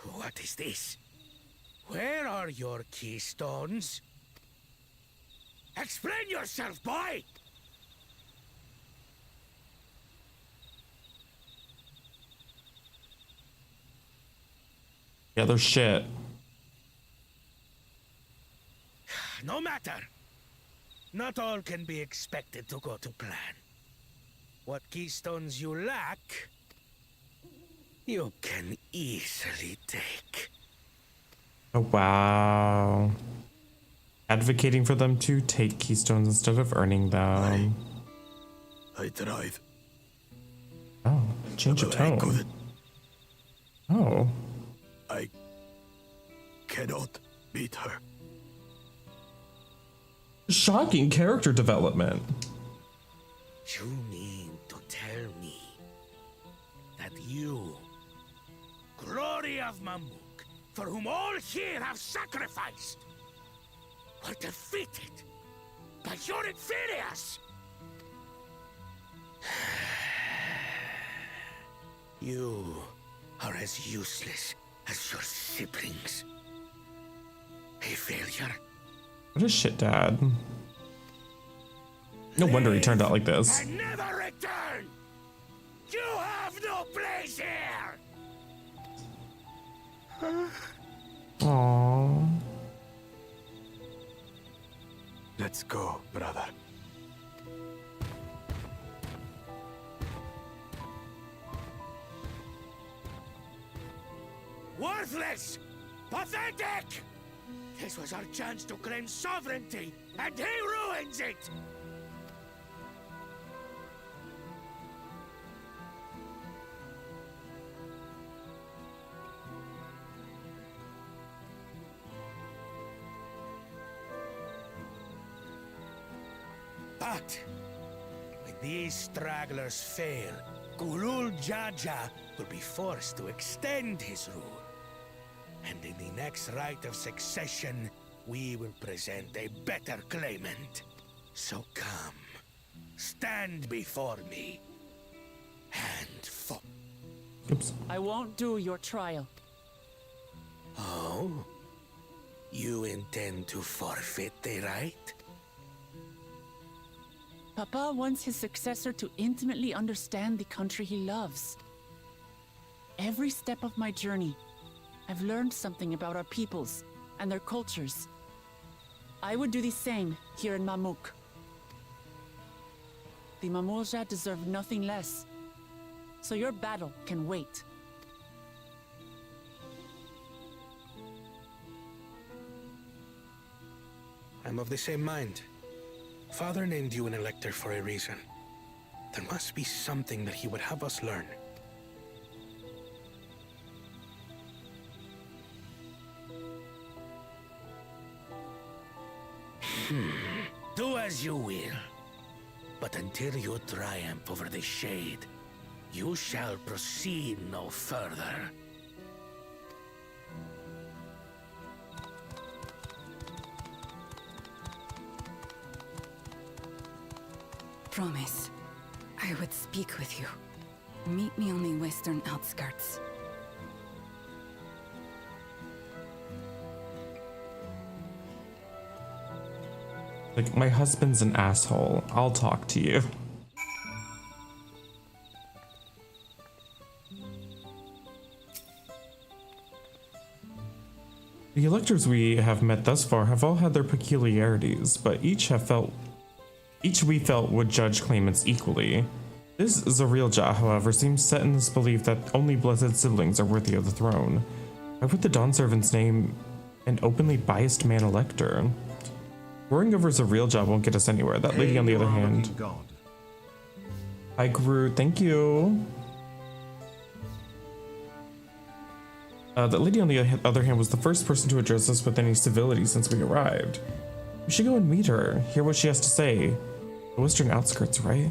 What is this? Where are your keystones? Explain yourself, boy! Yeah, they're shit. No matter. Not all can be expected to go to plan. What keystones you lack, you can easily take. Oh, wow. Advocating for them to take keystones instead of earning them. I tried. Oh, change of tone. Oh. I cannot beat her. Shocking character development. You mean to tell me that you, glory of Mamuk, for whom all here have sacrificed, were defeated by your inferiors? You are as useless as your siblings. A failure. What a shit dad. No wonder he turned out like this. And never return! You have no place here! Aww. Let's go, brother. Worthless! Pathetic! This was our chance to claim sovereignty, and he ruins it! But when these stragglers fail, Gulul Jaja will be forced to extend his rule. And in the next rite of succession, we will present a better claimant. So come, stand before me, and fall. Oops. I won't do your trial. Oh? You intend to forfeit the right? Papa wants his successor to intimately understand the country he loves. Every step of my journey, I've learned something about our peoples and their cultures. I would do the same here in Mamuk. The Mamulja deserve nothing less, so your battle can wait. I'm of the same mind. Father named you an elector for a reason. There must be something that he would have us learn. Do as you will. But until you triumph over the Shade, you shall proceed no further. Promise, I would speak with you. Meet me on the western outskirts. Like, my husband's an asshole. I'll talk to you. The electors we have met thus far have all had their peculiarities, but each we felt would judge claimants equally. This Zarilja, however, seems set in this belief that only blessed siblings are worthy of the throne. Why would the Dawn Servants name an openly biased man elector? Worrying over Zarilja won't get us anywhere. That lady, on the other hand... Hi, Groot. Thank you. That lady, on the other hand, was the first person to address us with any civility since we arrived. We should go and meet her, hear what she has to say. The western outskirts, right?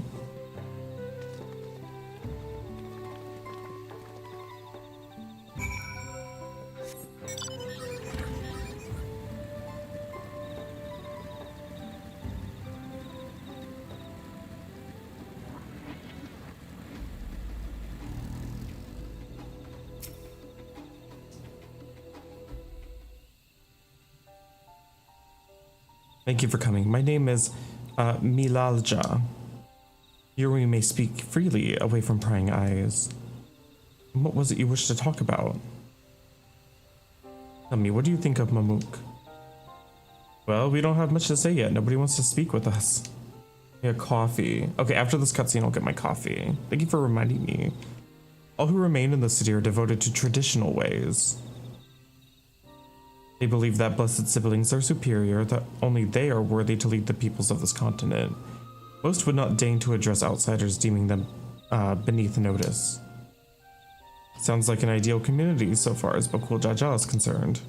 Thank you for coming. My name is Milalja. Here we may speak freely, away from prying eyes. What was it you wished to talk about? Tell me, what do you think of Mamuk? Well, we don't have much to say yet. Nobody wants to speak with us. Yeah, coffee. Okay, after this cutscene, I'll get my coffee. Thank you for reminding me. All who remain in the city are devoted to traditional ways. They believe that blessed siblings are superior, that only they are worthy to lead the peoples of this continent. Most would not deign to address outsiders, deeming them beneath notice. Sounds like an ideal community so far as Bakul Jaja is concerned.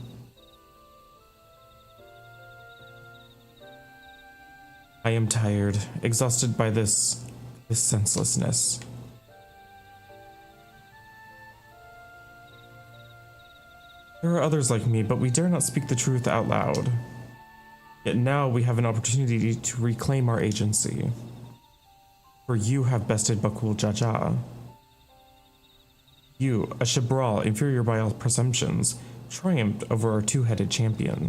I am tired, exhausted by this senselessness. There are others like me, but we dare not speak the truth out loud. Yet now we have an opportunity to reclaim our agency. For you have bested Bakul Jaja. You, a Shibral inferior by all presumptions, triumphed over our two-headed champion.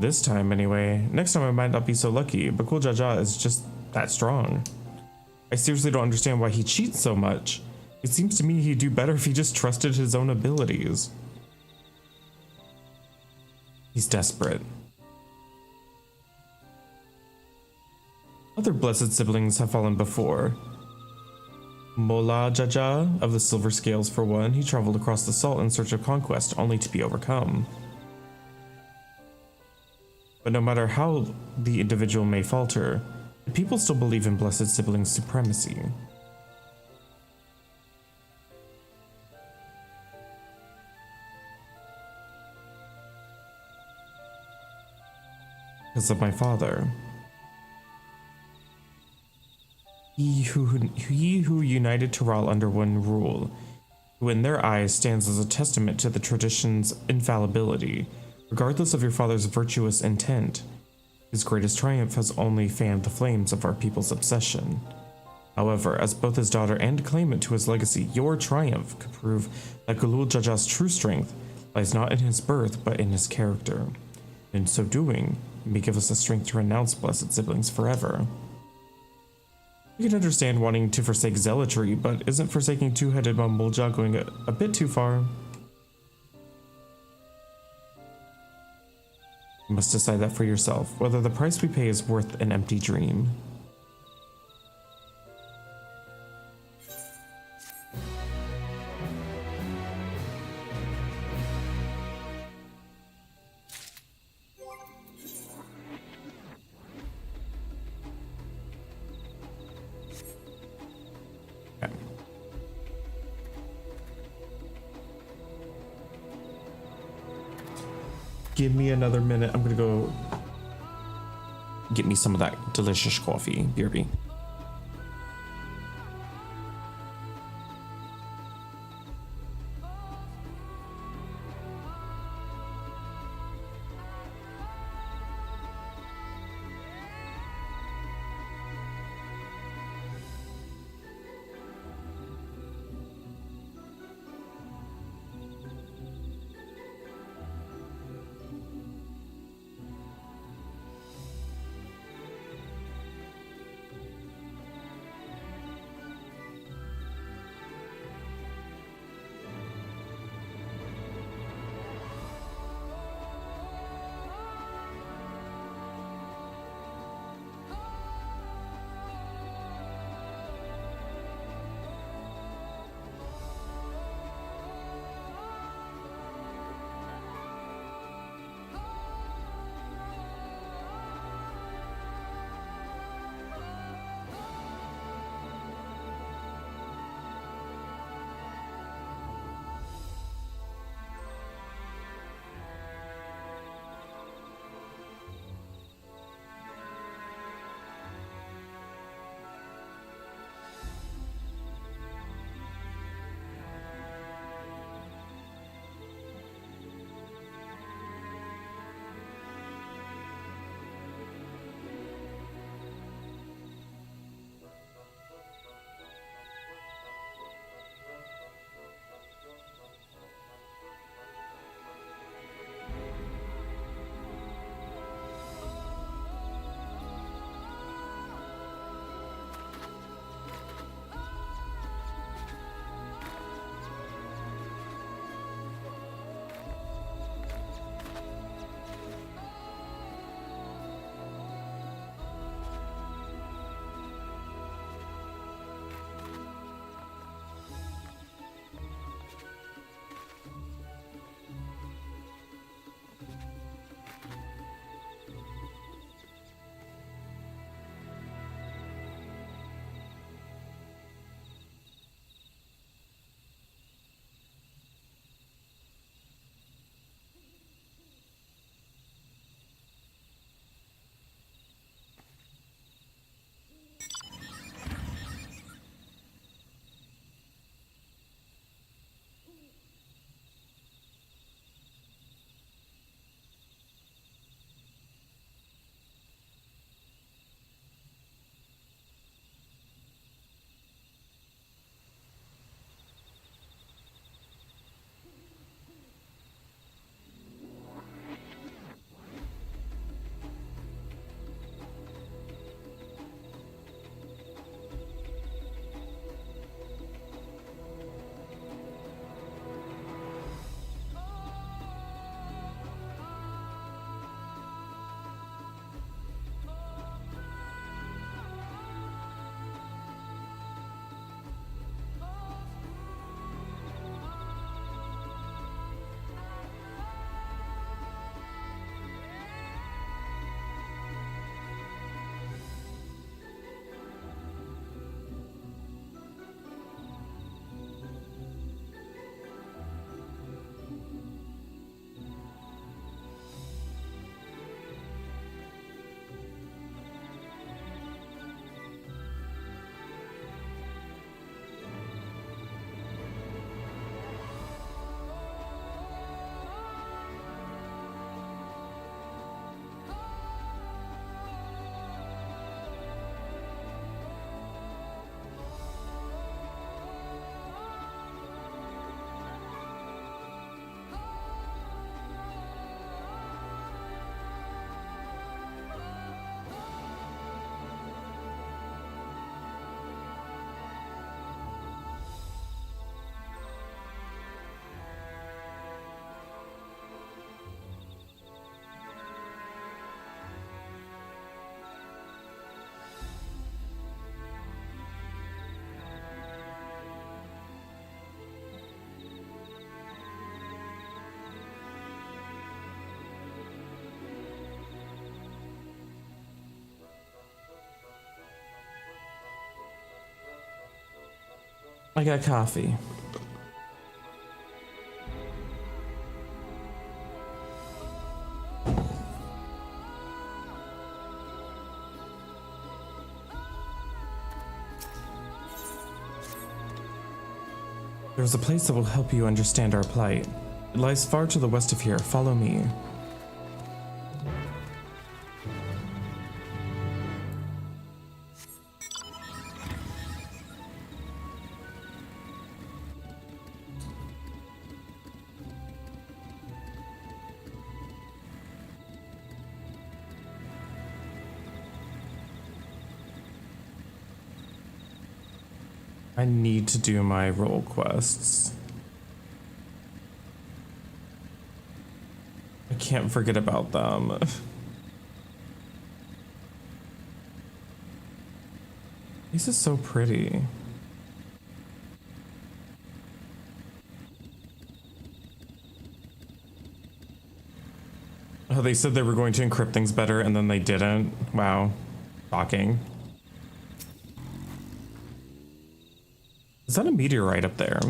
This time, anyway. Next time I might not be so lucky. Bakul Jaja is just that strong. I seriously don't understand why he cheats so much. It seems to me he'd do better if he just trusted his own abilities. He's desperate. Other blessed siblings have fallen before. Mola Jaja of the Silver Scales, for one, he traveled across the salt in search of conquest, only to be overcome. But no matter how the individual may falter, the people still believe in blessed siblings' supremacy. Because of my father. He who united Tural under one rule, who in their eyes stands as a testament to the tradition's infallibility, regardless of your father's virtuous intent. His greatest triumph has only fanned the flames of our people's obsession. However, as both his daughter and claimant to his legacy, your triumph could prove that Galul Jaja's true strength lies not in his birth, but in his character. In so doing, you may give us the strength to renounce blessed siblings forever. You can understand wanting to forsake zealotry, but isn't forsaking two-headed Mamulja going a bit too far? You must decide that for yourself, whether the price we pay is worth an empty dream. Give me another minute. I'm gonna go get me some of that delicious coffee, BRB. I got coffee. There's a place that will help you understand our plight. It lies far to the west of here. Follow me. I need to do my role quests. I can't forget about them. This is so pretty. Oh, they said they were going to encrypt things better and then they didn't. Wow. Shocking. Is that a meteorite up there?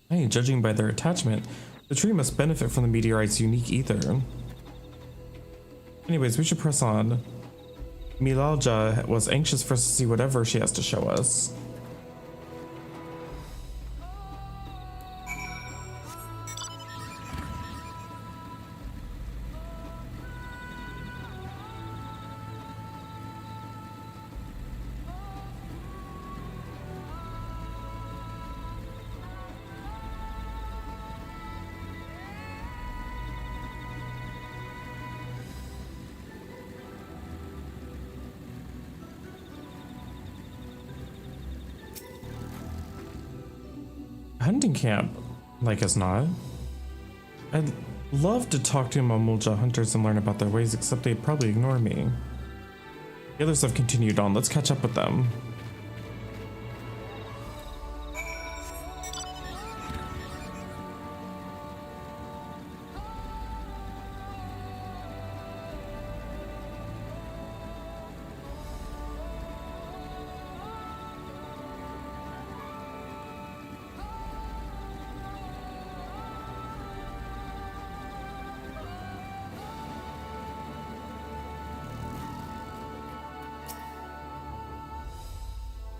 Hey, judging by their attachment, the tree must benefit from the meteorite's unique ether. Anyways, we should press on. Milalja was anxious for us to see whatever she has to show us. Hunting camp, like as not. I'd love to talk to Mamulja hunters and learn about their ways, except they'd probably ignore me. The others have continued on. Let's catch up with them.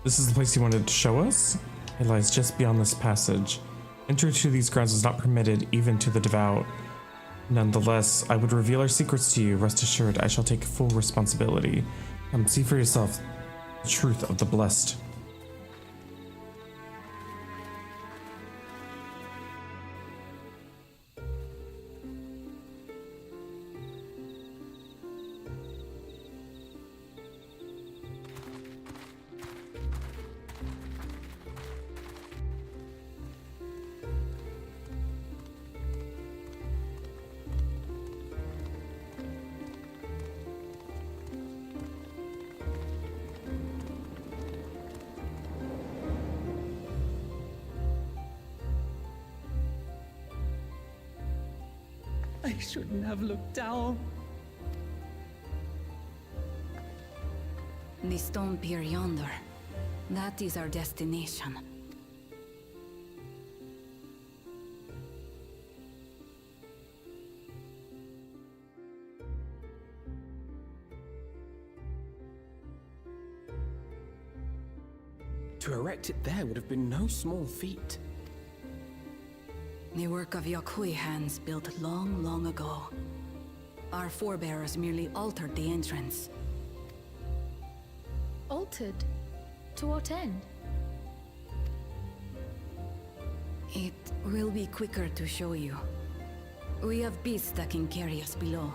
This is the place you wanted to show us? It lies just beyond this passage. Entry to these grounds is not permitted even to the devout. Nonetheless, I would reveal our secrets to you. Rest assured, I shall take full responsibility. Come see for yourself the truth of the blessed. I shouldn't have looked down. The stone pier yonder. That is our destination. To erect it there would have been no small feat. The work of Yakui hands built long, long ago. Our forebears merely altered the entrance. Altered? To what end? It will be quicker to show you. We have beasts that can carry us below.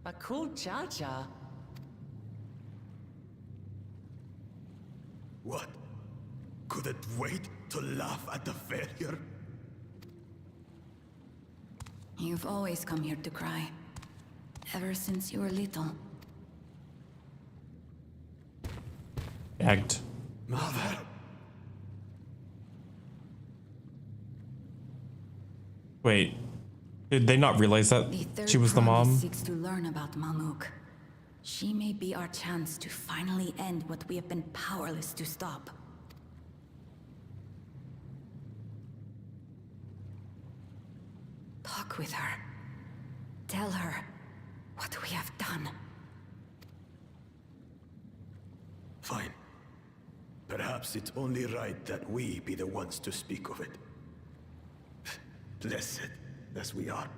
Bakul Jaja. What? Couldn't wait to laugh at the failure? You've always come here to cry. Ever since you were little. Gagged. Mother! Wait, did they not realize that she was the mom? Seeks to learn about Mamuk. She may be our chance to finally end what we have been powerless to stop. Talk with her. Tell her what we have done. Fine. Perhaps it's only right that we be the ones to speak of it. Blessed as we are.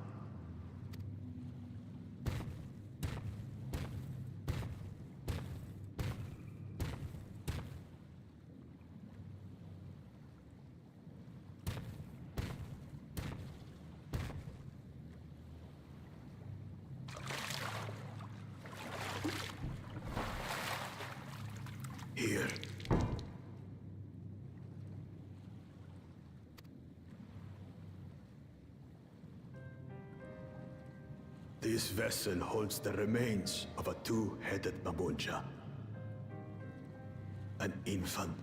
Here. This vessel holds the remains of a two-headed Mabulja. An infant.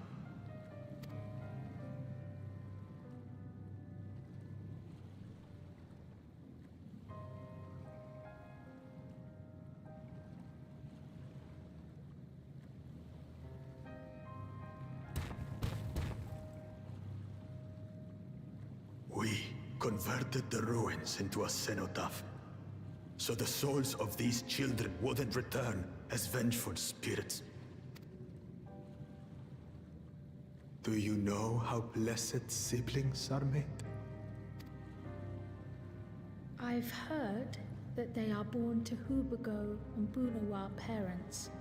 We converted the ruins into a cenotaph, so the souls of these children wouldn't return as vengeful spirits. Do you know how blessed siblings are made? I've heard that they are born to Hubago and Bunawa parents.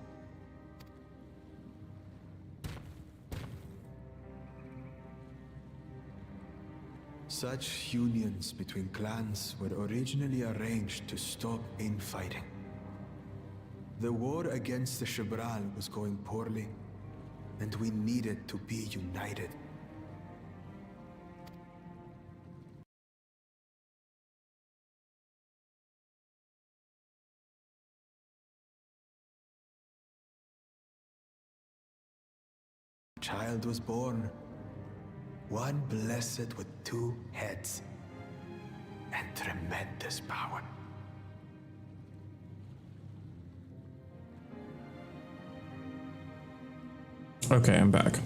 Such unions between clans were originally arranged to stop infighting. The war against the Shibral was going poorly, and we needed to be united. A child was born. One blessed with two heads and tremendous power. Okay, I'm back.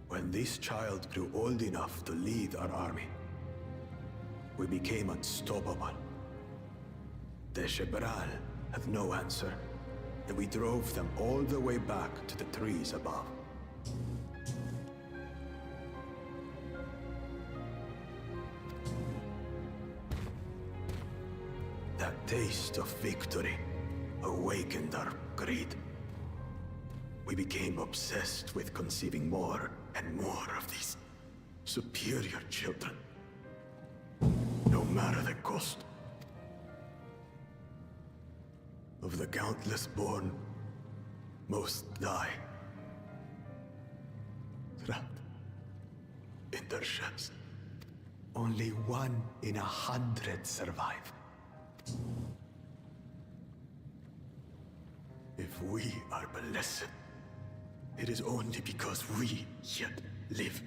When this child grew old enough to lead our army, we became unstoppable. The Shibral had no answer, and we drove them all the way back to the trees above. That taste of victory awakened our greed. We became obsessed with conceiving more and more of these superior children, no matter the cost. Of the countless born, most die, trapped in their shells. Only 1 in 100 survive. If we are blessed, it is only because we yet live.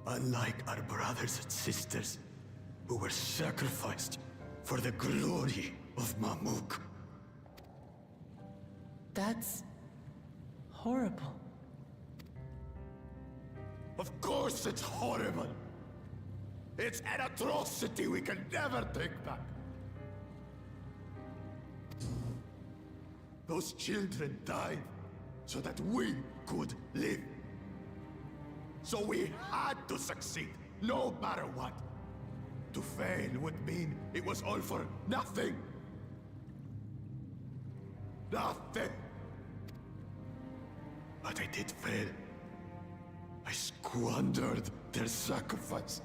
Unlike our brothers and sisters, who were sacrificed for the glory of Mamuk. That's horrible. Of course it's horrible. It's an atrocity we can never take back. Those children died so that we could live. So we had to succeed, no matter what. To fail would mean it was all for nothing. Nothing. But I did fail. I squandered their sacrifice.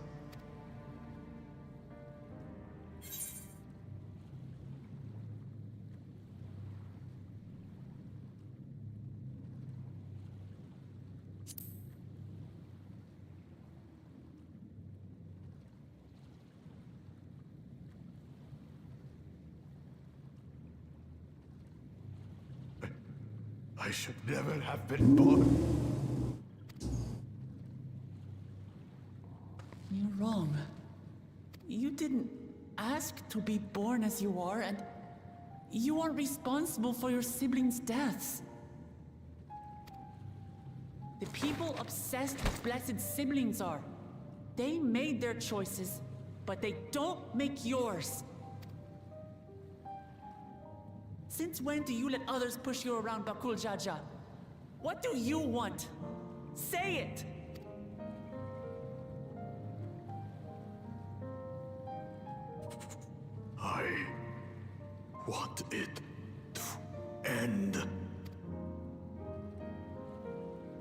I should never have been born. You're wrong. You didn't ask to be born as you are, and you aren't responsible for your siblings' deaths. The people obsessed with blessed siblings are. They made their choices, but they don't make yours. Since when do you let others push you around Bakul Jaja? What do you want? Say it! I want it to end.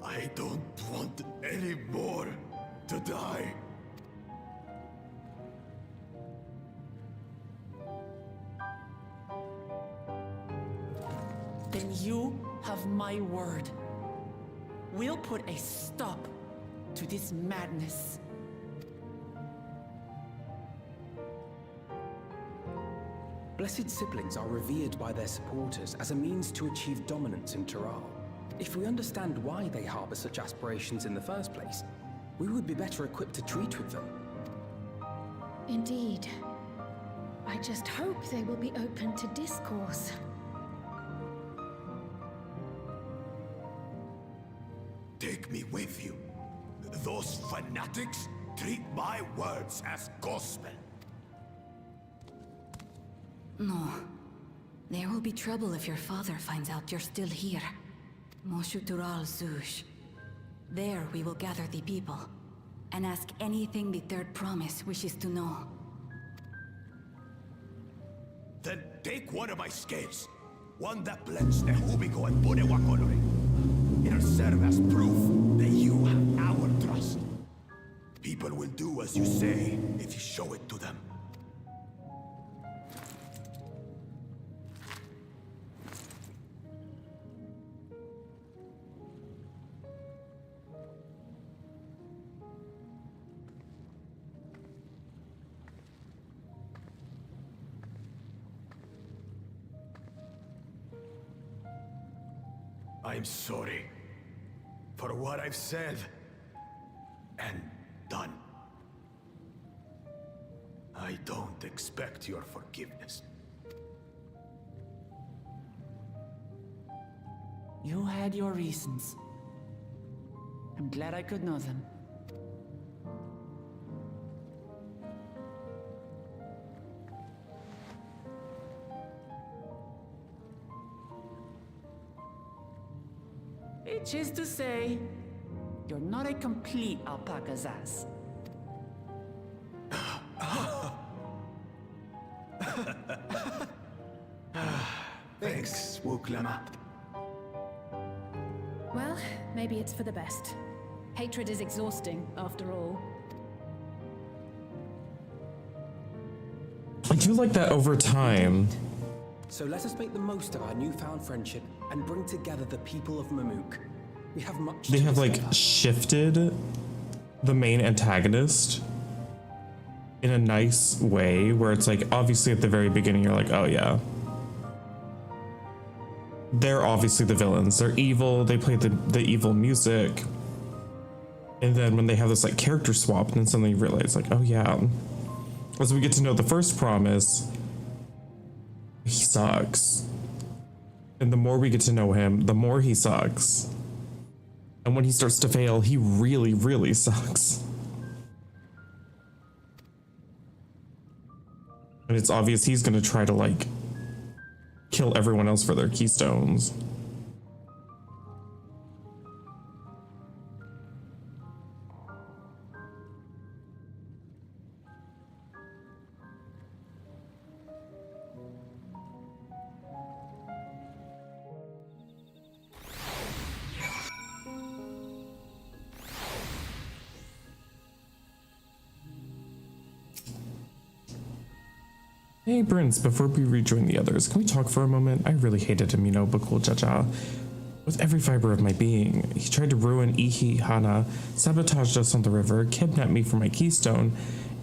I don't want any more to die. Then you have my word. We'll put a stop to this madness. Blessed siblings are revered by their supporters as a means to achieve dominance in Tural. If we understand why they harbor such aspirations in the first place, we would be better equipped to treat with them. Indeed. I just hope they will be open to discourse. Take me with you. Those fanatics treat my words as gospel. No. There will be trouble if your father finds out you're still here. Moshu Tural Zush. There we will gather the people and ask anything the Third Promise wishes to know. Then take one of my scales. One that blends the Hubigo and Bunewa coloring. It'll serve as proof that you have our trust. People will do as you say if you show it to them. I'm sorry for what I've said and done. I don't expect your forgiveness. You had your reasons. I'm glad I could know them. Which is to say, you're not a complete alpaca's ass. Thanks, Wuklama. Well, maybe it's for the best. Hatred is exhausting, after all. I do like that over time. So let us make the most of our newfound friendship and bring together the people of Mamuk. We have much They to have like discuss. shifted the main antagonist in a nice way where it's like obviously at the very beginning you're like, oh yeah, they're obviously the villains, they're evil, they play the evil music, and then when they have this like character swap, then suddenly you realize like, oh yeah, as we get to know the first promise, he sucks, and the more we get to know him, the more he sucks. And when he starts to fail, he really, really sucks. And it's obvious he's gonna try to, like, kill everyone else for their keystones. Hey Prince, before we rejoin the others, can we talk for a moment? I really hated him, Bakul Jaja. With every fiber of my being. He tried to ruin Ihi Hana, sabotaged us on the river, kidnapped me for my keystone,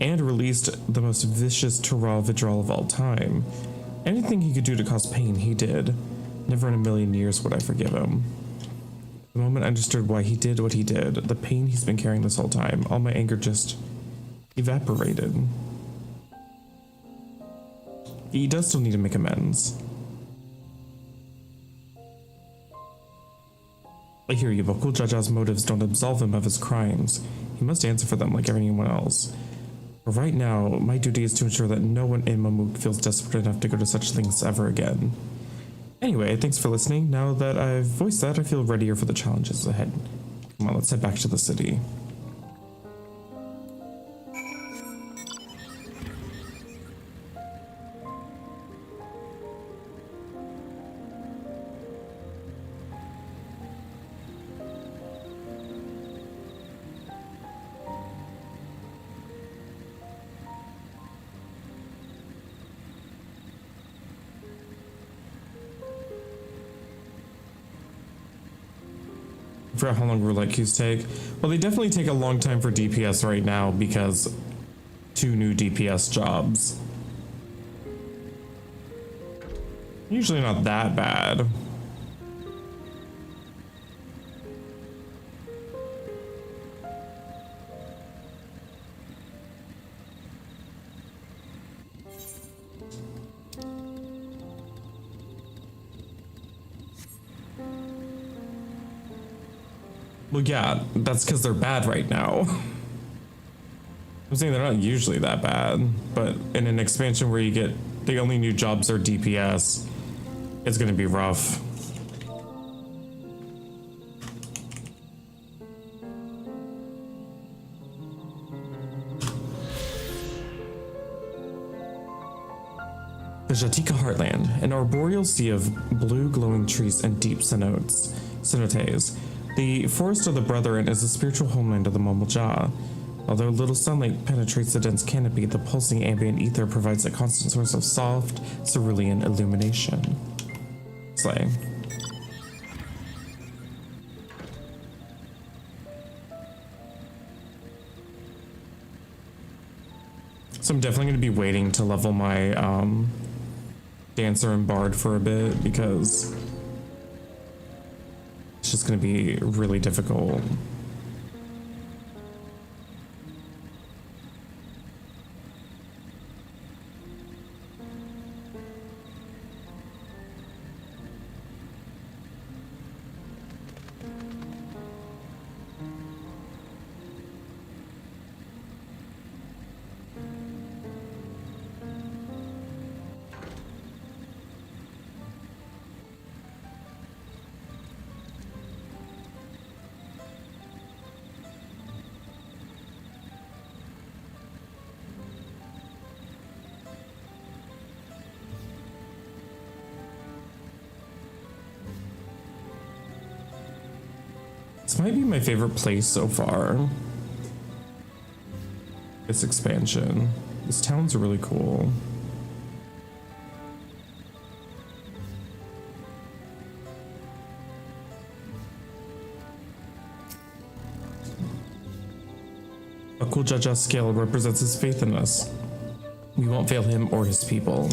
and released the most vicious Tural Vidral of all time. Anything he could do to cause pain, he did. Never in a million years would I forgive him. The moment I understood why he did what he did, the pain he's been carrying this whole time, all my anger just evaporated. He does still need to make amends. I hear you, Bakul Jaja's motives don't absolve him of his crimes. He must answer for them like everyone else. But right now, my duty is to ensure that no one in Mamuk feels desperate enough to go to such lengths ever again. Anyway, thanks for listening. Now that I've voiced that, I feel readier for the challenges ahead. Come on, let's head back to the city. For how long roulette queues take? Well, they definitely take a long time for DPS right now because 2 new DPS jobs. Usually not that bad. Well, yeah, that's because they're bad right now. I'm saying they're not usually that bad, but in an expansion where you get the only new jobs are DPS, it's gonna be rough. The Jatika Heartland, an arboreal sea of blue glowing trees and deep cenotes. The Forest of the Brethren is the spiritual homeland of the Momulja. Although little sunlight penetrates the dense canopy, the pulsing ambient ether provides a constant source of soft, cerulean illumination. Slay. So I'm definitely going to be waiting to level my Dancer and Bard for a bit because it's just going to be really difficult. This might be my favorite place so far. This expansion. This town's really cool. Bakul Jaja's scale represents his faith in us. We won't fail him or his people.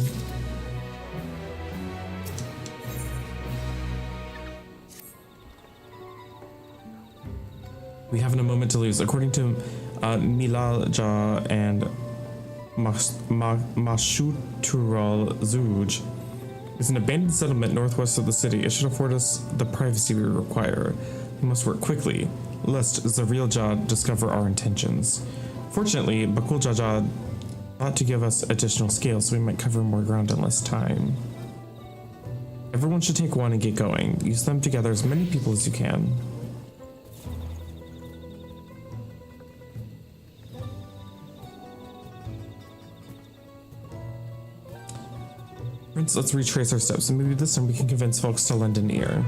We haven't a moment to lose. According to Milalja and Mashutural Zuj, is an abandoned settlement northwest of the city. It should afford us the privacy we require. We must work quickly, lest Zarilja discover our intentions. Fortunately, Bakul Jaja thought to give us additional scale so we might cover more ground in less time. Everyone should take one and get going. Use them together as many people as you can. Let's retrace our steps, and maybe this time we can convince folks to lend an ear.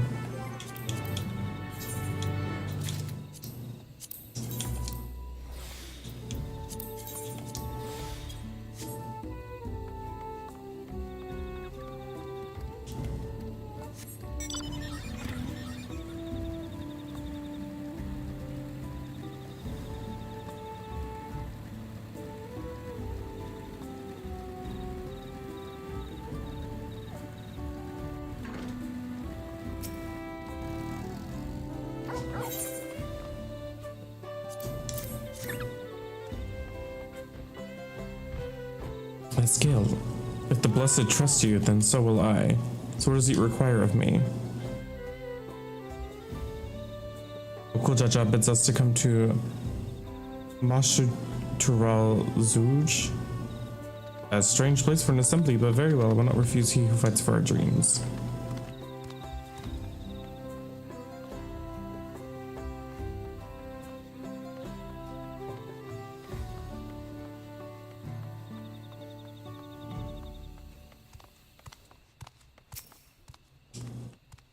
My skill. If the Blessed trust you, then so will I. So what does it require of me? Bakul Jaja bids us to come to Mashutural Zuj. A strange place for an assembly, but very well, I will not refuse he who fights for our dreams.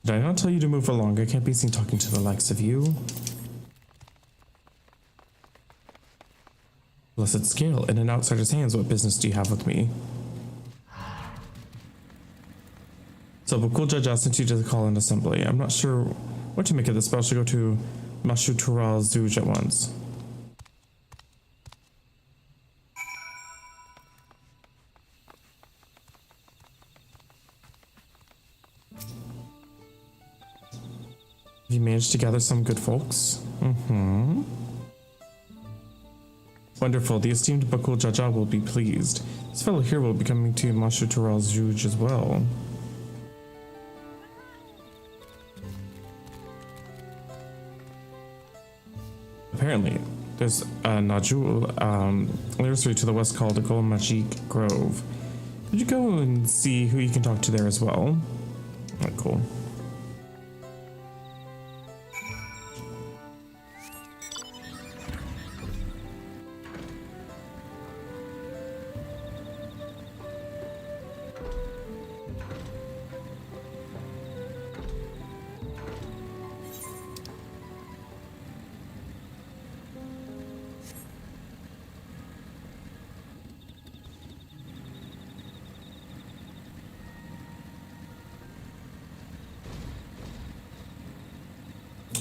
Did I not tell you to move along? I can't be seen talking to the likes of you. Blessed scale, in an outsider's hands, what business do you have with me? So Bakul Jaja sent you to the call-in assembly. I'm not sure what to make of this, but I should go to Mashutural Zuj at once. Have you managed to gather some good folks? Mm-hmm. Wonderful. The esteemed Bakul Jaja will be pleased. This fellow here will be coming to Mashutural Zuj as well. Apparently, there's a Najul nursery to the west called the Gol Majik Grove. Could you go and see who you can talk to there as well? Oh, cool.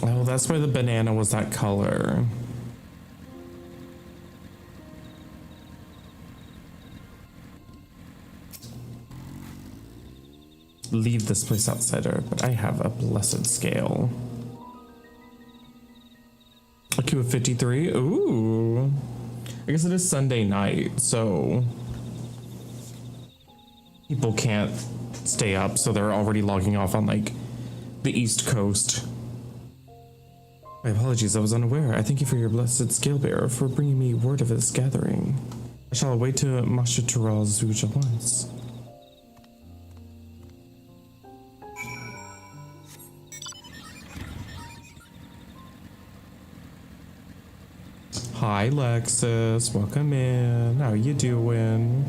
Oh, that's why the banana was that color. Leave this place, outsider, but I have a blessed scale. A Q of 53. Ooh. I guess it is Sunday night, so people can't stay up, so they're already logging off on like the East Coast. My apologies, I was unaware. I thank you for your blessed scale bearer for bringing me word of this gathering. I shall away to Mashutural Zuj at once. Hi Lexus, welcome in. How you doing?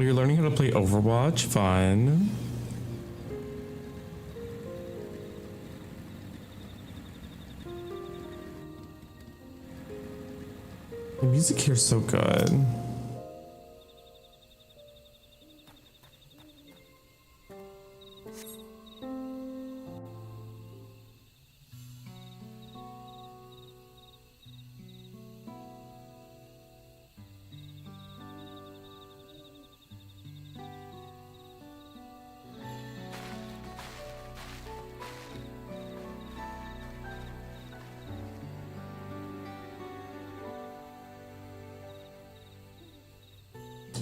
You're learning how to play Overwatch. Fun. The music here is so good.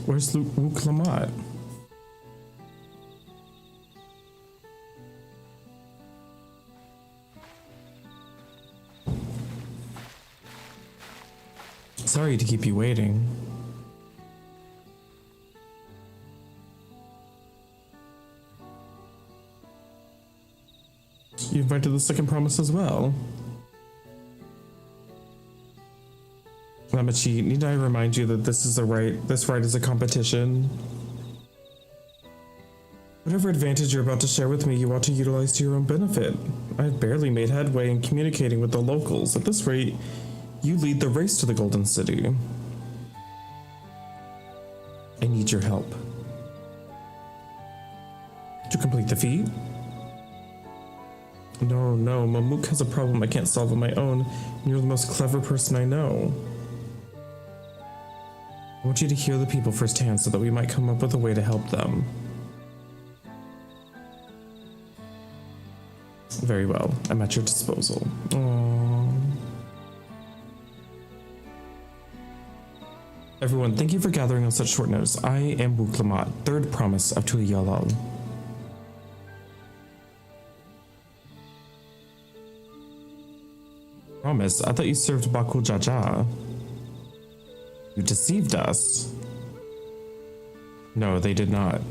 Where's Luke Lamont? Sorry to keep you waiting. You invited the second promise as well. Namachi, need I remind you that this rite is a competition? Whatever advantage you're about to share with me, you ought to utilize to your own benefit. I've barely made headway in communicating with the locals. At this rate, you lead the race to the Golden City. I need your help. To complete the feat? No, Mamook has a problem I can't solve on my own, and you're the most clever person I know. I want you to hear the people firsthand so that we might come up with a way to help them. Very well, I'm at your disposal. Aww. Everyone, thank you for gathering on such short notice. I am Wuk Lamat, third promise of Tuli Yalal. Promise? I thought you served Bakul Jaja. You deceived us. No, they did not.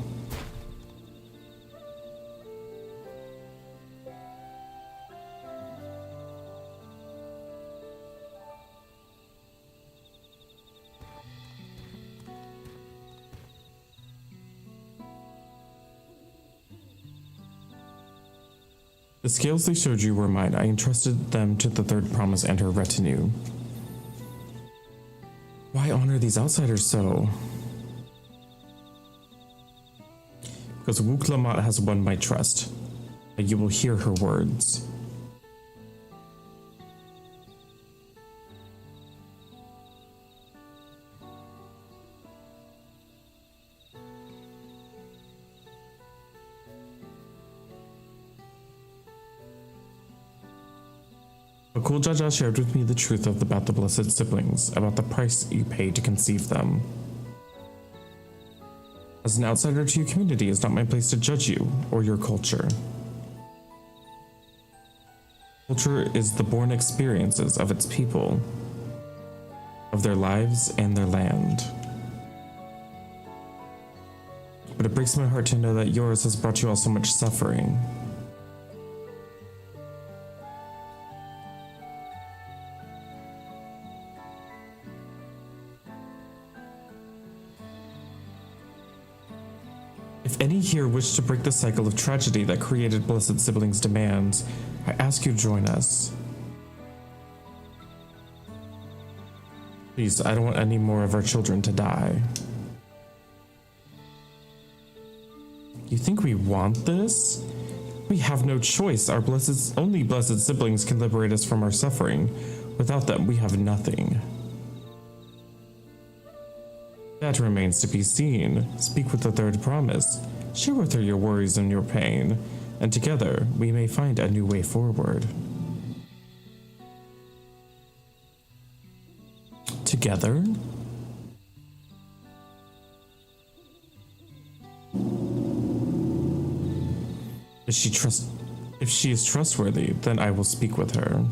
The scales they showed you were mine. I entrusted them to the third promise and her retinue. Why honor these outsiders so? Because Wuk Lamat has won my trust. You will hear her words. Bakul Jaja shared with me the truth about the blessed siblings, about the price you paid to conceive them. As an outsider to your community, it's not my place to judge you or your culture. Culture is the born experiences of its people, of their lives and their land. But it breaks my heart to know that yours has brought you all so much suffering. If any here wish to break the cycle of tragedy that created Blessed Siblings' demands, I ask you to join us. Please, I don't want any more of our children to die. You think we want this? We have no choice. Our only blessed siblings can liberate us from our suffering. Without them, we have nothing. That remains to be seen. Speak with the third promise. Share with her your worries and your pain, and together we may find a new way forward. Together? If she is trustworthy, then I will speak with her.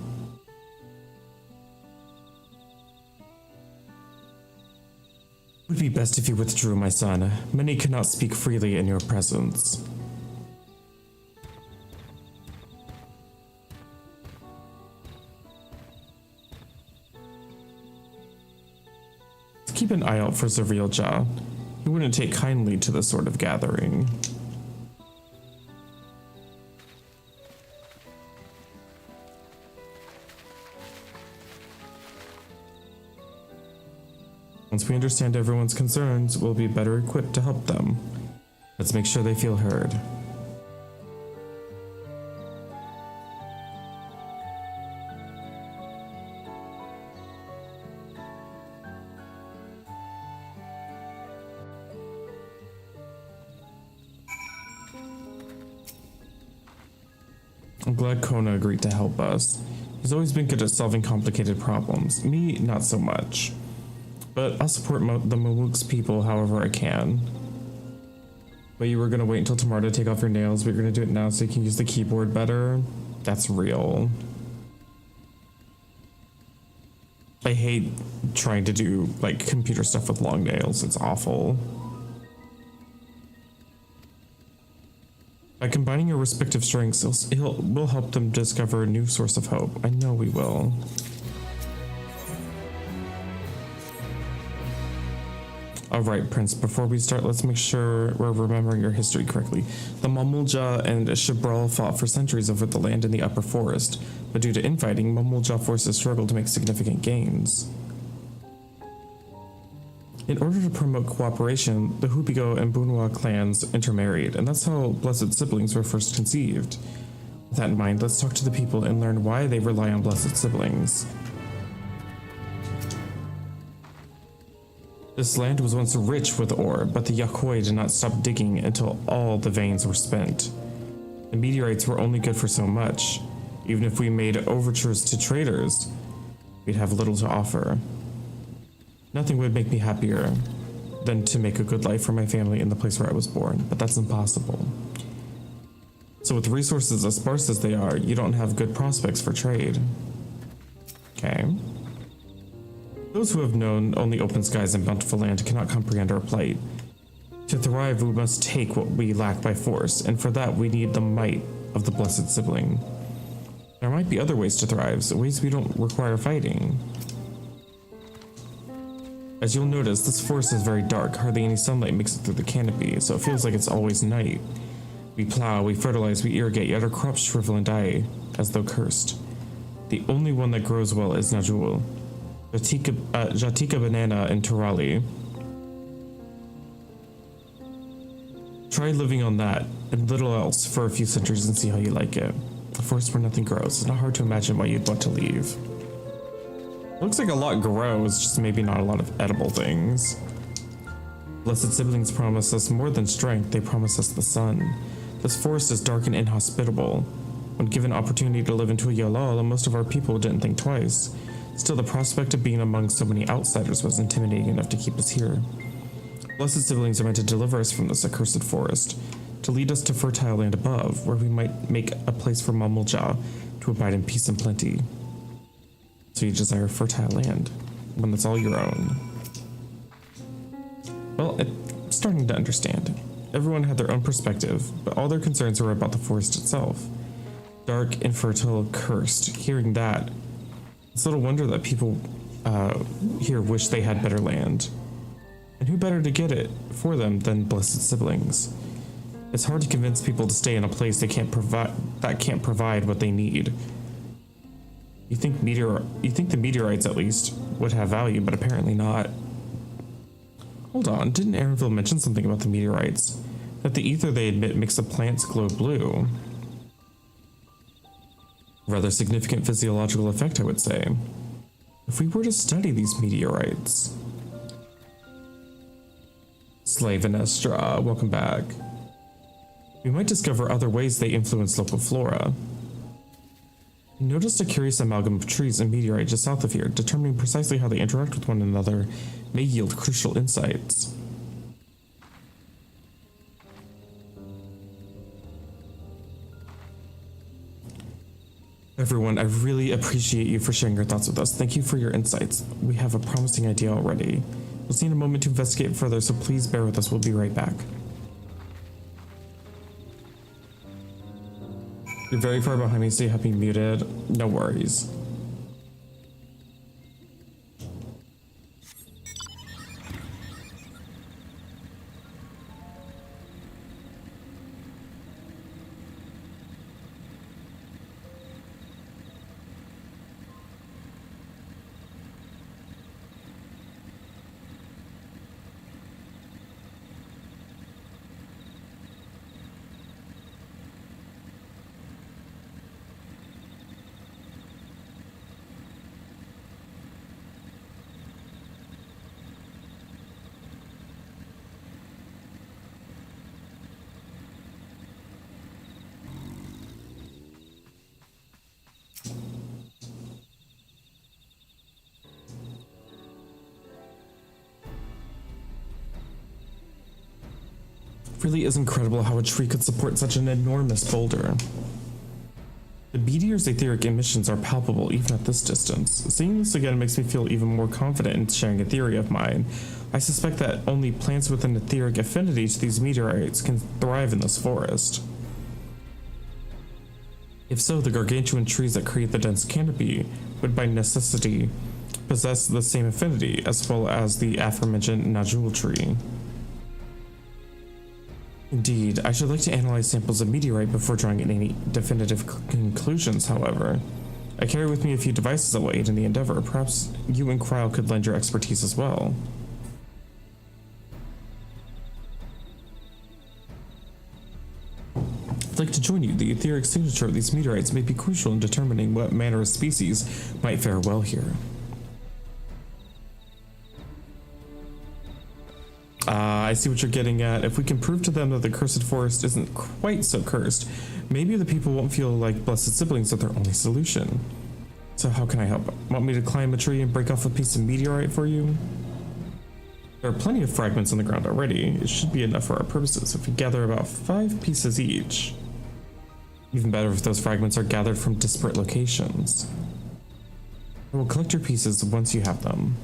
It would be best if you withdrew, my son. Many cannot speak freely in your presence. Let's keep an eye out for Zavrilja. He wouldn't take kindly to this sort of gathering. Once we understand everyone's concerns, we'll be better equipped to help them. Let's make sure they feel heard. I'm glad Kona agreed to help us. He's always been good at solving complicated problems. Me, not so much. But I'll support the Mamook's people however I can. But you were gonna wait until tomorrow to take off your nails, but you're gonna do it now so you can use the keyboard better? That's real. I hate trying to do, like, computer stuff with long nails. It's awful. By combining your respective strengths, we'll help them discover a new source of hope. I know we will. Alright, Prince, before we start, let's make sure we're remembering your history correctly. The Mamulja and Shibral fought for centuries over the land in the upper forest, but due to infighting, Mamulja forces struggled to make significant gains. In order to promote cooperation, the Hubigo and Bunwa clans intermarried, and that's how Blessed Siblings were first conceived. With that in mind, let's talk to the people and learn why they rely on Blessed Siblings. This land was once rich with ore, but the Yakoi did not stop digging until all the veins were spent. The meteorites were only good for so much. Even if we made overtures to traders, we'd have little to offer. Nothing would make me happier than to make a good life for my family in the place where I was born, but that's impossible. So with resources as sparse as they are, you don't have good prospects for trade. Okay. Those who have known only open skies and bountiful land cannot comprehend our plight. To thrive, we must take what we lack by force, and for that we need the might of the Blessed Sibling. There might be other ways to thrive, so ways we don't require fighting. As you'll notice, this forest is very dark, hardly any sunlight makes it through the canopy, so it feels like it's always night. We plow, we fertilize, we irrigate, yet our crops shrivel and die, as though cursed. The only one that grows well is Najul. Jatika banana in Turali. Try living on that and little else for a few centuries and see how you like it. A forest where nothing grows. It's not hard to imagine why you'd want to leave. Looks like a lot grows, just maybe not a lot of edible things. Blessed Siblings promise us more than strength, they promise us the sun. This forest is dark and inhospitable. When given opportunity to live into a Yalal, most of our people didn't think twice. Still, the prospect of being among so many outsiders was intimidating enough to keep us here. Blessed Siblings are meant to deliver us from this accursed forest, to lead us to fertile land above, where we might make a place for Mamulja to abide in peace and plenty. So you desire fertile land, one that's all your own. Well, I'm starting to understand. Everyone had their own perspective, but all their concerns were about the forest itself. Dark, infertile, cursed. Hearing that, it's little wonder that people here wish they had better land. And who better to get it for them than Blessed Siblings? It's hard to convince people to stay in a place that can't provide what they need. You think the meteorites at least would have value, but apparently not. Hold on, didn't Aaronville mention something about the meteorites? That the ether they emit makes the plants glow blue. Rather significant physiological effect, I would say. If we were to study these meteorites... Slave Enestra, welcome back. We might discover other ways they influence local flora. I noticed a curious amalgam of trees and meteorite just south of here. Determining precisely how they interact with one another may yield crucial insights. Everyone, I really appreciate you for sharing your thoughts with us. Thank you for your insights. We have a promising idea already. We'll see in a moment to investigate further, so please bear with us. We'll be right back. You're very far behind me, so you have me muted. No worries. Really is incredible how a tree could support such an enormous boulder. The meteor's etheric emissions are palpable even at this distance. Seeing this again makes me feel even more confident in sharing a theory of mine. I suspect that only plants with an etheric affinity to these meteorites can thrive in this forest. If so, the gargantuan trees that create the dense canopy would by necessity possess the same affinity, as well as the aforementioned Najul tree. Indeed, I should like to analyze samples of meteorite before drawing any definitive conclusions, however. I carry with me a few devices that will aid in the endeavor. Perhaps you and Kryle could lend your expertise as well. I'd like to join you. The etheric signature of these meteorites may be crucial in determining what manner of species might fare well here. I see what you're getting at. If we can prove to them that the cursed forest isn't quite so cursed, maybe the people won't feel like blessed siblings are their only solution. So how can I help? Want me to climb a tree and break off a piece of meteorite for you? There are plenty of fragments on the ground already. It should be enough for our purposes if we gather about 5 pieces each. Even better if those fragments are gathered from disparate locations. I will collect your pieces once you have them.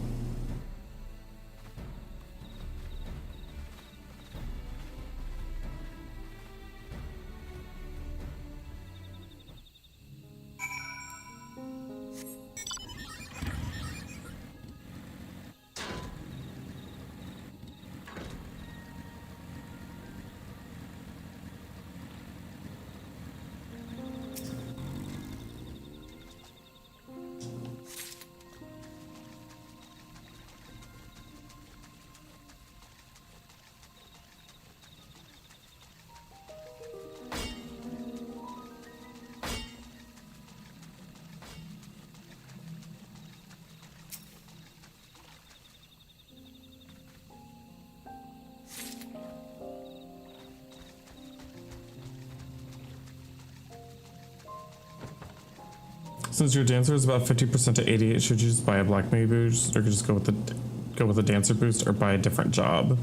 Since your dancer is about 50% to 88, should you just buy a black mage boost, or just go with the dancer boost, or buy a different job?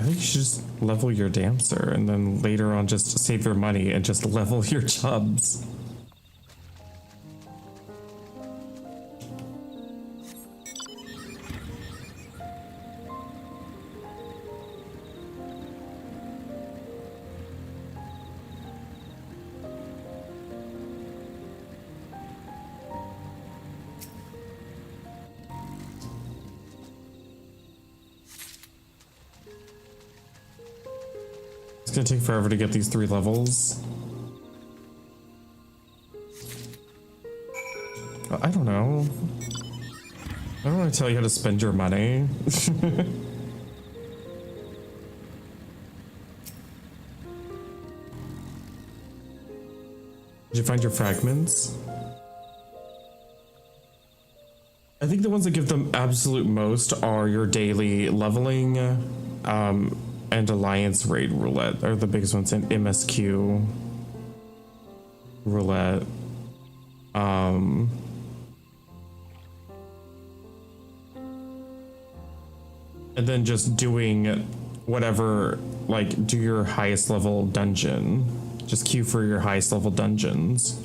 I think you should just level your dancer, and then later on just save your money and just level your jobs. It's gonna take forever to get these 3 levels. I don't know. I don't want to tell you how to spend your money. Did you find your fragments? I think the ones that give them absolute most are your daily leveling, and Alliance Raid Roulette are the biggest ones, and MSQ Roulette. And then just doing whatever, like, do your highest level dungeon. Just queue for your highest level dungeons.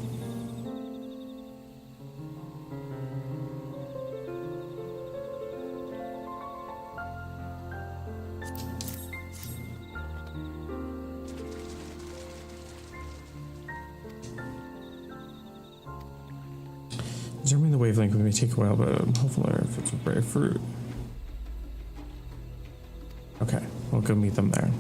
Determining the wavelength may take a while, but hopefully if it's a rare fruit. Okay, we'll go meet them there.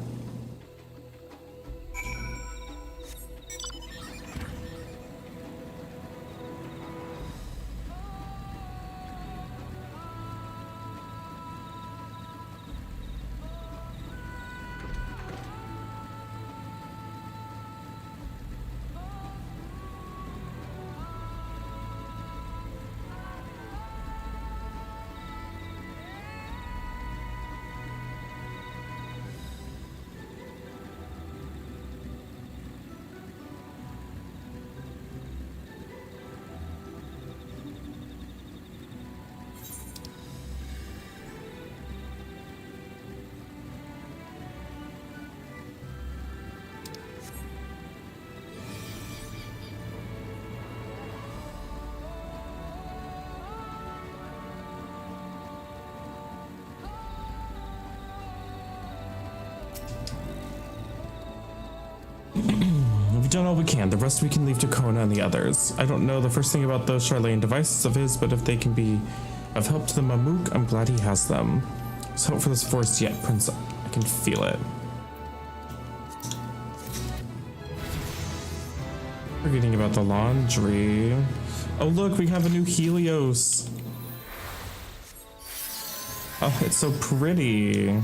done all we can. The rest we can leave to Kona and the others. I don't know the first thing about those Charlene devices of his, but if they can be of help to the Mamook, I'm glad he has them. There's hope for this forest yet, Prince. I can feel it. Forgetting about the laundry. Oh look, we have a new Helios. Oh, it's so pretty.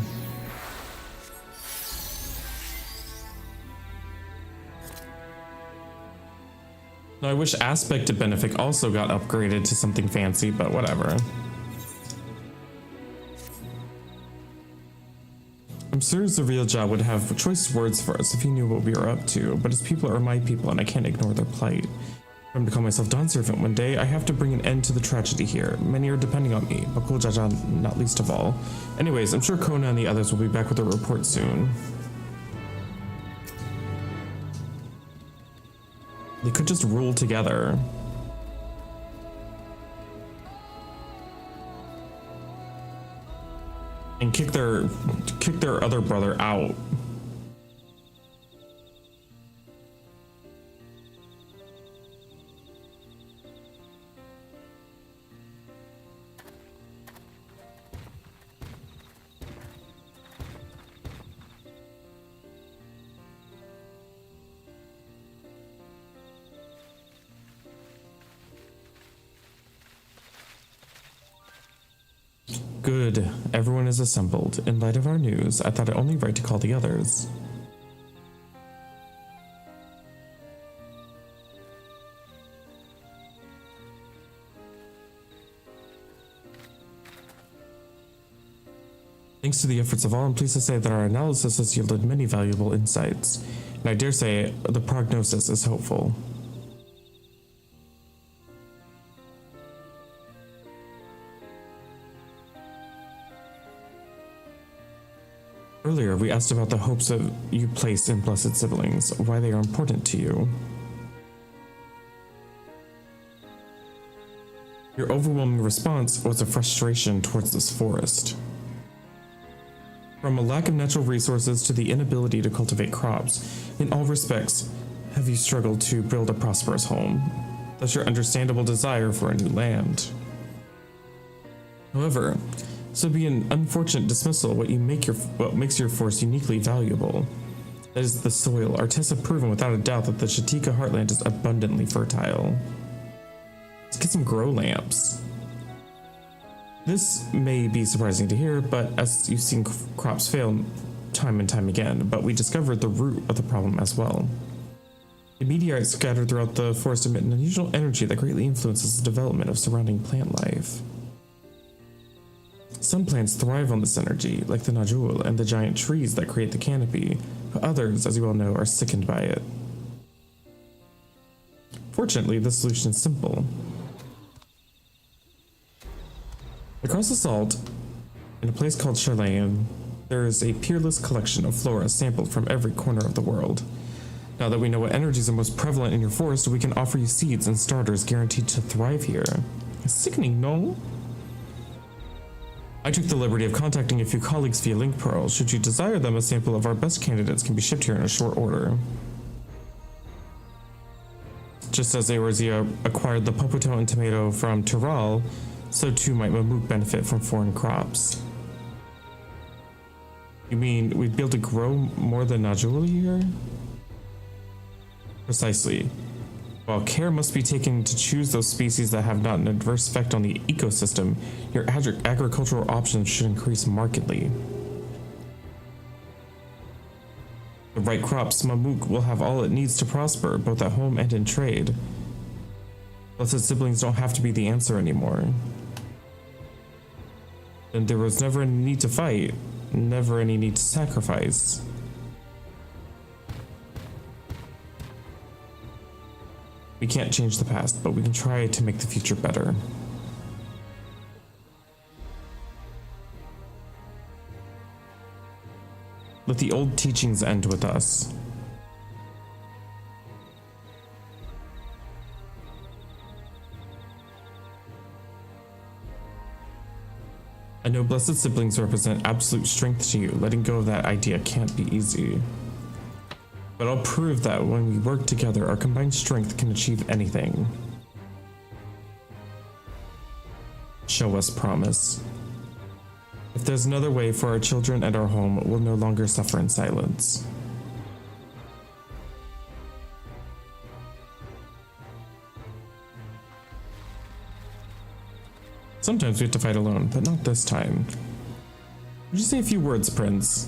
Now, I wish Aspect of Benefic also got upgraded to something fancy, but whatever. I'm sure Zavil would have choice words for us if he knew what we were up to, but his people are my people and I can't ignore their plight. If I'm to call myself Dawn Servant one day, I have to bring an end to the tragedy here. Many are depending on me, Bakul Jaja not least of all. Anyways, I'm sure Kona and the others will be back with a report soon. They could just rule together. And kick their other brother out. Good. Everyone is assembled. In light of our news, I thought it only right to call the others. Thanks to the efforts of all, I'm pleased to say that our analysis has yielded many valuable insights, and I dare say the prognosis is hopeful. Earlier, we asked about the hopes that you place in Blessed Siblings, why they are important to you. Your overwhelming response was a frustration towards this forest. From a lack of natural resources to the inability to cultivate crops, in all respects, have you struggled to build a prosperous home? Thus your understandable desire for a new land. However, this would be an unfortunate dismissal of what makes your forest uniquely valuable. That is the soil. Our tests have proven without a doubt that the Shatika heartland is abundantly fertile. Let's get some grow lamps. This may be surprising to hear, but as you've seen crops fail time and time again, but we discovered the root of the problem as well. The meteorites scattered throughout the forest emit an unusual energy that greatly influences the development of surrounding plant life. Some plants thrive on this energy, like the Najul and the giant trees that create the canopy, but others, as you all know, are sickened by it. Fortunately, the solution is simple. Across the salt, in a place called Charlene, there is a peerless collection of flora sampled from every corner of the world. Now that we know what energies are most prevalent in your forest, we can offer you seeds and starters guaranteed to thrive here. It's sickening, no? I took the liberty of contacting a few colleagues via Link Pearl. Should you desire them, a sample of our best candidates can be shipped here in a short order. Just as Eorzea acquired the Popoto and tomato from Tural, so too might Mamook benefit from foreign crops. You mean we'd be able to grow more than Najul here? Precisely. While care must be taken to choose those species that have not an adverse effect on the ecosystem, your agricultural options should increase markedly. The right crops, Mamook will have all it needs to prosper, both at home and in trade. Blessed Siblings don't have to be the answer anymore. And there was never any need to fight, never any need to sacrifice. We can't change the past, but we can try to make the future better. Let the old teachings end with us. I know Blessed Siblings represent absolute strength to you. Letting go of that idea can't be easy. But I'll prove that when we work together, our combined strength can achieve anything. Show us promise. If there's another way for our children and our home, we'll no longer suffer in silence. Sometimes we have to fight alone, but not this time. Would you say a few words, Prince?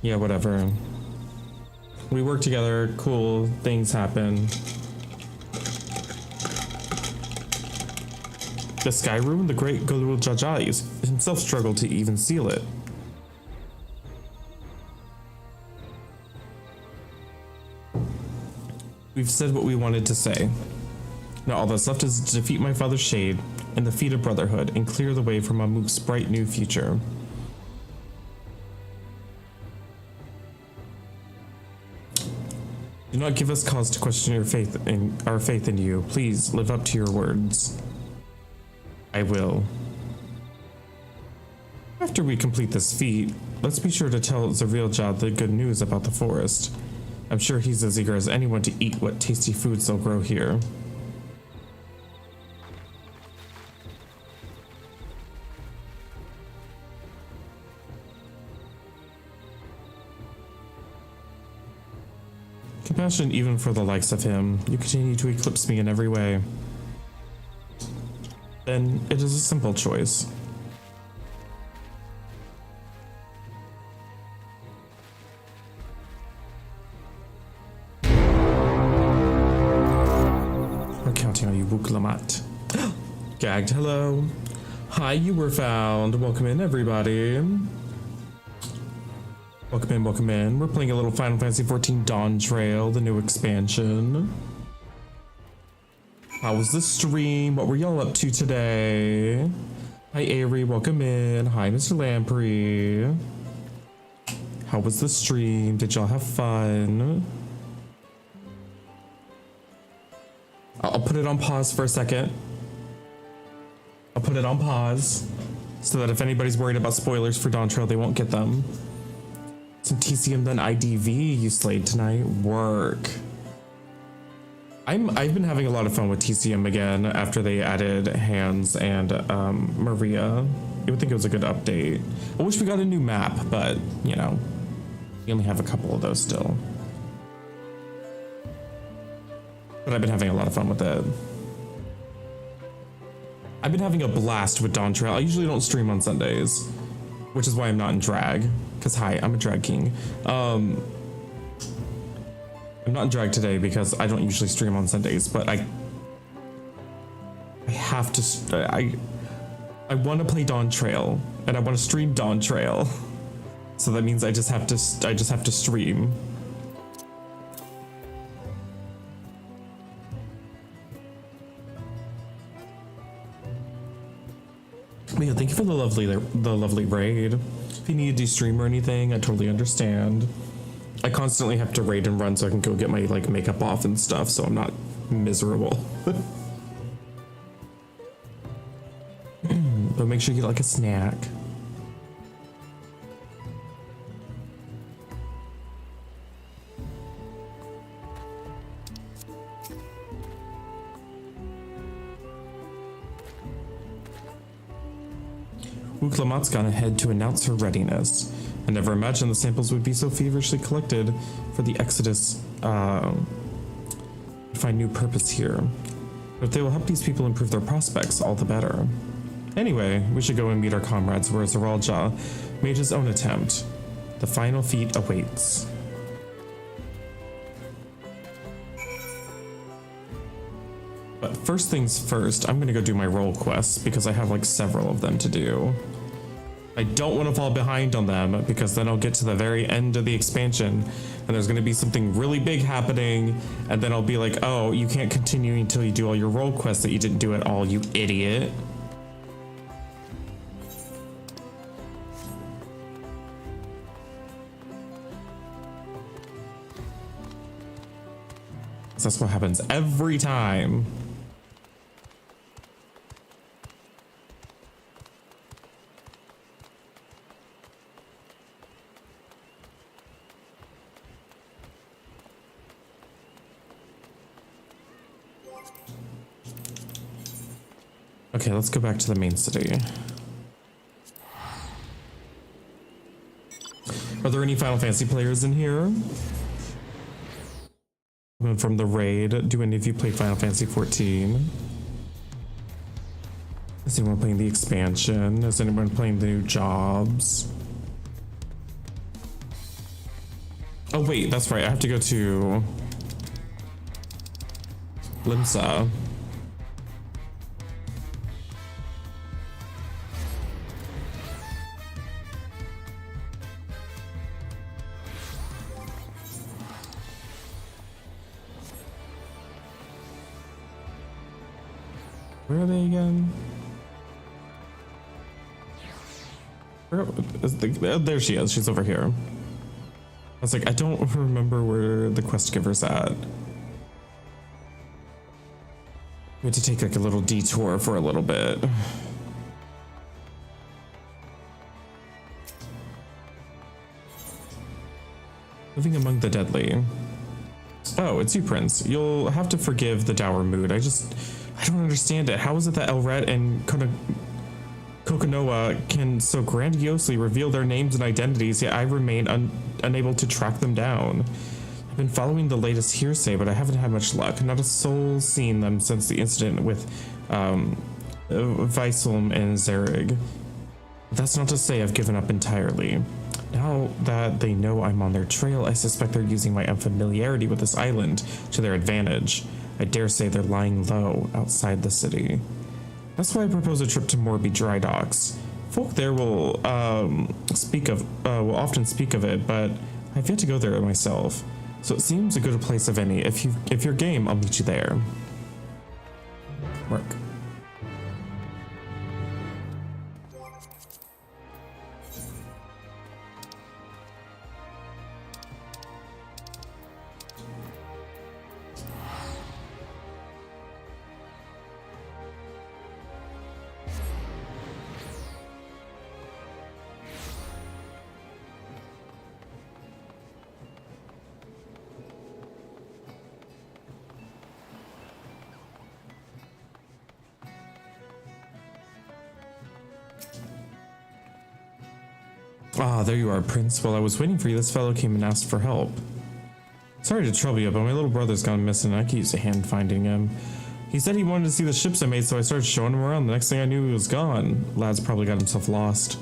Yeah, whatever. We work together, cool, things happen. The Sky Room, the great Galul Jaja himself struggled to even seal it. We've said what we wanted to say. Now all that's left is to defeat my father's shade and defeat a brotherhood and clear the way for Mamuk's bright new future. Do not give us cause to question our faith in you. Please live up to your words. I will. After we complete this feat, let's be sure to tell Zarilja the good news about the forest. I'm sure he's as eager as anyone to eat what tasty foods they'll grow here. Compassion even for the likes of him. You continue to eclipse me in every way. Then it is a simple choice. We're counting on you, Wuk Lamat. Gagged, hello. Hi, you were found. Welcome in, everybody. Welcome in, welcome in. We're playing a little Final Fantasy XIV Dawn Trail, the new expansion. How was the stream? What were y'all up to today? Hi, Avery. Welcome in. Hi, Mr. Lamprey. How was the stream? Did y'all have fun? I'll put it on pause for a second. I'll put it on pause so that if anybody's worried about spoilers for Dawn Trail, they won't get them. Some TCM then IDV you slayed tonight. Work. I've been having a lot of fun with TCM again after they added Hans and Maria. You would think it was a good update. I wish we got a new map, but you know, we only have a couple of those still. But I've been having a lot of fun with it. I've been having a blast with Dawn Trail. I usually don't stream on Sundays, which is why I'm not in drag. Because hi, I'm a drag king. I'm not in drag today because I don't usually stream on Sundays, but I have to. I want to play Dawn Trail, and I want to stream Dawn Trail. So that means I just have to stream. But yeah, thank you for the lovely raid. If you need to stream or anything, I totally understand. I constantly have to raid and run so I can go get my like makeup off and stuff, so I'm not miserable. But make sure you get like a snack. Wuk Lamat's gone ahead to announce her readiness. I never imagined the samples would be so feverishly collected for the Exodus to find new purpose here. But if they will help these people improve their prospects, all the better. Anyway, we should go and meet our comrades where Zarilja made his own attempt. The final feat awaits. But first things first, I'm gonna go do my role quests because I have like several of them to do. I don't want to fall behind on them because then I'll get to the very end of the expansion and there's gonna be something really big happening and then I'll be like, oh, you can't continue until you do all your role quests that you didn't do at all, you idiot. That's what happens every time. Okay, let's go back to the main city. Are there any Final Fantasy players in here? From the raid, do any of you play Final Fantasy 14? Is anyone playing the expansion? Is anyone playing the new jobs? Oh wait, that's right, I have to go to Limsa. Where are they again? Where is oh, there she is. She's over here. I was like, I don't remember where the quest giver's at. We had to take like a little detour for a little bit. Living among the deadly. Oh, it's you, Prince. You'll have to forgive the dour mood. I don't understand it. How is it that Elret and Kokonoha can so grandiosely reveal their names and identities, yet I remain unable to track them down? I've been following the latest hearsay, but I haven't had much luck. Not a soul seen them since the incident with Vyselm and Zerig. That's not to say I've given up entirely. Now that they know I'm on their trail, I suspect they're using my unfamiliarity with this island to their advantage. I dare say they're lying low outside the city. That's why I propose a trip to Morby Dry Docks. Folk there will often speak of it, but I've yet to go there myself. So it seems a good place of any. If you're game, I'll meet you there. Work. Ah, there you are, Prince. While I was waiting for you, this fellow came and asked for help. Sorry to trouble you, but my little brother's gone missing and I could use a hand finding him. He said he wanted to see the ships I made, so I started showing him around. The next thing I knew, he was gone. Lad's probably got himself lost.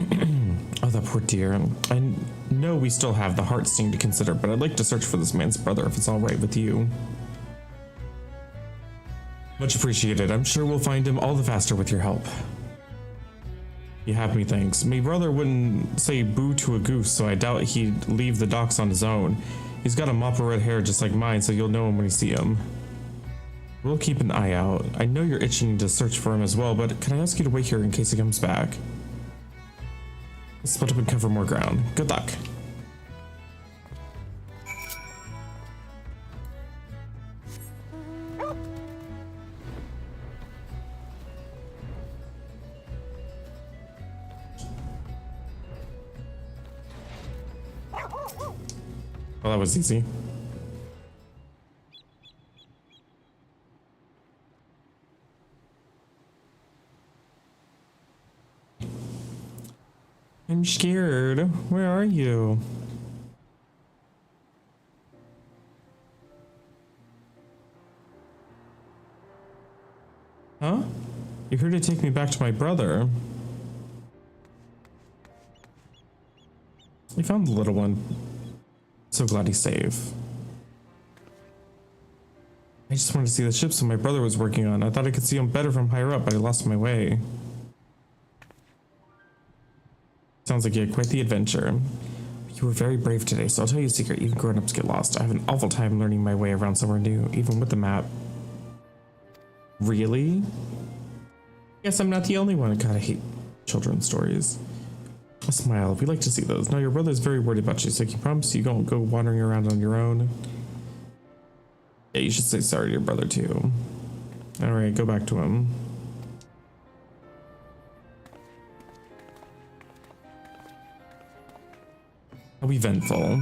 Oh, that poor dear. I know we still have the heart sting to consider, but I'd like to search for this man's brother if it's all right with you. Much appreciated. I'm sure we'll find him all the faster with your help. You have me, thanks. My brother wouldn't say boo to a goose, so I doubt he'd leave the docks on his own. He's got a mop of red hair just like mine, so you'll know him when you see him. We'll keep an eye out. I know you're itching to search for him as well, but can I ask you to wait here in case he comes back? Let's split up and cover more ground. Good luck. Well, that was easy. I'm scared. Where are you? Huh? You're here to take me back to my brother. We found the little one. So glad he's safe. I just wanted to see the ships that my brother was working on. I thought I could see them better from higher up, but I lost my way. Sounds like you had quite the adventure. You were very brave today, so I'll tell you a secret. Even grown-ups get lost. I have an awful time learning my way around somewhere new, even with the map. Really? Guess I'm not the only one. God, I hate children's stories. A smile. We like to see those. Now your brother's very worried about you, so can you promise you don't go wandering around on your own? Yeah, you should say sorry to your brother too. Alright, go back to him. How eventful.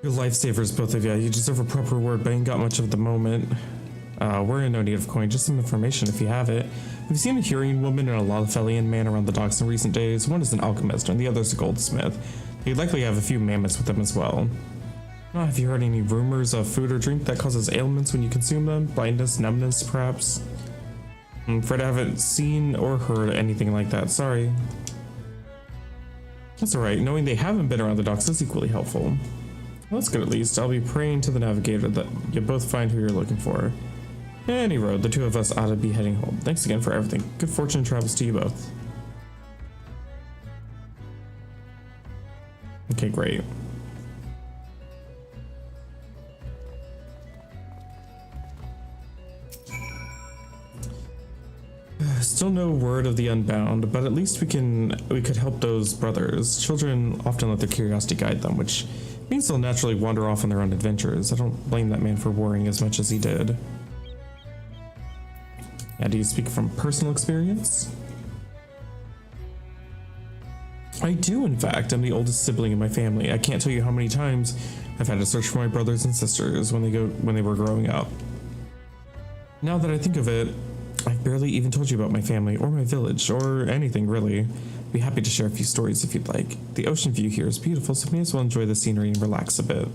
You're lifesavers, both of you. You deserve a proper word, but ain't got much of the moment. We're in no need of coin, just some information if you have it. We've seen a Hurrian woman and a Lothlefelian man around the docks in recent days. One is an alchemist and the other's a goldsmith. They likely have a few mammoths with them as well. Have you heard any rumors of food or drink that causes ailments when you consume them? Blindness, numbness, perhaps? I'm afraid I haven't seen or heard anything like that, sorry. That's alright, knowing they haven't been around the docks is equally helpful. Well, that's good at least. I'll be praying to the navigator that you both find who you're looking for. Any road, the two of us ought to be heading home. Thanks again for everything. Good fortune travels to you both. Okay, great. Still no word of the Unbound, but at least we could help those brothers. Children often let their curiosity guide them, which means they'll naturally wander off on their own adventures. I don't blame that man for worrying as much as he did. Yeah, do you speak from personal experience? I do, in fact. I'm the oldest sibling in my family. I can't tell you how many times I've had to search for my brothers and sisters when they were growing up. Now that I think of it, I've barely even told you about my family or my village or anything really. I'd be happy to share a few stories if you'd like. The ocean view here is beautiful, so may as well enjoy the scenery and relax a bit.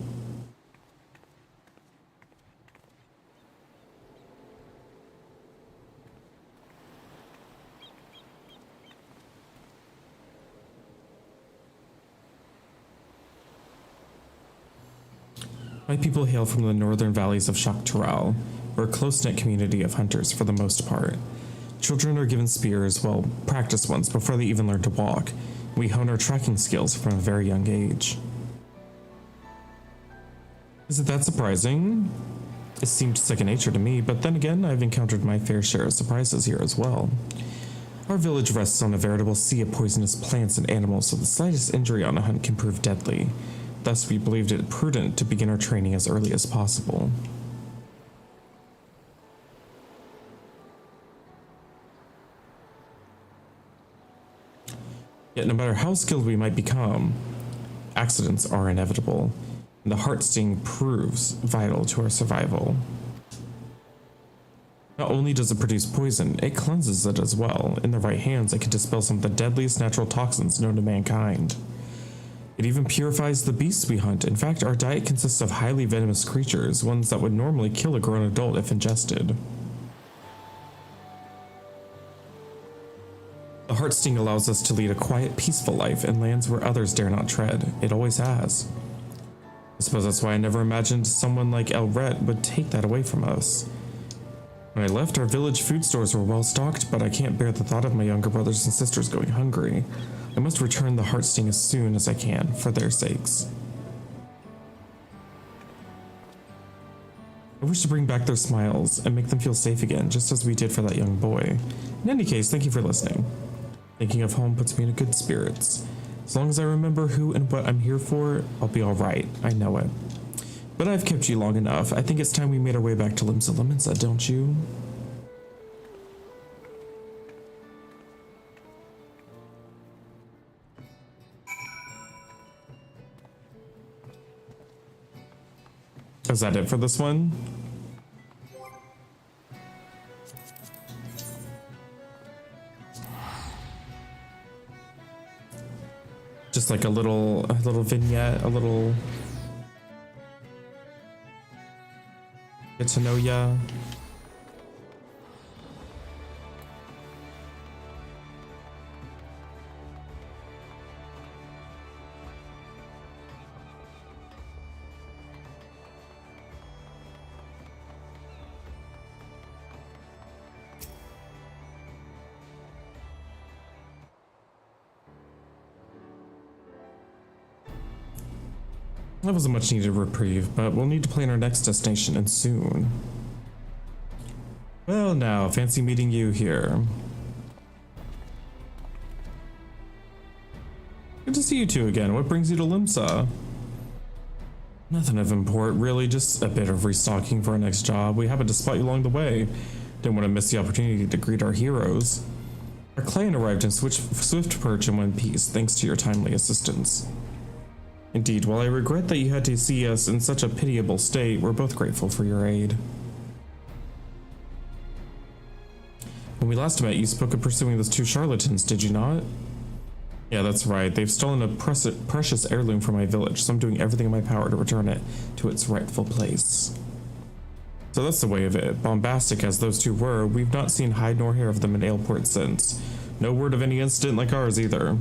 My people hail from the northern valleys of Shaktural. We're a close-knit community of hunters for the most part. Children are given spears, well, practice ones, before they even learn to walk. We hone our tracking skills from a very young age. Is it that surprising? It seemed second nature to me, but then again, I've encountered my fair share of surprises here as well. Our village rests on a veritable sea of poisonous plants and animals, so the slightest injury on a hunt can prove deadly. Thus, we believed it prudent to begin our training as early as possible. Yet no matter how skilled we might become, accidents are inevitable, and the heart sting proves vital to our survival. Not only does it produce poison, it cleanses it as well. In the right hands, it can dispel some of the deadliest natural toxins known to mankind. It even purifies the beasts we hunt. In fact, our diet consists of highly venomous creatures, ones that would normally kill a grown adult if ingested. The heart sting allows us to lead a quiet, peaceful life in lands where others dare not tread. It always has. I suppose that's why I never imagined someone like Elret would take that away from us. When I left, our village food stores were well stocked, but I can't bear the thought of my younger brothers and sisters going hungry. I must return the heart sting as soon as I can, for their sakes. I wish to bring back their smiles and make them feel safe again, just as we did for that young boy. In any case, thank you for listening. Thinking of home puts me in good spirits. As long as I remember who and what I'm here for, I'll be alright, I know it. But I've kept you long enough. I think it's time we made our way back to Limsa Lominsa, don't you? Is that it for this one? Just like a little vignette, a little get to know ya. That was a much needed reprieve, but we'll need to plan our next destination and soon. Well now, fancy meeting you here. Good to see you two again. What brings you to Limsa? Nothing of import, really, just a bit of restocking for our next job. We happened to spot you along the way. Didn't want to miss the opportunity to greet our heroes. Our client arrived in swift perch in one piece, thanks to your timely assistance. Indeed, while I regret that you had to see us in such a pitiable state, we're both grateful for your aid. When we last met, you spoke of pursuing those two charlatans, did you not? Yeah, that's right. They've stolen a precious heirloom from my village, so I'm doing everything in my power to return it to its rightful place. So that's the way of it. Bombastic as those two were, we've not seen hide nor hair of them in Aleport since. No word of any incident like ours either.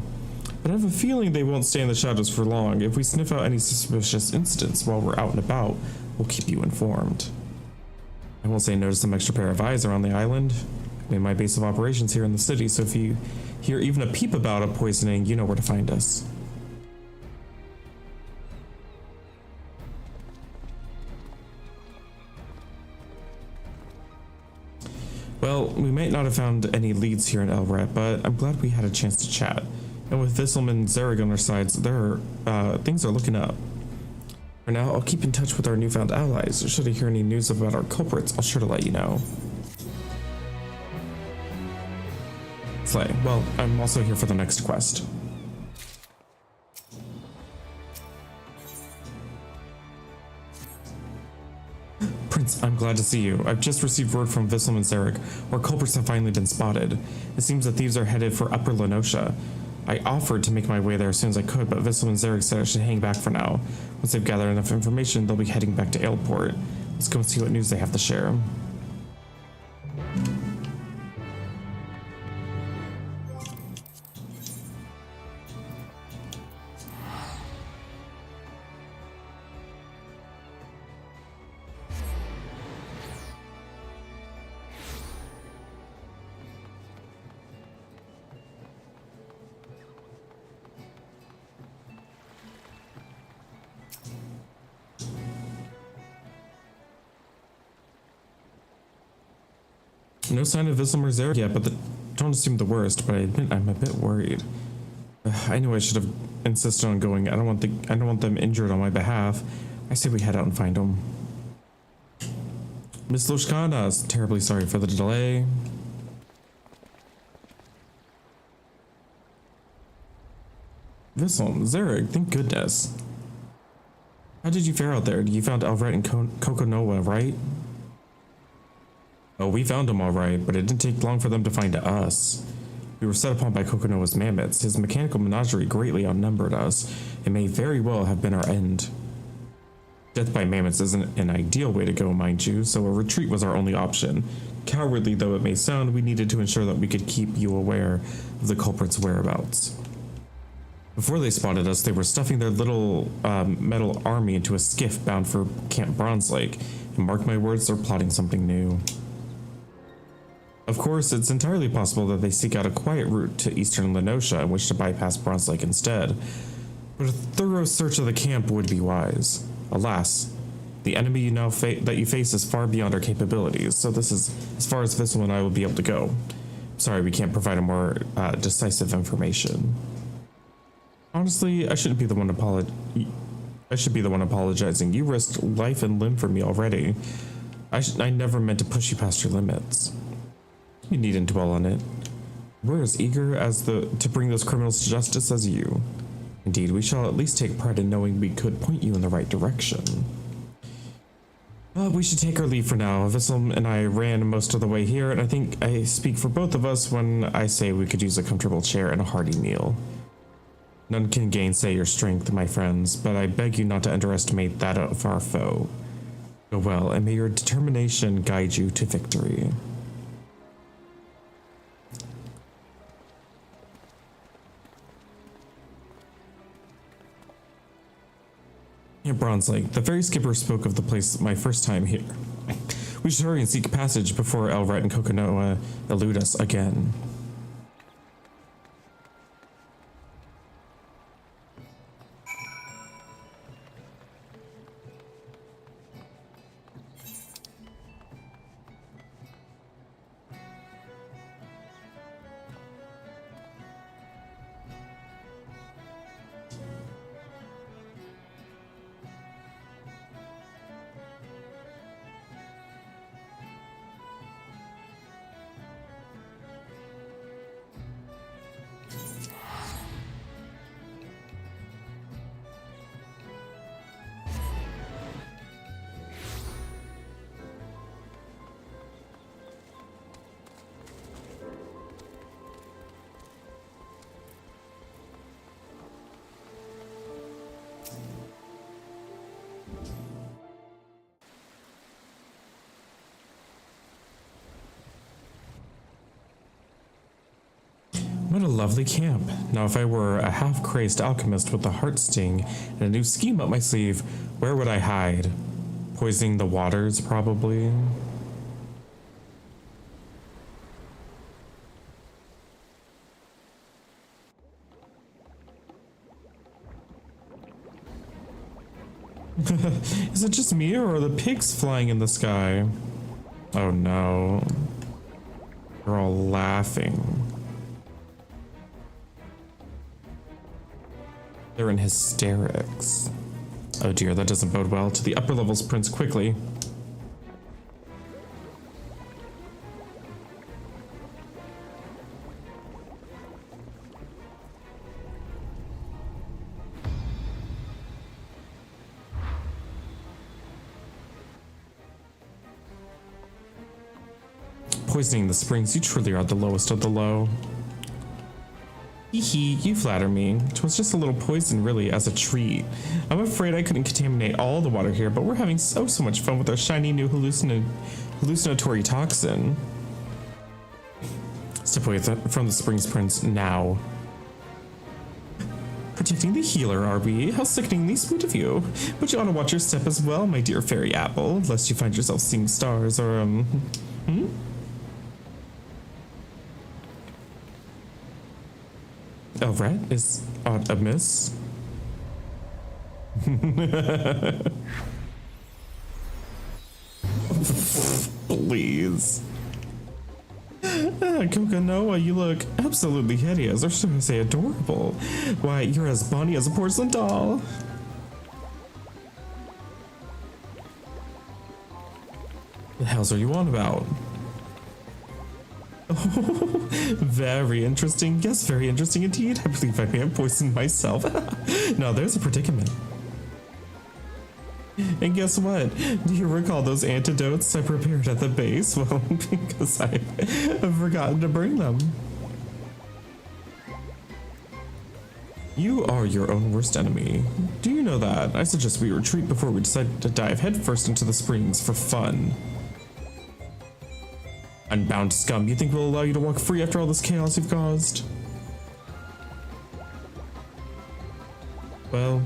But I have a feeling they won't stay in the shadows for long. If we sniff out any suspicious incidents while we're out and about, we'll keep you informed. I won't say no to some extra pair of eyes around the island. I made my base of operations here in the city, so if you hear even a peep about a poisoning, you know where to find us. Well, we might not have found any leads here in Elret, but I'm glad we had a chance to chat. And with Visselm and Zereg on our sides, things are looking up. For now, I'll keep in touch with our newfound allies. Should I hear any news about our culprits, I'll sure to let you know. Slay. Well, I'm also here for the next quest. Prince, I'm glad to see you. I've just received word from Visselm and Zereg. Our culprits have finally been spotted. It seems the thieves are headed for Upper Lenosha. I offered to make my way there as soon as I could, but Visselm and Zereg said I should hang back for now. Once they've gathered enough information, they'll be heading back to Aleport. Let's go and see what news they have to share. No sign of Visselm or Zereg yet, but don't assume the worst, but I admit I'm a bit worried. I knew I should have insisted on going. I don't want them injured on my behalf. I say we head out and find them. Miss Loshkana, terribly sorry for the delay. Visselm, Zereg, thank goodness. How did you fare out there? You found Elret and Kokonoa, right? Oh, we found him all right, but it didn't take long for them to find us. We were set upon by Kokonoa's mammoths. His mechanical menagerie greatly outnumbered us. It may very well have been our end. Death by mammoths isn't an ideal way to go, mind you, so a retreat was our only option. Cowardly though it may sound, we needed to ensure that we could keep you aware of the culprit's whereabouts. Before they spotted us, they were stuffing their little metal army into a skiff bound for Camp Bronze Lake, and mark my words, they're plotting something new. Of course, it's entirely possible that they seek out a quiet route to eastern Lenosha and wish to bypass Bronze Lake instead, but a thorough search of the camp would be wise. Alas, the enemy that you face is far beyond our capabilities, so this is as far as Visselm and I will be able to go. Sorry, we can't provide a more decisive information. Honestly, I shouldn't be the one apologizing. You risked life and limb for me already. I never meant to push you past your limits. You needn't dwell on it. We're as eager to bring those criminals to justice as you. Indeed, we shall at least take pride in knowing we could point you in the right direction. We should take our leave for now. Visselm and I ran most of the way here, and I think I speak for both of us when I say we could use a comfortable chair and a hearty meal. None can gainsay your strength, my friends, but I beg you not to underestimate that of our foe. Go well, and may your determination guide you to victory. Camp Bronze Lake. The ferry skipper spoke of the place my first time here. We should hurry and seek passage before Elret and Kokonoa elude us again. What a lovely camp. Now, if I were a half-crazed alchemist with a heart sting and a new scheme up my sleeve, where would I hide? Poisoning the waters, probably. Is it just me, or are the pigs flying in the sky? Oh no. They're all laughing. They're in hysterics. Oh dear, that doesn't bode well. To the upper levels, Prince, quickly. Poisoning the springs, you truly are the lowest of the low. Hee hee, you flatter me. 'Twas just a little poison, really, as a treat. I'm afraid I couldn't contaminate all the water here, but we're having so much fun with our shiny new hallucinatory toxin. Step away from the springs, Prince, now. Protecting the healer, are we? How sickeningly sweet of you. But you ought to watch your step as well, my dear fairy apple, lest you find yourself seeing stars or, Elvret, is aught amiss? Please. Kokanoa, you look absolutely hideous, or should I say adorable. Why, you're as bonny as a porcelain doll. What the hells are you on about? Oh, very interesting. Yes, very interesting indeed. I believe I may have poisoned myself. Now there's a predicament. And guess what? Do you recall those antidotes I prepared at the base? Well, because I have forgotten to bring them. You are your own worst enemy. Do you know that? I suggest we retreat before we decide to dive headfirst into the springs for fun. Unbound scum, you think we'll allow you to walk free after all this chaos you've caused? Well,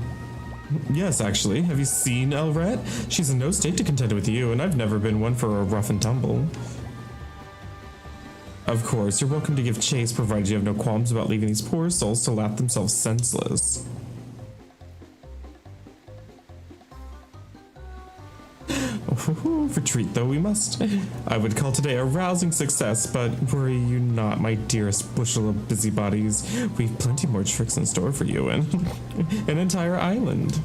yes, actually. Have you seen Elvret? She's in no state to contend with you, and I've never been one for a rough and tumble. Of course, you're welcome to give chase, provided you have no qualms about leaving these poor souls to laugh themselves senseless. Retreat though we must. I would call today a rousing success, but worry you not, my dearest bushel of busybodies. We've plenty more tricks in store for you and an entire island.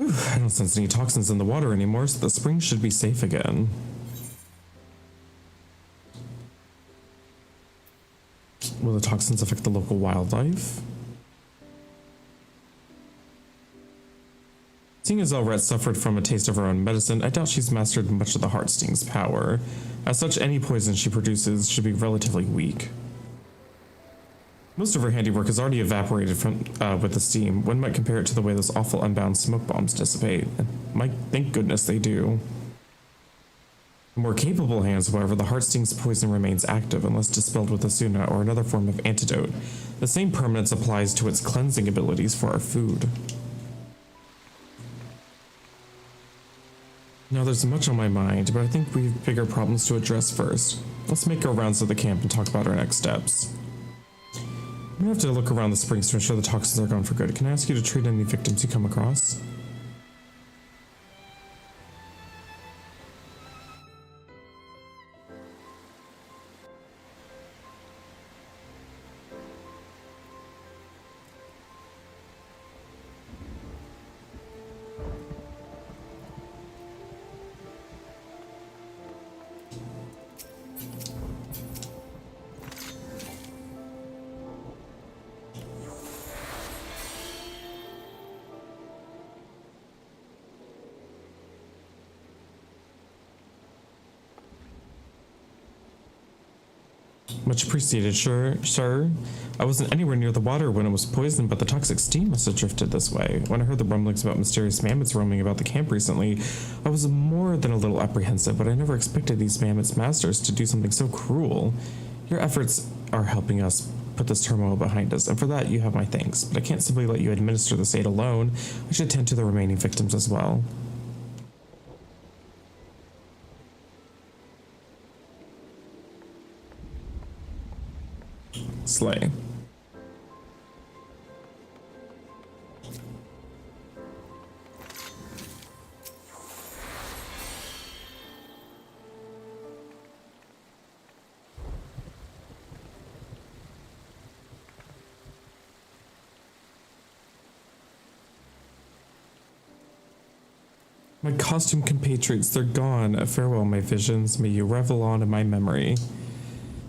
I don't sense any toxins in the water anymore, so the spring should be safe again. Will the toxins affect the local wildlife? Seeing as Elvret suffered from a taste of her own medicine, I doubt she's mastered much of the heart sting's power. As such, any poison she produces should be relatively weak. Most of her handiwork has already evaporated from with the steam. One might compare it to the way those awful unbound smoke bombs dissipate. And thank goodness they do. In more capable hands, however, the heart sting's poison remains active unless dispelled with Asuna or another form of antidote. The same permanence applies to its cleansing abilities for our food. Now there's much on my mind, but I think we've bigger problems to address first. Let's make our rounds of the camp and talk about our next steps. I'm gonna have to look around the springs to ensure the toxins are gone for good. Can I ask you to treat any victims you come across? Much appreciated, sir. I wasn't anywhere near the water when it was poisoned, but the toxic steam must have drifted this way. When I heard the rumblings about mysterious mammoths roaming about the camp recently, I was more than a little apprehensive, but I never expected these mammoths' masters to do something so cruel. Your efforts are helping us put this turmoil behind us, and for that you have my thanks, but I can't simply let you administer this aid alone. I should tend to the remaining victims as well. Slay. My costume compatriots, they're gone. Farewell, my visions. May you revel on in my memory.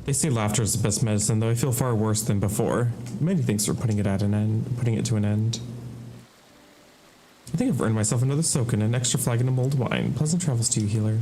They say laughter is the best medicine, though I feel far worse than before. Many thanks for putting it to an end. I think I've earned myself another soak and an extra flagon of mulled wine. Pleasant travels to you, healer.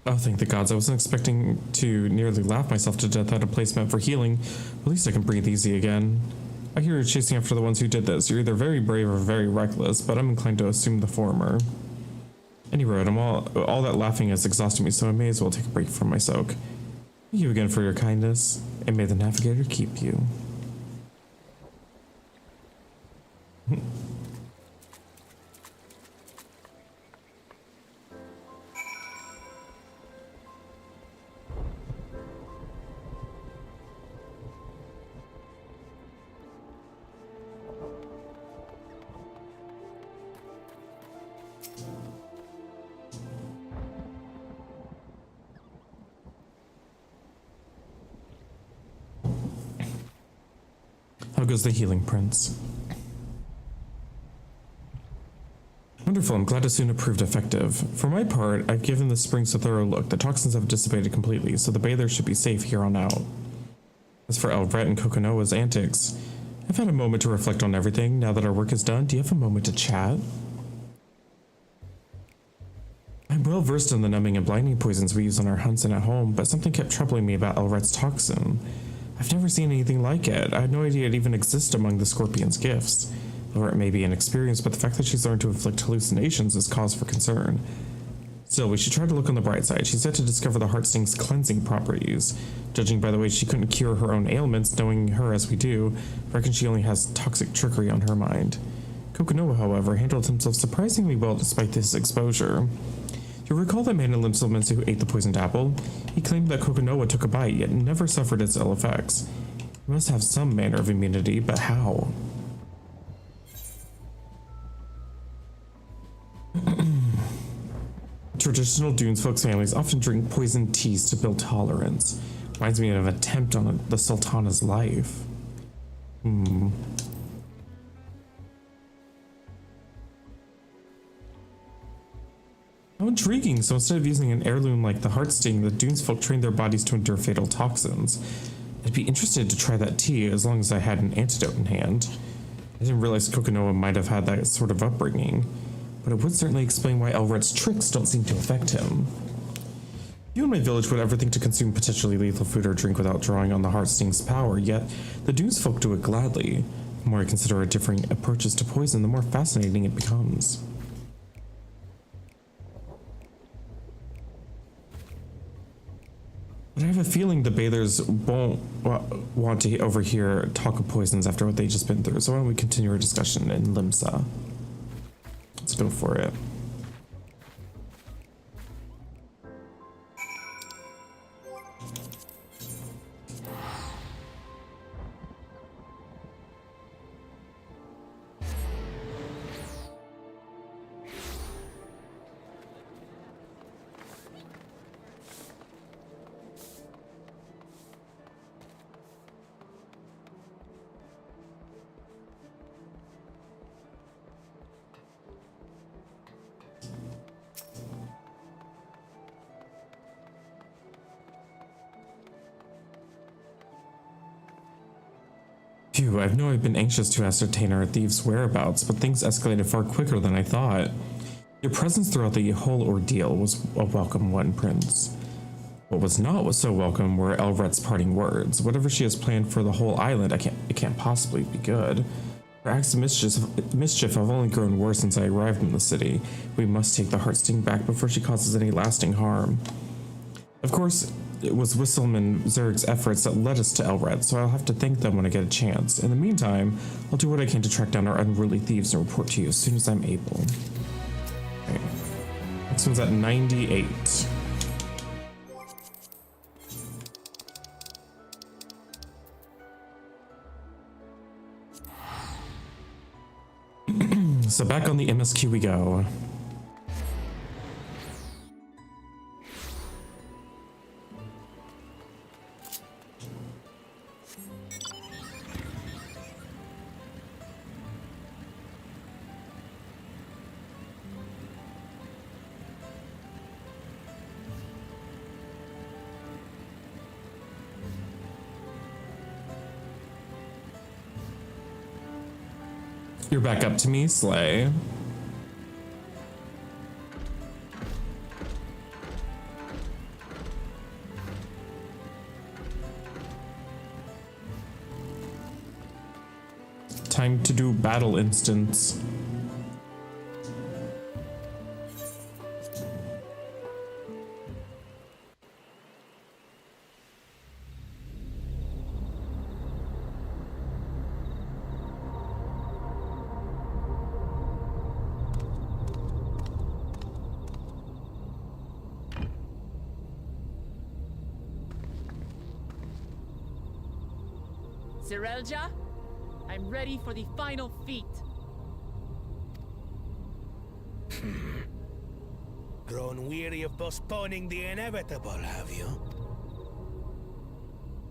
Oh, thank the gods. I wasn't expecting to nearly laugh myself to death at a place meant for healing. At least I can breathe easy again. I hear you're chasing after the ones who did this. You're either very brave or very reckless, but I'm inclined to assume the former. Anyway, all that laughing has exhausted me, so I may as well take a break from my soak. Thank you again for your kindness, and may the navigator keep you. How goes the healing, Prince? Wonderful, I'm glad it soon proved effective. For my part, I've given the springs a thorough look. The toxins have dissipated completely, so the bathers should be safe here on out. As for Elvret and Kokonoa's antics, I've had a moment to reflect on everything. Now that our work is done, do you have a moment to chat? I'm well versed in the numbing and blinding poisons we use on our hunts and at home, but something kept troubling me about Elvret's toxin. I've never seen anything like it. I had no idea it even exists among the Scorpion's gifts. Or it may be inexperienced, but the fact that she's learned to inflict hallucinations is cause for concern. Still, we should try to look on the bright side. She's yet to discover the Heartsting's cleansing properties. Judging by the way she couldn't cure her own ailments, knowing her as we do, I reckon she only has toxic trickery on her mind. Kokonoa, however, handled himself surprisingly well despite this exposure. You recall that man in Limsselman's who ate the poisoned apple? He claimed that Kokonoa took a bite, yet never suffered its ill effects. He must have some manner of immunity, but how? Traditional Dunes folks' families often drink poisoned teas to build tolerance. Reminds me of an attempt on the Sultana's life. How intriguing. So instead of using an heirloom like the Heartsting, the Dunes folk trained their bodies to endure fatal toxins. I'd be interested to try that tea as long as I had an antidote in hand. I didn't realize Kokonoa might have had that sort of upbringing, but it would certainly explain why Elret's tricks don't seem to affect him. You and my village would ever think to consume potentially lethal food or drink without drawing on the Heartsting's power, yet the Dunes folk do it gladly. The more I consider our differing approaches to poison, the more fascinating it becomes. But I have a feeling the bathers won't want to overhear talk of poisons after what they've just been through, so why don't we continue our discussion in Limsa? Let's go for it. too. I know I've been anxious to ascertain our thieves' whereabouts, but things escalated far quicker than I thought. Your presence throughout the whole ordeal was a welcome one, Prince. What was not so welcome were Elret's parting words. Whatever she has planned for the whole island, it can't possibly be good. Her acts of mischief have only grown worse since I arrived in the city. We must take the Heartsting back before she causes any lasting harm. Of course, it was Wisselm and Zerg's efforts that led us to Elred, so I'll have to thank them when I get a chance. In the meantime, I'll do what I can to track down our unruly thieves and report to you as soon as I'm able. Okay. Next one's at 98. So back on the MSQ we go. You're back up to me, Slay. Time to do battle instance. Zerelja, I'm ready for the final feat. Grown weary of postponing the inevitable, have you?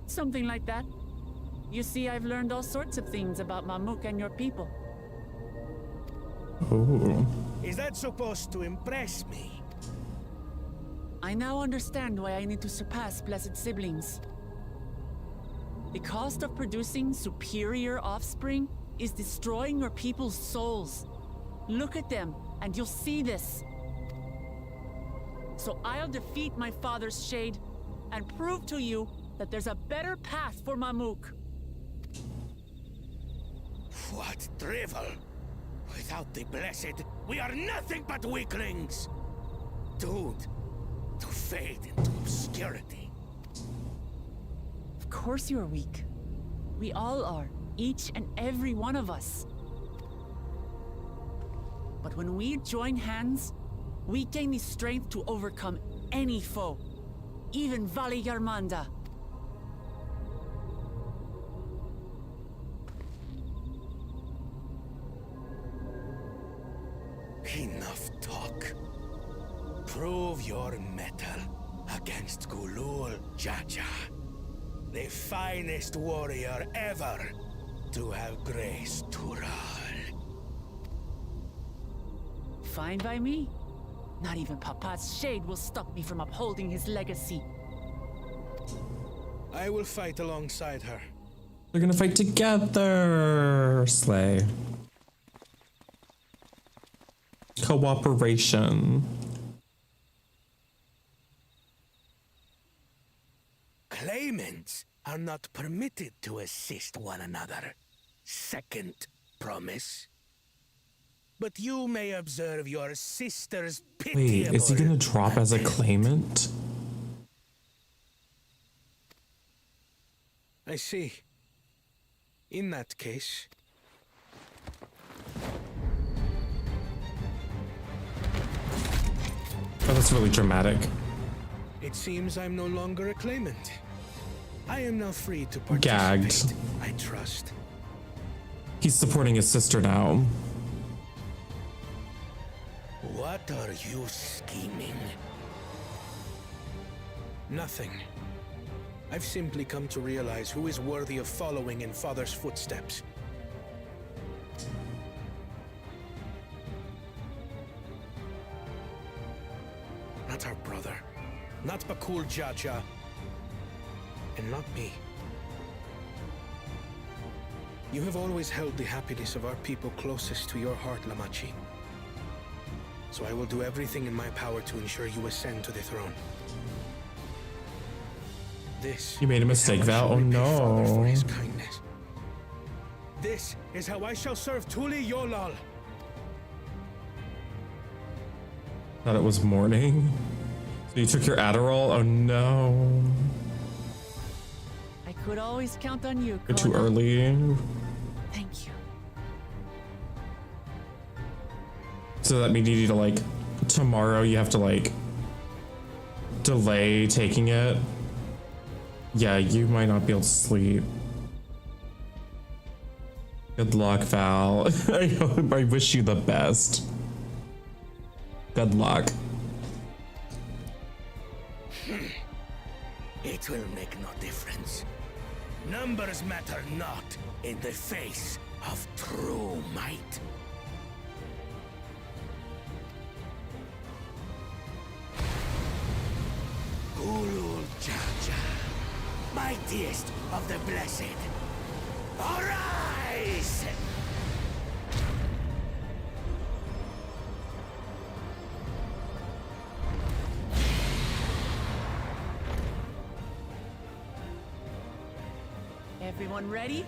Something like that. You see, I've learned all sorts of things about Mamuk and your people. Ooh. Is that supposed to impress me? I now understand why I need to surpass Blessed Siblings. The cost of producing superior offspring is destroying your people's souls. Look at them, and you'll see this. So I'll defeat my father's shade, and prove to you that there's a better path for Mamuk. What drivel! Without the Blessed, we are nothing but weaklings! Doomed to fade into obscurity. Of course you're weak. We all are, each and every one of us. But when we join hands, we gain the strength to overcome any foe, even Vali Garmanda. Enough talk. Prove your mettle against Gulul Jaja, the finest warrior ever to have graced Tural. Fine by me. Not even Papa's shade will stop me from upholding his legacy. I will fight alongside her. They're gonna fight together. Slay. Cooperation. Claimants are not permitted to assist one another. Second promise. But you may observe your sister's pitiable... Wait, is he gonna drop as a claimant? I see. In that case... Oh, that's really dramatic. It seems I'm no longer a claimant. I am now free to participate. Gagged. I trust. He's supporting his sister now. What are you scheming? Nothing. I've simply come to realize who is worthy of following in Father's footsteps. Not our brother. Not Bakul Jaja. And not me. You have always held the happiness of our people closest to your heart, Lamachi. So I will do everything in my power to ensure you ascend to the throne. This You made a mistake, is how I Val. shall Oh repay Father for no. his kindness. This is how I shall serve Tuli Yolal. Thought it was morning. So you took your Adderall? Oh no. I could always count on you, You're too Kona. early. Thank you. So that means you need to like tomorrow you have to like delay taking it. Yeah, you might not be able to sleep. Good luck, Val. I wish you the best. Good luck. It will make no difference. Numbers matter not in the face of true might. Gulul Jaja, mightiest of the blessed, arise! Everyone ready?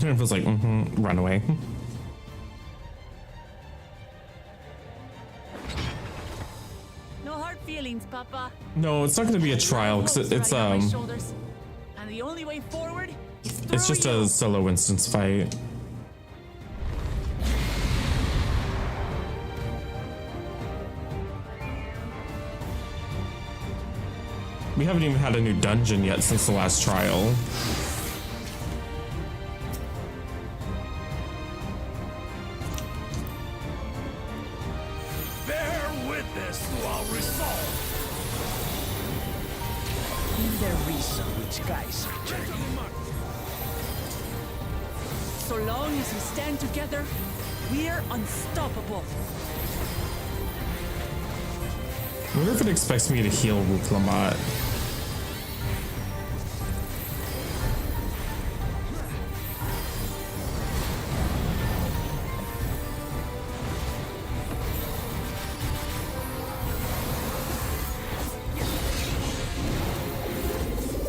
It feels like, run away. No hard feelings, Papa. No, it's not going to be a trial because it's Riding on my shoulders. And the only way forward is through it's just you. a solo instance fight. We haven't even had a new dungeon yet since the last trial. Bear witness to our resolve. In the reason which guides our journey. So long as we stand together, we're unstoppable. I wonder if it expects me to heal Wuk-Lamat.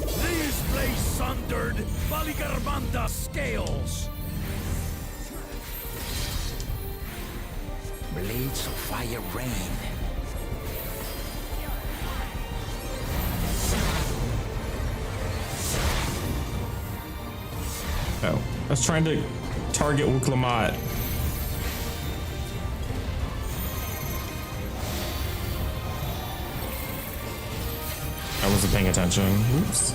These lay sundered Baligarbanda scales. Blades of fire rain. Oh, I was trying to target Wuk-Lamat. I wasn't paying attention. Oops.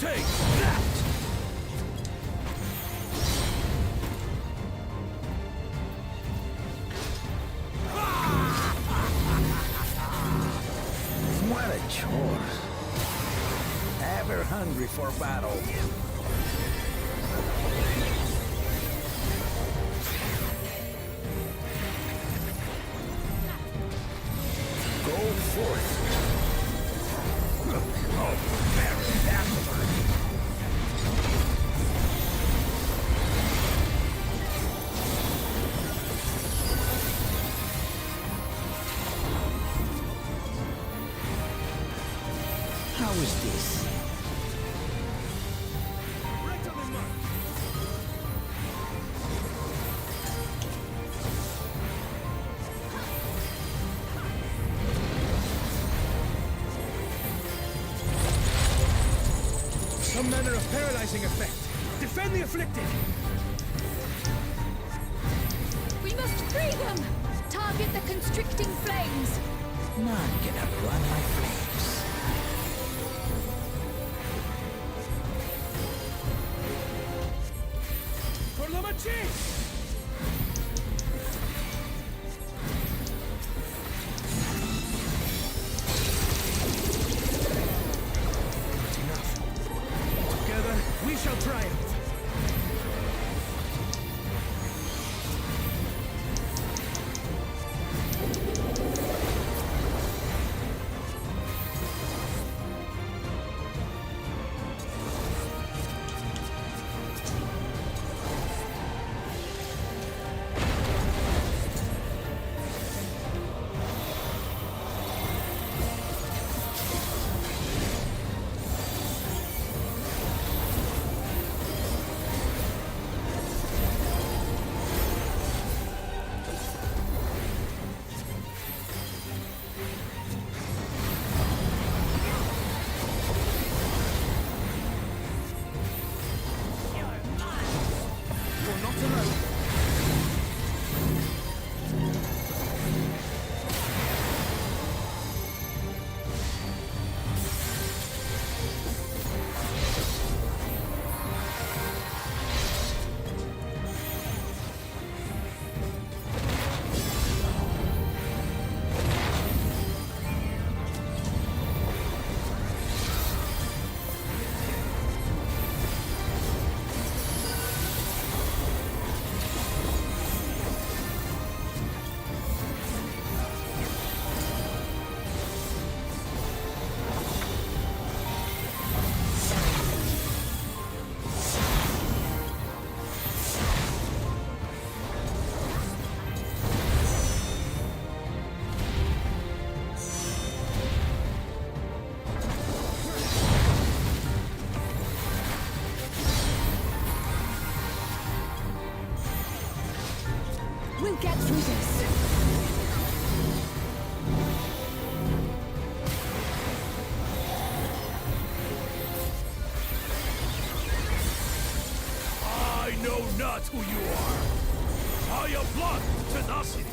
Take that! What a chore. Ever hungry for battle. Go forth. Oh, very backward. How is this? Some manner of paralyzing effect. Defend the afflicted! We must free them! Target the constricting flames! None can outrun my flames. For Lamachi! Together, we shall triumph. We'll get through this. I know not who you are. I am blood, tenacity.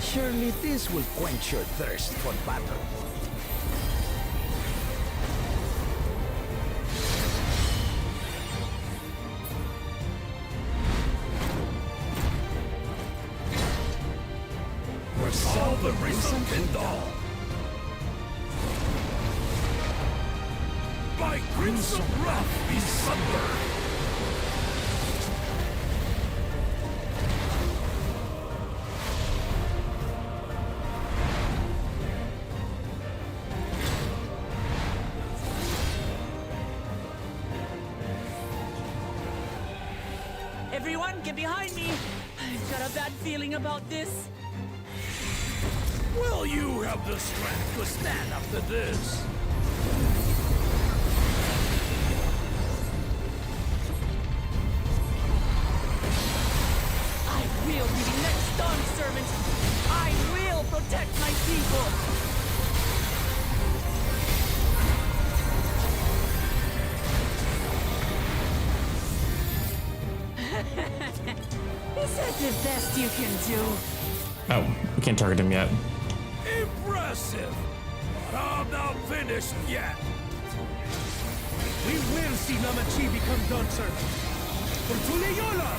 Surely this will quench your thirst for battle. All the reason Kendall. By crimson wrath be sunburned. Everyone, get behind me! I've got a bad feeling about this. Will you have the strength to stand after this? I will be the next Dawn servant! I will protect my people! Is that the best you can do? Oh, we can't target him yet. Impressive! But I'm not finished yet. We will see Namachi become Dawn servant. For Tuleyola!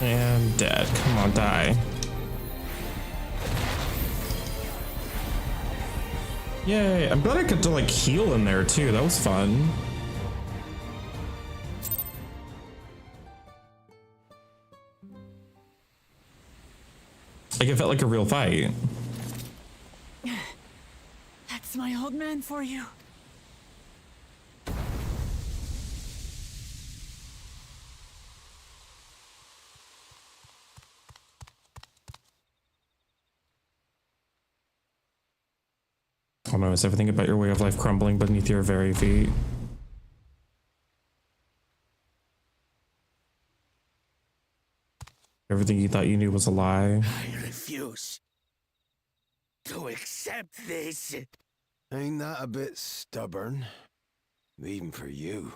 And dead. Come on, die. Yay. I'm glad I got to like heal in there too. That was fun. Like it felt like a real fight. That's my old man for you. Oh no, is everything about your way of life crumbling beneath your very feet? Everything you thought you knew was a lie. I refuse to accept this. Ain't that a bit stubborn? Even for you.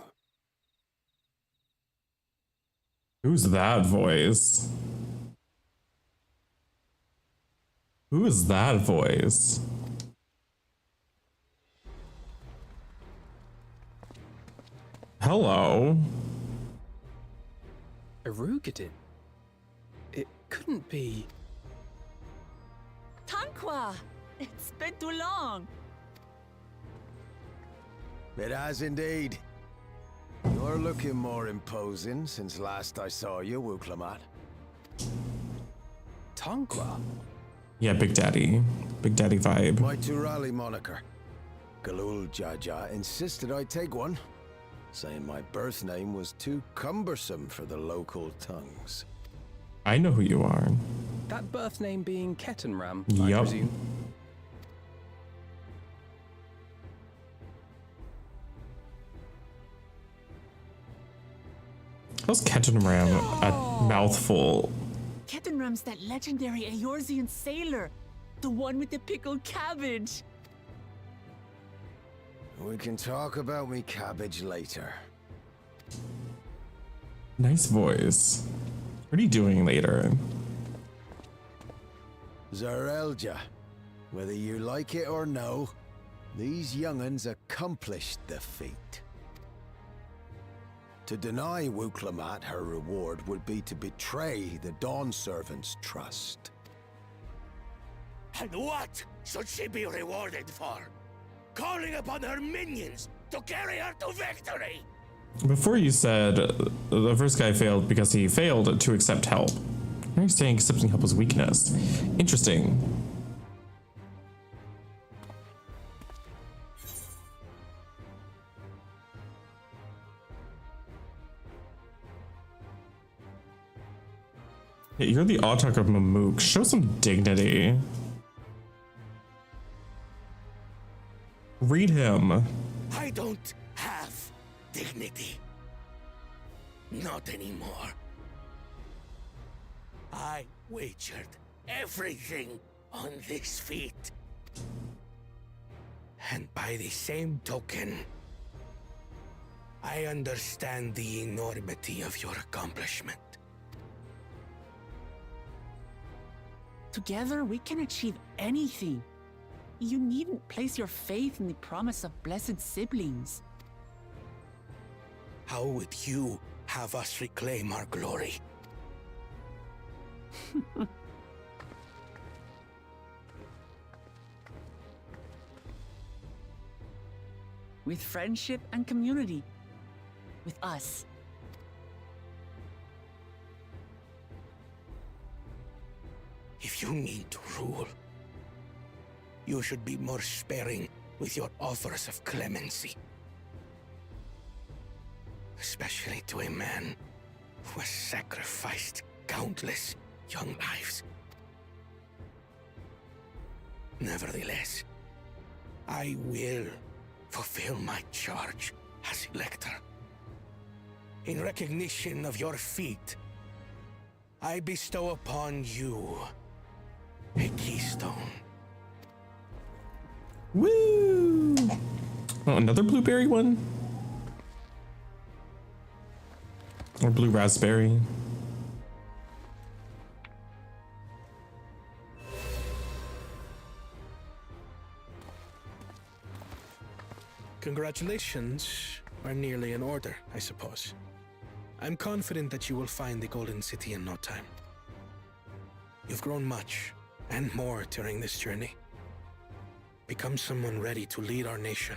Who's that voice? Who is that voice? Hello. Erugadin? It couldn't be... Tanqua! It's been too long. It has indeed. You're looking more imposing since last I saw you, Wuklamat. Tanqua? Yeah, Big Daddy. Big Daddy vibe. My Turali moniker. Galul Jaja insisted I take one, saying my birth name was too cumbersome for the local tongues. I know who you are. That birth name being Ketenram, I Yup. presume. How's Ketenram a mouthful? Ketenram's that legendary Eorzean sailor. The one with the pickled cabbage. We can talk about me cabbage later. Nice voice. What are you doing later? Zarelja, whether you like it or no, these young'uns accomplished the feat. To deny Wuklamat her reward would be to betray the Dawn Servant's trust. And what should she be rewarded for? Calling upon her minions to carry her to victory! Before you said the first guy failed because he failed to accept help. Now you're saying accepting help was weakness. Interesting. Yeah, you're the Autarch of Mamuk. Show some dignity. Read him. I don't have dignity. Not anymore. I wagered everything on this feat. And by the same token, I understand the enormity of your accomplishment. Together, we can achieve anything. You needn't place your faith in the promise of blessed siblings. How would you have us reclaim our glory? With friendship and community. With us. If you need to rule, you should be more sparing with your offers of clemency. Especially to a man who has sacrificed countless young lives. Nevertheless, I will fulfill my charge as Elector. In recognition of your feat, I bestow upon you a keystone. Woo! Oh, another blueberry one? Or blue raspberry? Congratulations are nearly in order, I suppose. I'm confident that you will find the Golden City in no time. You've grown much, and more during this journey. Become someone ready to lead our nation.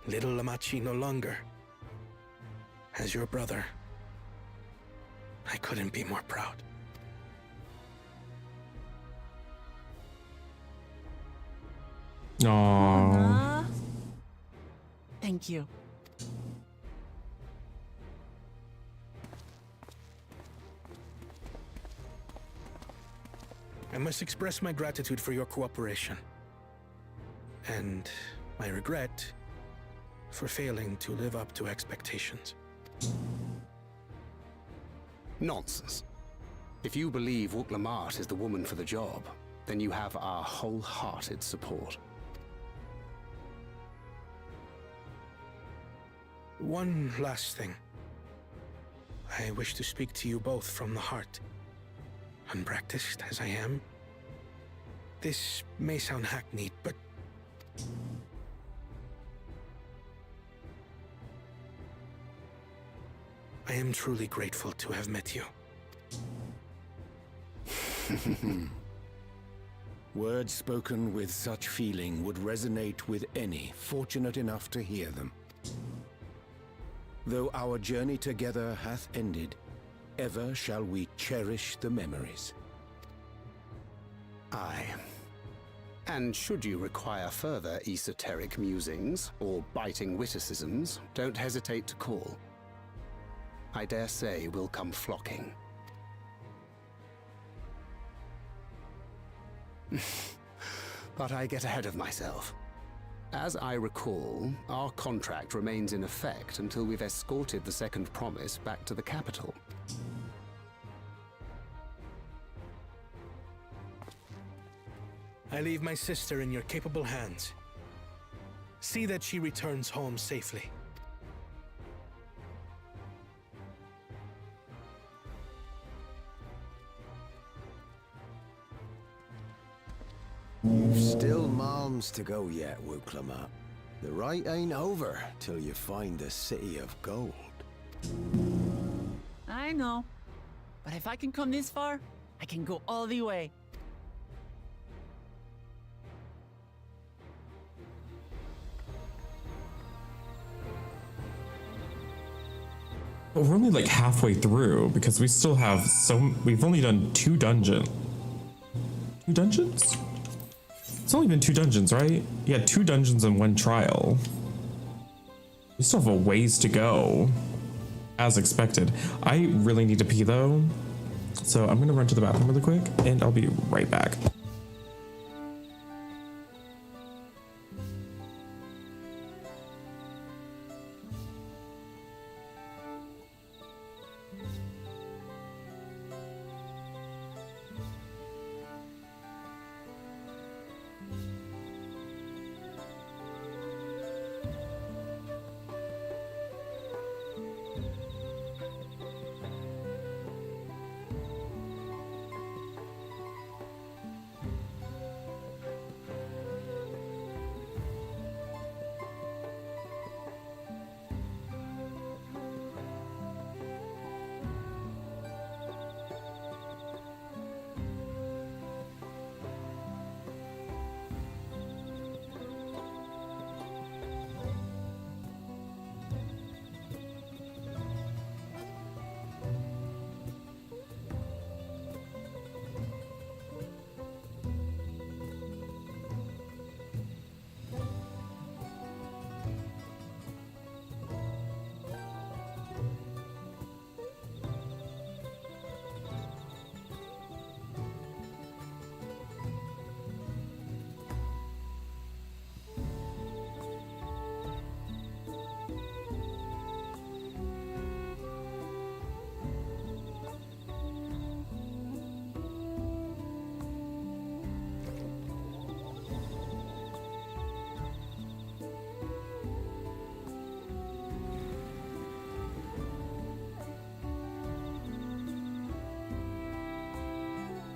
Little Lamachi no longer. As your brother, I couldn't be more proud. Aww. Thank you. I must express my gratitude for your cooperation. And my regret for failing to live up to expectations. Nonsense. If you believe Wuk-Lamat is the woman for the job, then you have our wholehearted support. One last thing. I wish to speak to you both from the heart. Unpracticed as I am, this may sound hackneyed, but I am truly grateful to have met you. Words spoken with such feeling would resonate with any fortunate enough to hear them. Though our journey together hath ended, ever shall we cherish the memories. Aye. And should you require further esoteric musings or biting witticisms, don't hesitate to call. I dare say we'll come flocking. But I get ahead of myself. As I recall, our contract remains in effect until we've escorted the second promise back to the capital. I leave my sister in your capable hands. See that she returns home safely. You've still malms to go yet, Wuk-Lamat. The rite ain't over till you find the City of Gold. I know. But if I can come this far, I can go all the way. But we're only like halfway through because we still have we've only done 2 dungeons. 2 dungeons? It's only been 2 dungeons, right? Yeah, 2 dungeons and 1 trial. We still have a ways to go, as expected. I really need to pee though, so I'm gonna run to the bathroom really quick and I'll be right back.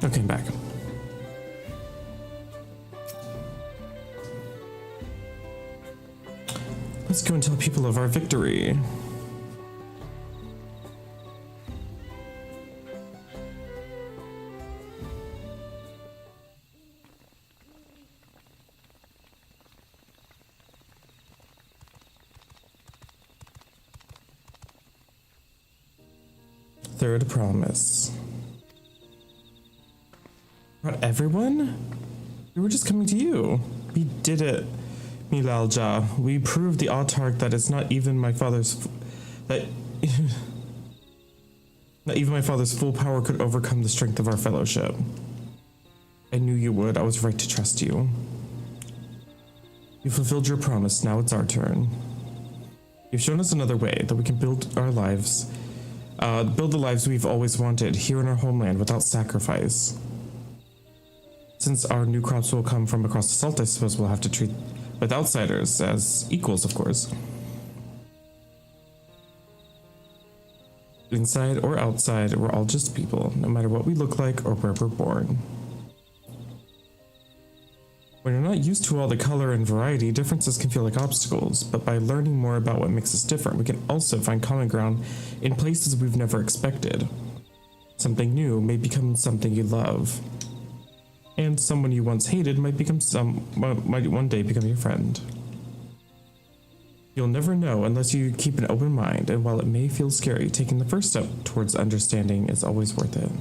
Okay, I'm back. Let's go and tell people of our victory. Third promise. Not everyone? We were just coming to you. We did it, Milalja. We proved the autarch that it's not even my father's... that... Not even my father's full power could overcome the strength of our fellowship. I knew you would. I was right to trust you. You fulfilled your promise. Now it's our turn. You've shown us another way that we can build our lives, build the lives we've always wanted here in our homeland without sacrifice. Since our new crops will come from across the salt, I suppose we'll have to treat with outsiders as equals, of course. Inside or outside, we're all just people, no matter what we look like or where we're born. When you're not used to all the color and variety, differences can feel like obstacles, but by learning more about what makes us different, we can also find common ground in places we've never expected. Something new may become something you love, and someone you once hated might one day become your friend. You'll never know unless you keep an open mind, and while it may feel scary, taking the first step towards understanding is always worth it.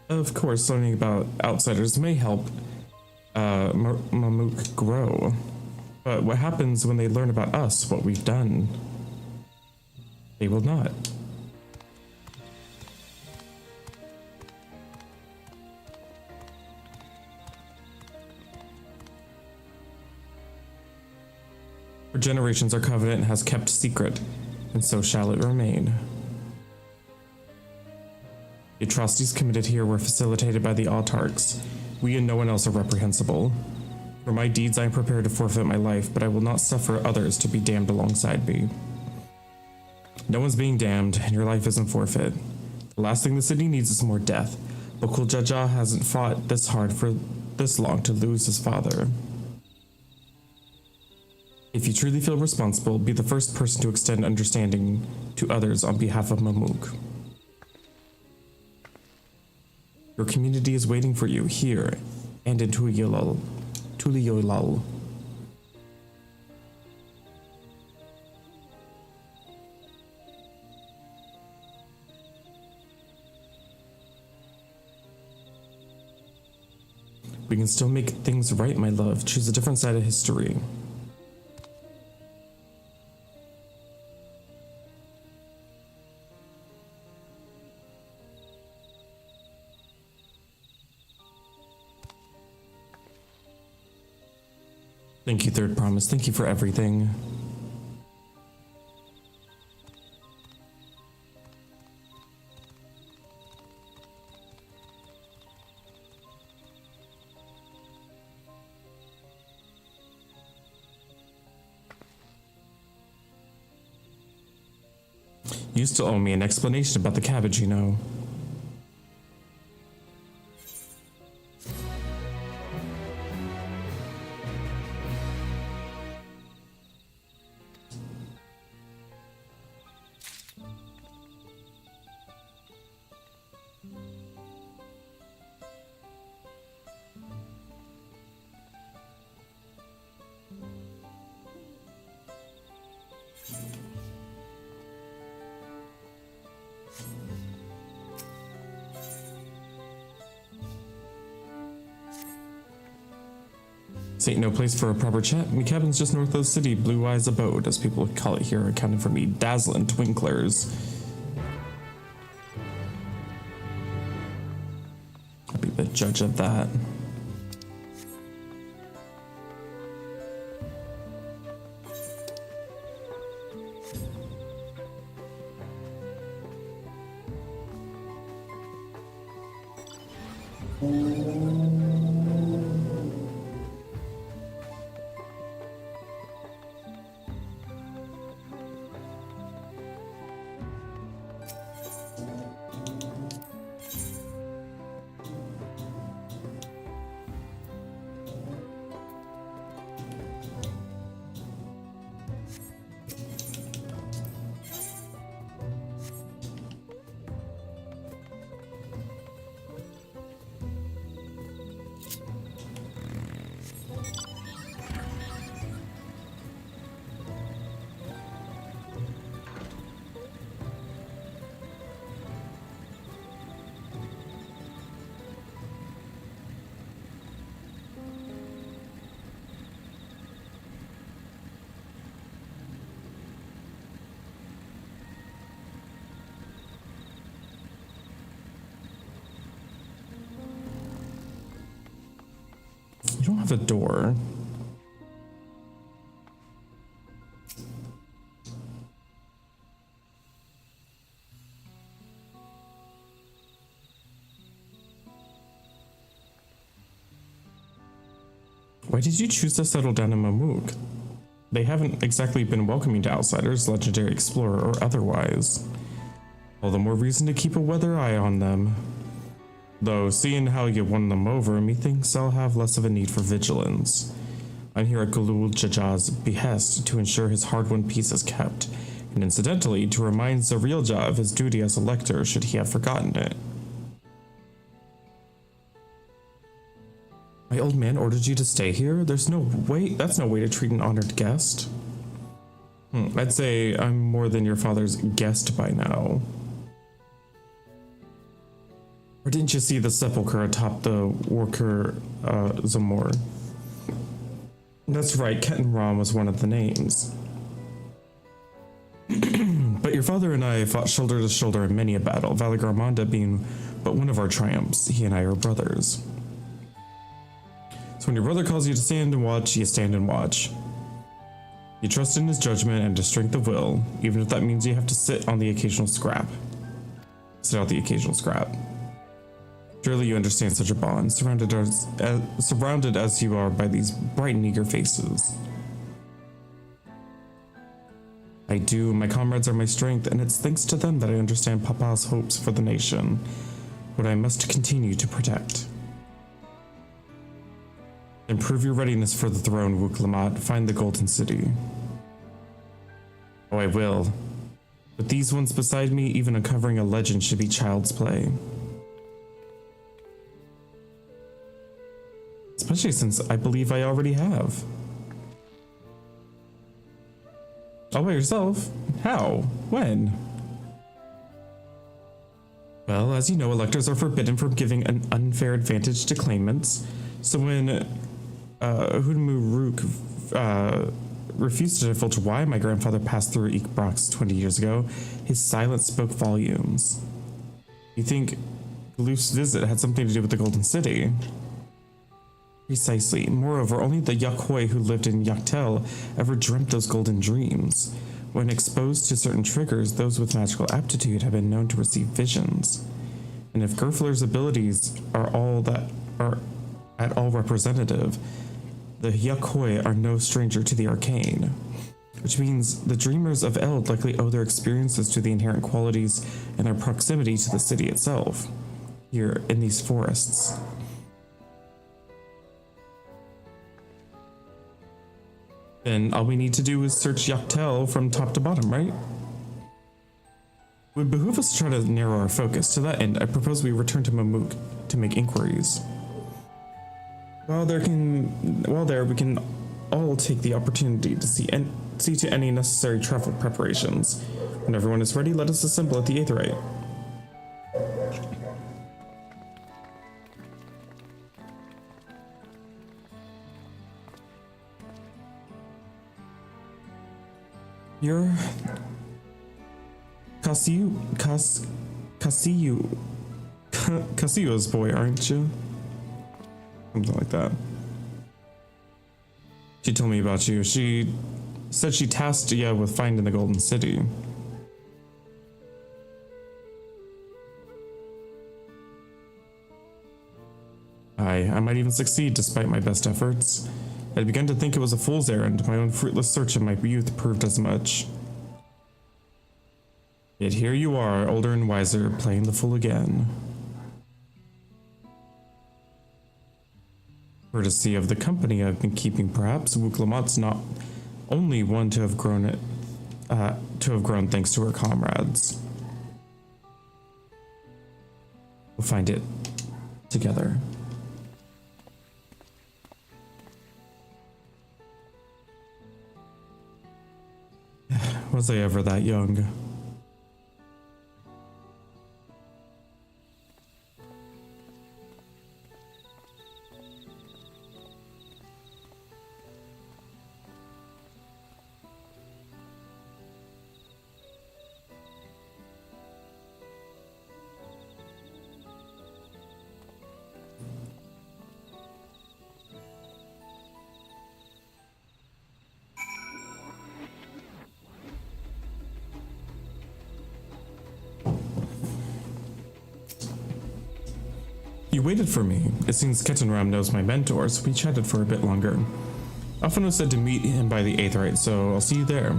Of course, learning about outsiders may help Mamook grow, but what happens when they learn about us, what we've done? They will not. For generations, our covenant has kept secret, and so shall it remain. The atrocities committed here were facilitated by the autarchs. We and no one else are reprehensible. For my deeds, I am prepared to forfeit my life, but I will not suffer others to be damned alongside me. No one's being damned, and your life isn't forfeit. The last thing the city needs is more death. Bokul Jaja hasn't fought this hard for this long to lose his father. If you truly feel responsible, be the first person to extend understanding to others on behalf of Mamook. Your community is waiting for you here and in Tuliyollal. We can still make things right, my love. Choose a different side of history. Thank you, Third Promise. Thank you for everything. You still owe me an explanation about the cabbage, you know. This ain't no place for a proper chat. Me cabin's just north of the city, Blue Eyes Abode, as people call it here, accounting for me dazzling twinklers. I'll be the judge of that. You don't have a door. Why did you choose to settle down in Mamuk? They haven't exactly been welcoming to outsiders, legendary explorer or otherwise. All the more reason to keep a weather eye on them. Though, seeing how you won them over, methinks I'll have less of a need for vigilance. I'm here at Galul Jaja's behest to ensure his hard-won peace is kept, and incidentally, to remind Zarilja of his duty as a lector should he have forgotten it. My old man ordered you to stay here? That's no way to treat an honored guest. I'd say I'm more than your father's guest by now. Or didn't you see the sepulchre atop the worker Zamor? That's right, Ketan Ram was one of the names. But your father and I fought shoulder to shoulder in many a battle, Valagarmanda being but one of our triumphs. He and I are brothers. So when your brother calls you to stand and watch, you stand and watch. You trust in his judgment and his strength of will, even if that means you have to sit on the occasional scrap. Sit out the occasional scrap. Surely you understand such a bond, surrounded as you are by these bright and eager faces. I do. My comrades are my strength, and it's thanks to them that I understand Papa's hopes for the nation, what I must continue to protect. Improve your readiness for the throne, Wuk-Lamat. Find the Golden City. Oh, I will. With these ones beside me, even uncovering a legend should be child's play. Especially since I believe I already have. All by yourself? How? When? Well, as you know, electors are forbidden from giving an unfair advantage to claimants. So when Hudmu Rook refused to divulge why my grandfather passed through Ikbrax 20 years ago, his silence spoke volumes. You think Galuf's visit had something to do with the Golden City? Precisely. Moreover, only the Yakhoi who lived in Yaktel ever dreamt those golden dreams. When exposed to certain triggers, those with magical aptitude have been known to receive visions. And if Gerfler's abilities are at all representative, the Yakhoi are no stranger to the arcane. Which means the dreamers of Eld likely owe their experiences to the inherent qualities and their proximity to the city itself, here in these forests. Then all we need to do is search Yaktel from top to bottom, right? It would behoove us to try to narrow our focus. To that end, I propose we return to Mamuk to make inquiries. While there, we can all take the opportunity to see to any necessary travel preparations. When everyone is ready, let us assemble at the Aetheryte. You're Casillo's boy, aren't you? Something like that. She told me about you. She said she tasked you with finding the Golden City. I might even succeed despite my best efforts. I'd begun to think it was a fool's errand. My own fruitless search in my youth proved as much. Yet here you are, older and wiser, playing the fool again. Courtesy of the company I've been keeping, perhaps. Wuk-Lamat's not only one to have grown thanks to her comrades. We'll find it together. Was I ever that young? You waited for me. It seems Ketenram knows my mentor, so we chatted for a bit longer. Alphonse said to meet him by the Aetheryte, so I'll see you there.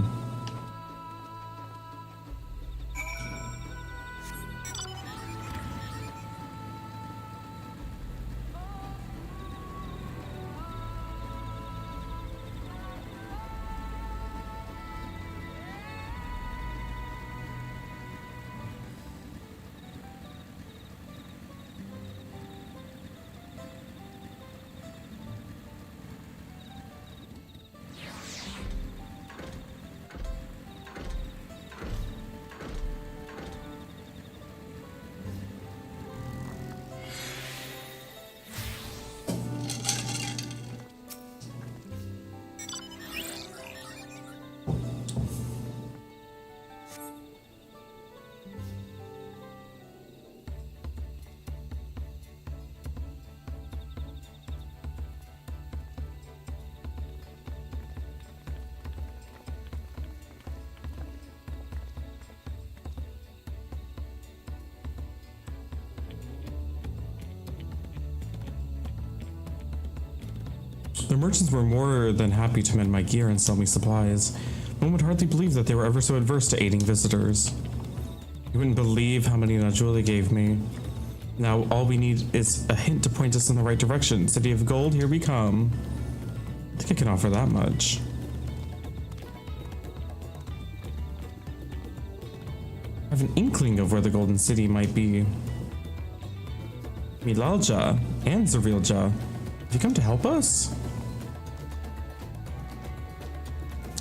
The merchants were more than happy to mend my gear and sell me supplies. One would hardly believe that they were ever so adverse to aiding visitors. You wouldn't believe how many Najula gave me. Now all we need is a hint to point us in the right direction. City of Gold, here we come. I think I can offer that much. I have an inkling of where the Golden City might be. Milalja and Zervilja, have you come to help us?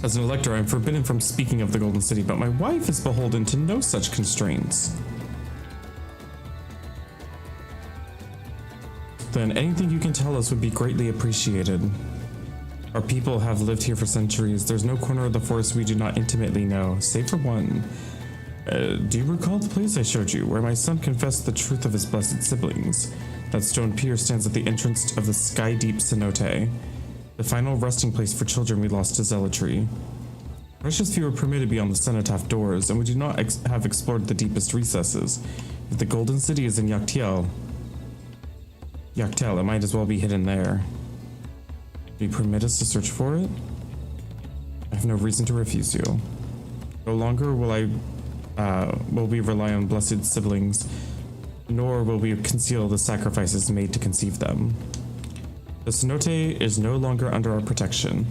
As an elector, I am forbidden from speaking of the Golden City, but my wife is beholden to no such constraints. Then anything you can tell us would be greatly appreciated. Our people have lived here for centuries. There's no corner of the forest we do not intimately know, save for one. Do you recall the place I showed you, where my son confessed the truth of his blessed siblings? That stone pier stands at the entrance of the sky-deep cenote, the final resting place for children we lost to zealotry. Precious few are permitted beyond the cenotaph doors, and we do not have explored the deepest recesses. If the Golden City is in Yaktiel, it might as well be hidden there. Do you permit us to search for it? I have no reason to refuse you. No longer will we rely on blessed siblings, nor will we conceal the sacrifices made to conceive them. The cenote is no longer under our protection.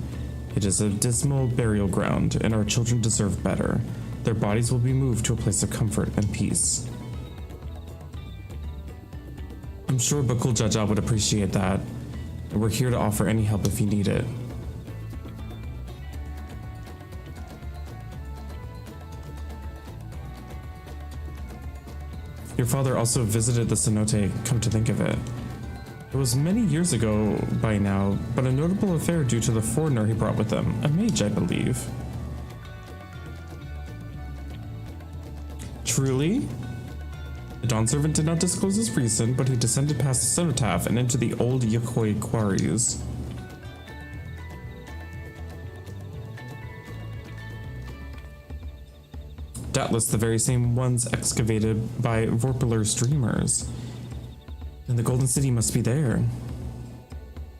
It is a dismal burial ground, and our children deserve better. Their bodies will be moved to a place of comfort and peace. I'm sure Bakul Jaja would appreciate that, and we're here to offer any help if you need it. Your father also visited the cenote, come to think of it. It was many years ago by now, but a notable affair due to the foreigner he brought with him, a mage, I believe. Truly? The Dawn Servant did not disclose his reason, but he descended past the cenotaph and into the old Yokoi quarries. Doubtless the very same ones excavated by Vorpaler's dreamers. And the Golden City must be there.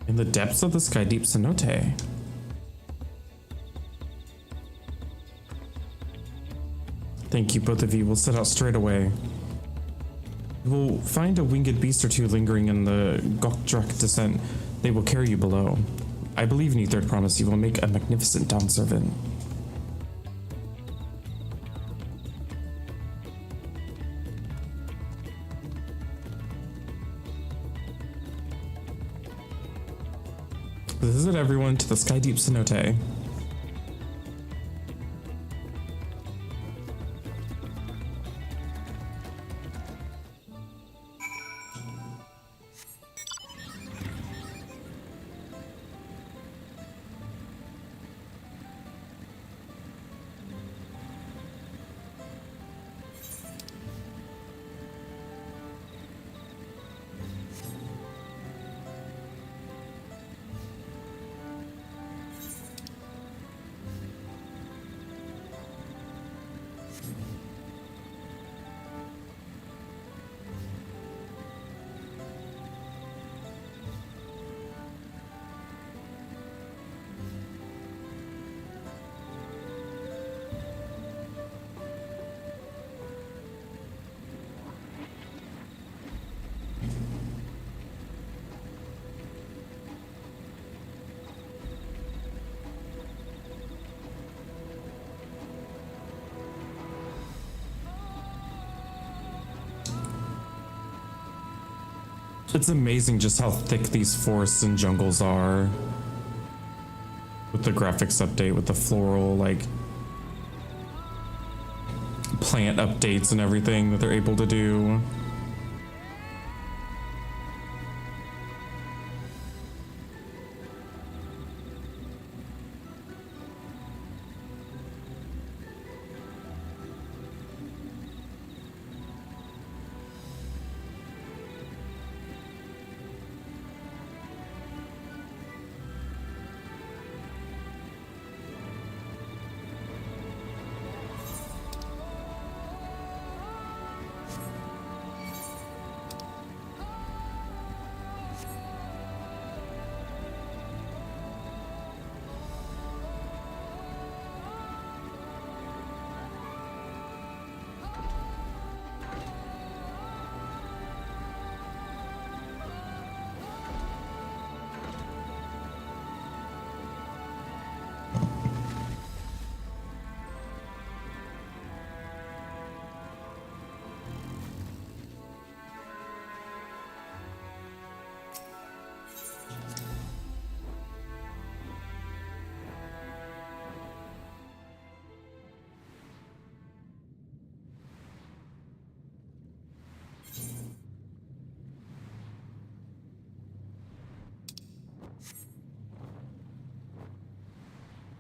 In the depths of the sky-deep cenote. Thank you, both of you. We'll set out straight away. We'll find a winged beast or two lingering in the Gokdrak descent. They will carry you below. I believe in you, Third Promise. You will make a magnificent Dawn Servant. Visit everyone to the Sky-Deep cenote. It's amazing just how thick these forests and jungles are. With the graphics update, with the floral, like, plant updates and everything that they're able to do.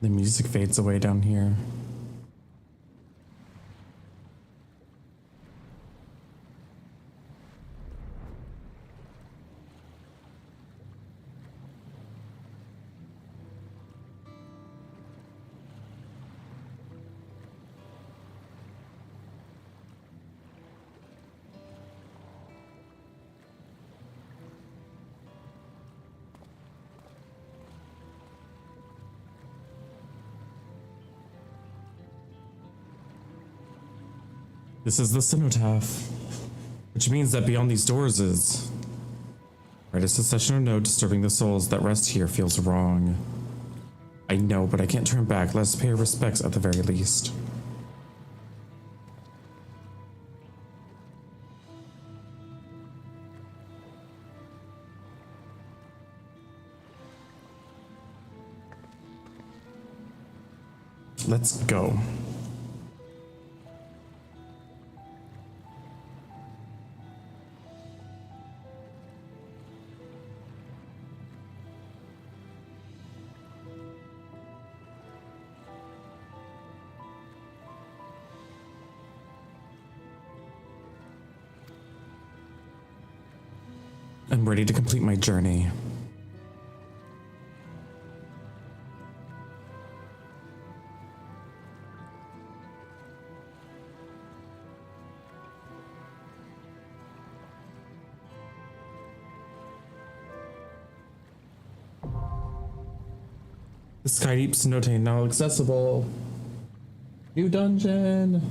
The music fades away down here. This is the cenotaph, which means that beyond these doors is... Write a succession of notes disturbing the souls that rest here feels wrong. I know, but I can't turn back. Let's pay our respects at the very least. Let's go. I'm ready to complete my journey. The Skydeep Cenote now accessible. New dungeon.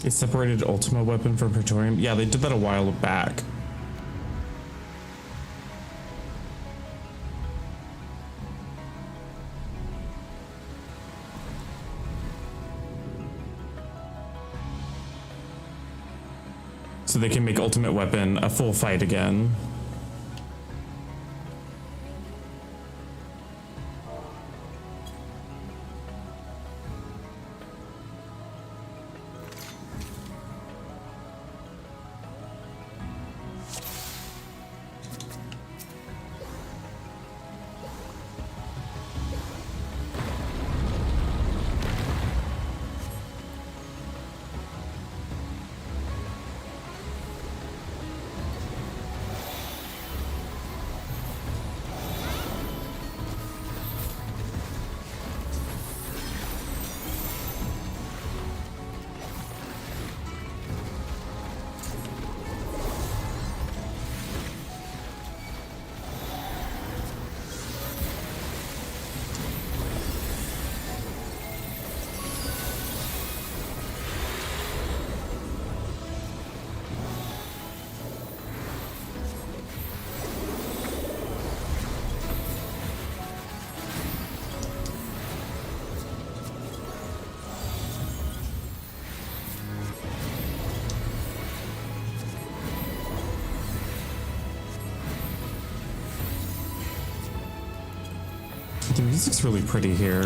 They separated Ultima weapon from Praetorium. Yeah, they did that a while back. So they can make Ultimate Weapon a full fight again. The music's really pretty here.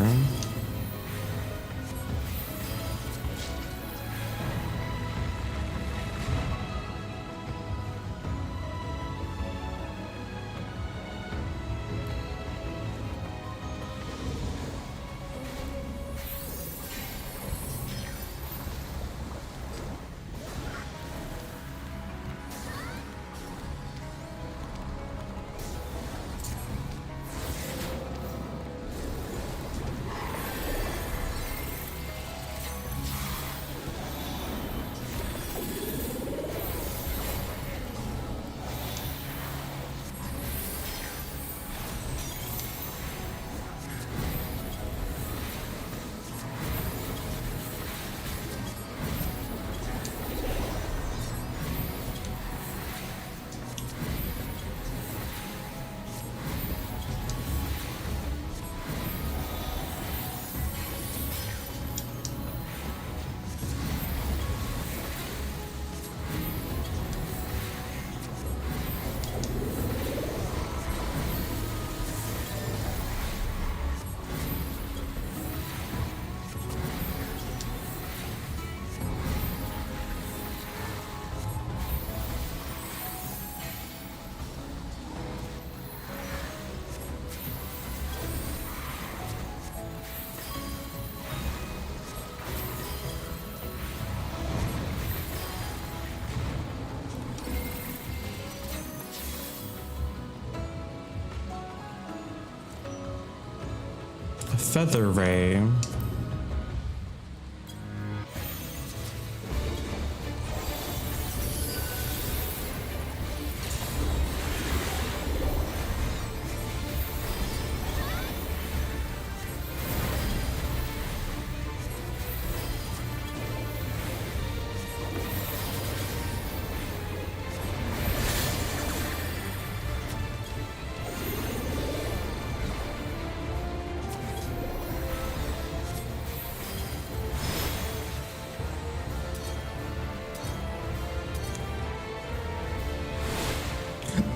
Feather Ray.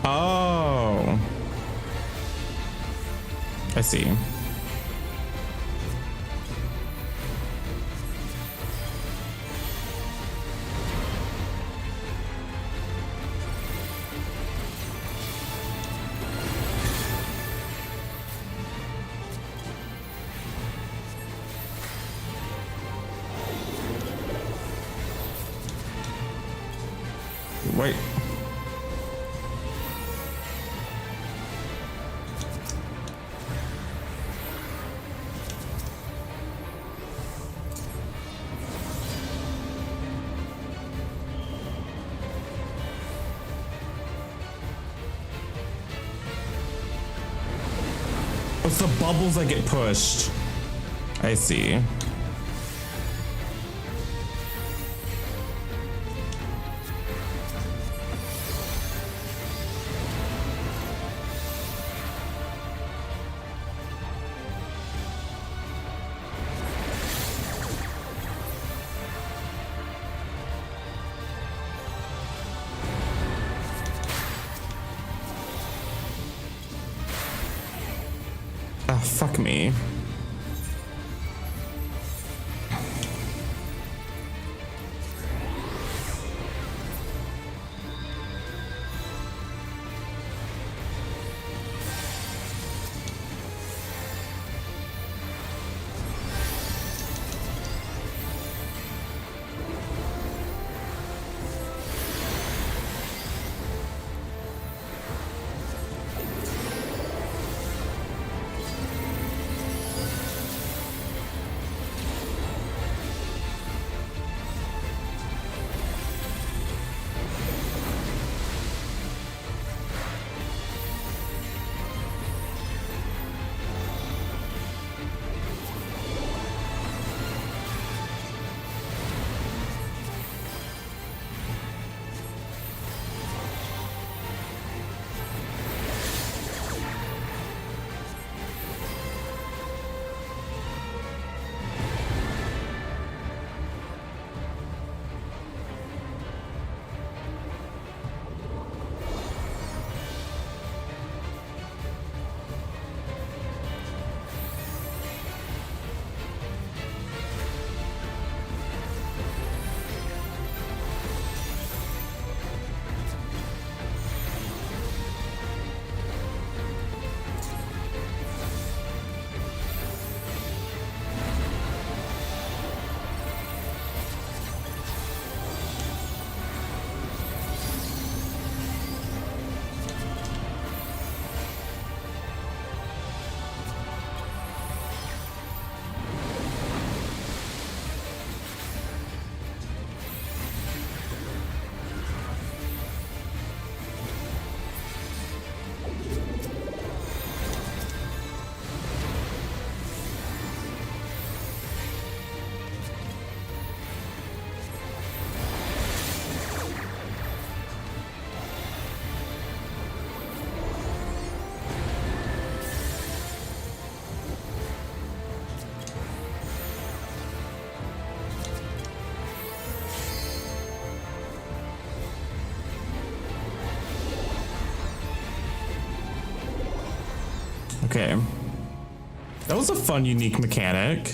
Oh, I see. Wait. It's the bubbles that get pushed. I see. fuck me. Okay. That was a fun, unique mechanic.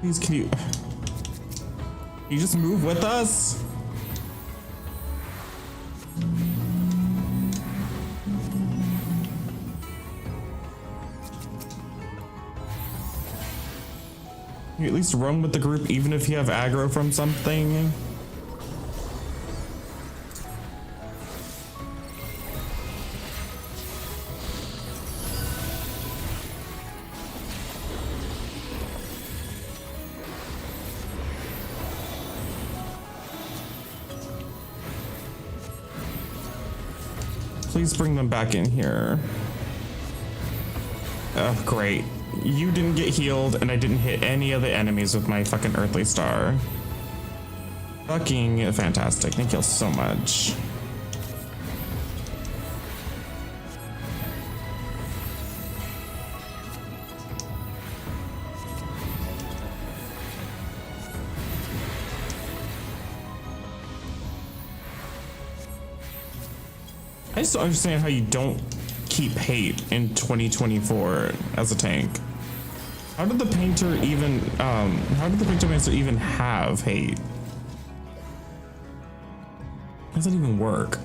Please, can you just move with us? You at least run with the group even if you have aggro from something. Please bring them back in here. Oh, great. You didn't get healed, and I didn't hit any of the enemies with my fucking Earthly Star. Fucking fantastic. Thank you all so much. I just don't understand how you don't keep hate in 2024 as a tank. How did the painter even, how did the painter master even have hate? How does that even work?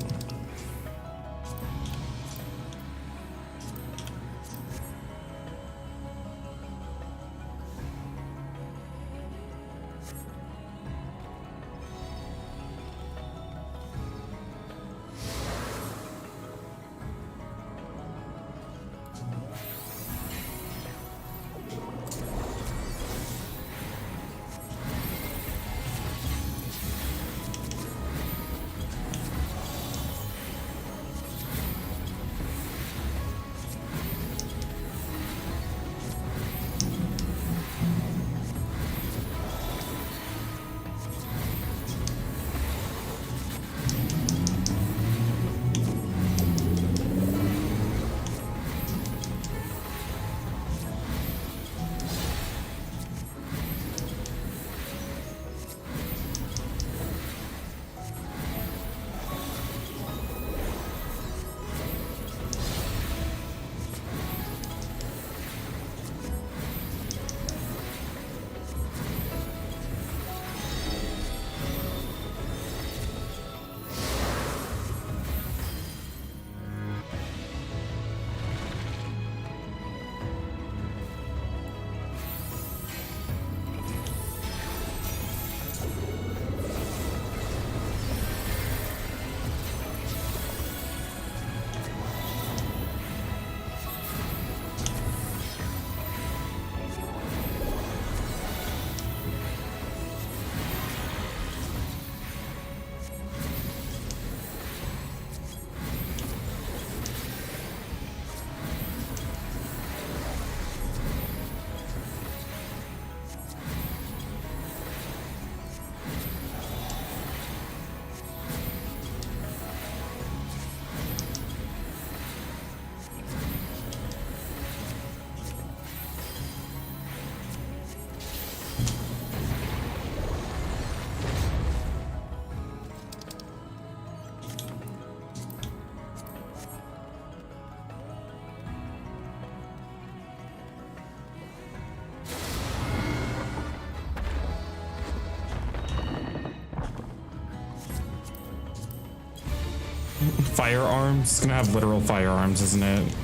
firearms. It's gonna have literal firearms, isn't it?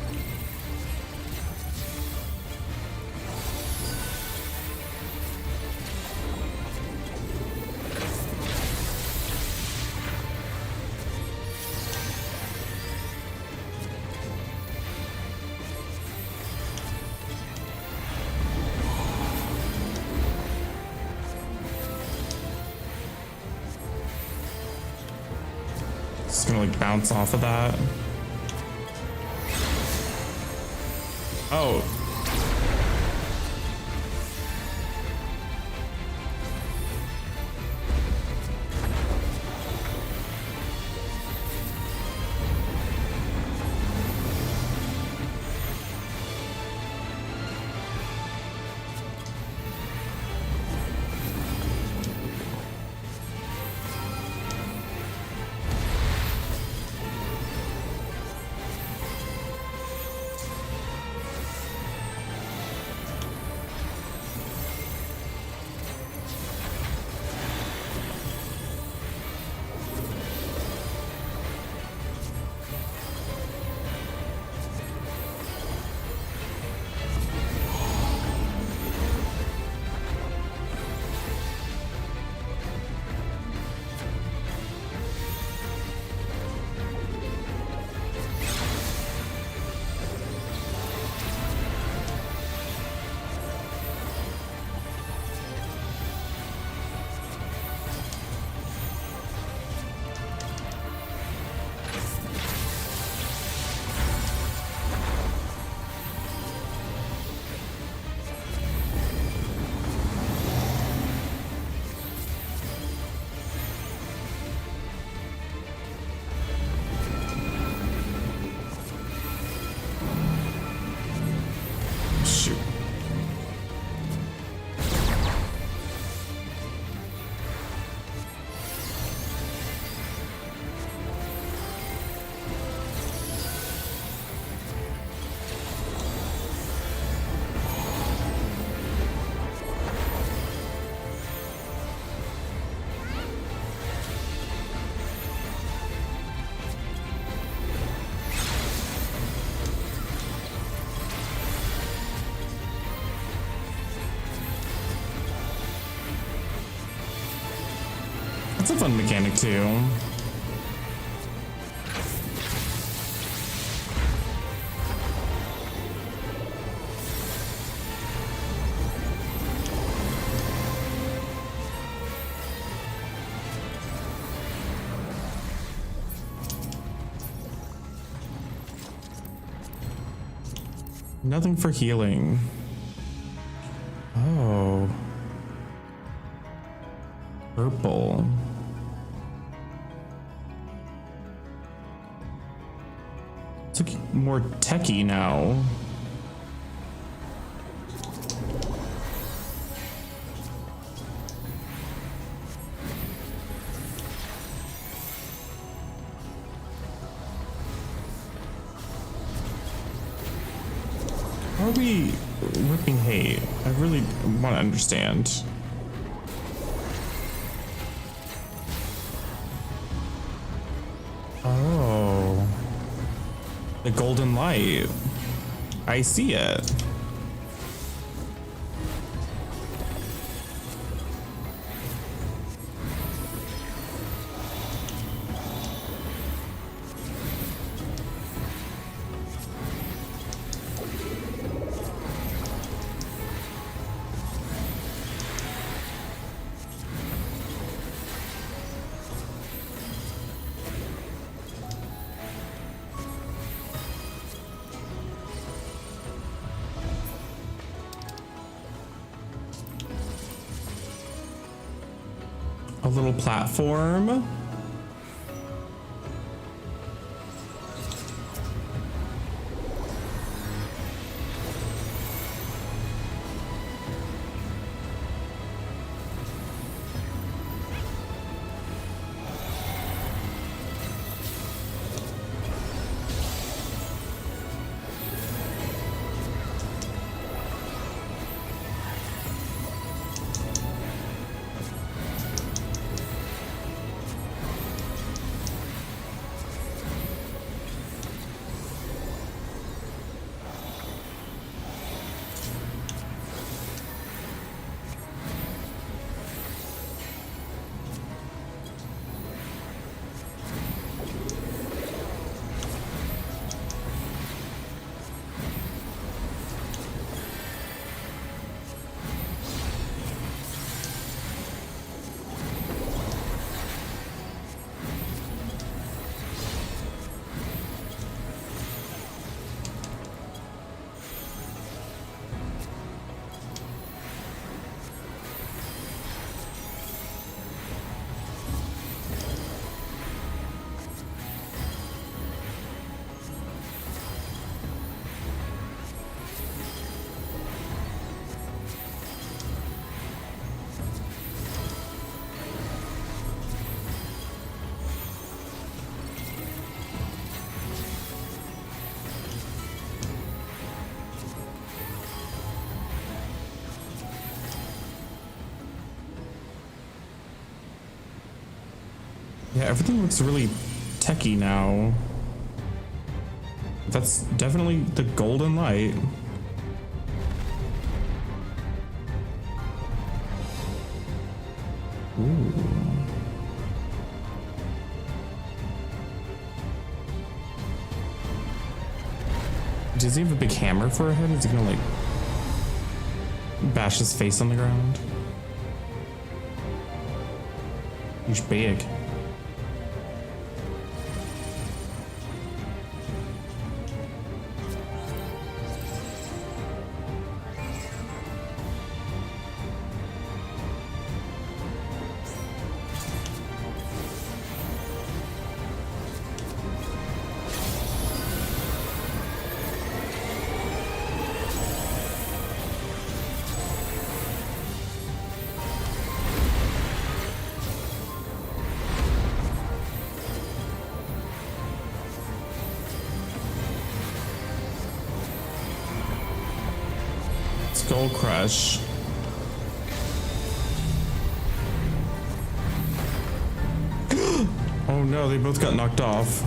It's gonna like bounce off of that. Oh. Shoot. That's a fun mechanic too. Nothing for healing. Oh. Purple. It's looking more techy now. How are we ripping hate? I really want to understand. Oh. The golden light. I see it. A little platform. Yeah, everything looks really techy now. That's definitely the golden light. Ooh. Does he have a big hammer for a head? Is he gonna like bash his face on the ground? He's big. Skull Crush. Oh no, they both got knocked off.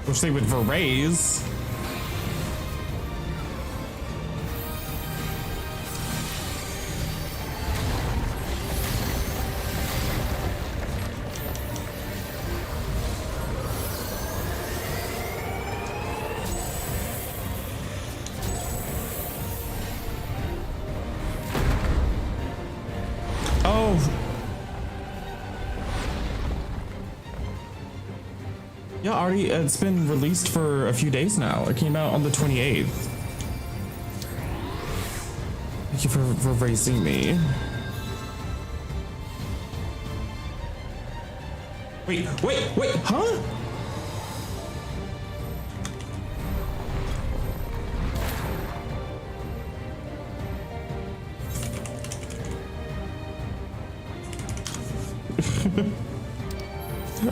Wish they would raise. Oh. Yeah, already, it's been released for a few days now. It came out on the 28th. Thank you for raising me. Wait, huh?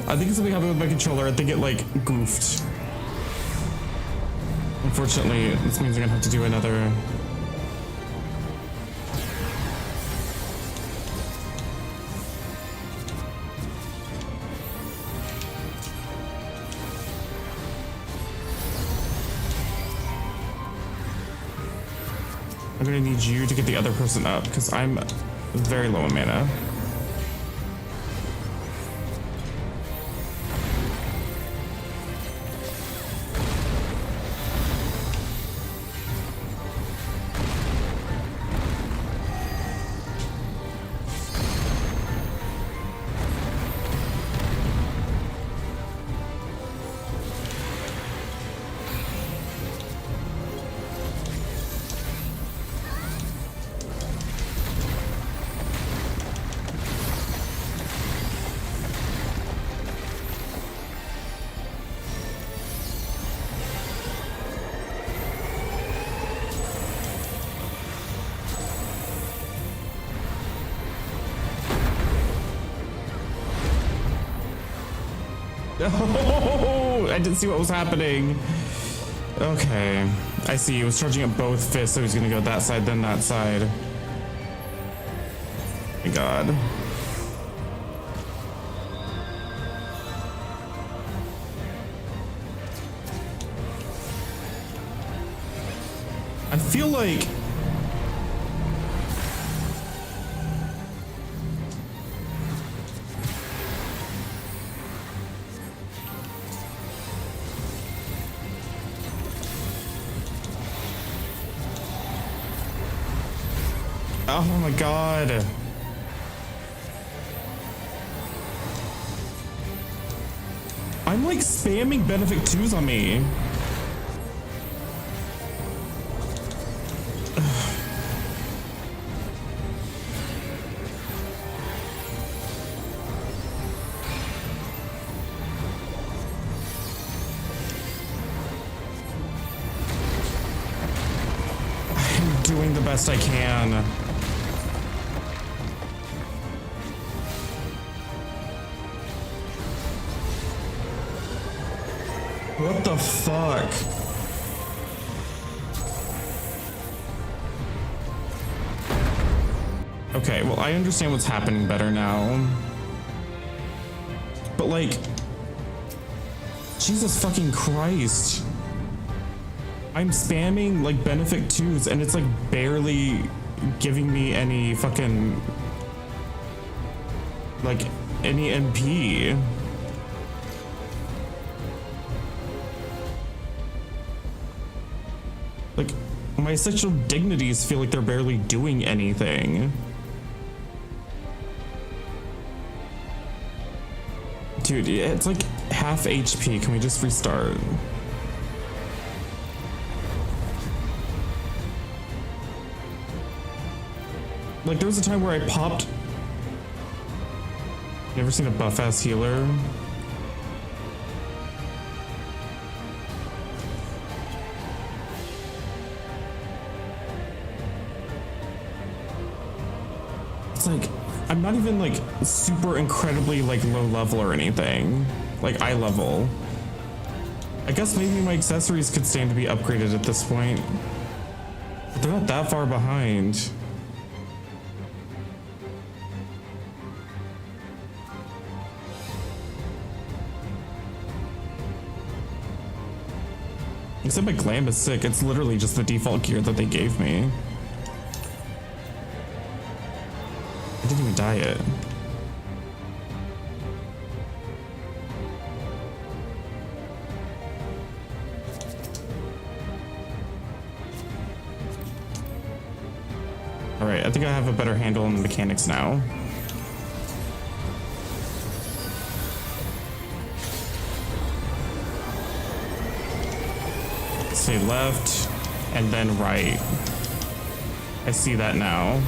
I think something happened with my controller. I think it like goofed. Unfortunately, this means I'm gonna have to do another. I'm gonna need you to get the other person up because I'm very low in mana. Oh, I didn't see what was happening. Okay, I see. He was charging up both fists, so he's gonna go that side, then that side. Oh my God. I feel like oh my God. I'm like spamming Benefit 2s on me. doing the best I can. What the fuck? Okay, well, I understand what's happening better now. But like, Jesus fucking Christ. I'm spamming like Benefic 2s and it's like barely giving me any fucking, like, any MP. Like, my sexual dignities feel like they're barely doing anything. Dude, it's like half HP. Can we just restart? Like, there was a time where I popped. You ever seen a buff-ass healer? It's like, I'm not even like super incredibly like low level or anything. Like eye level. I guess maybe my accessories could stand to be upgraded at this point. But they're not that far behind. Except my glam is sick. It's literally just the default gear that they gave me. I didn't even dye it. All right, I think I have a better handle on the mechanics now. Say left and then right. I see that now.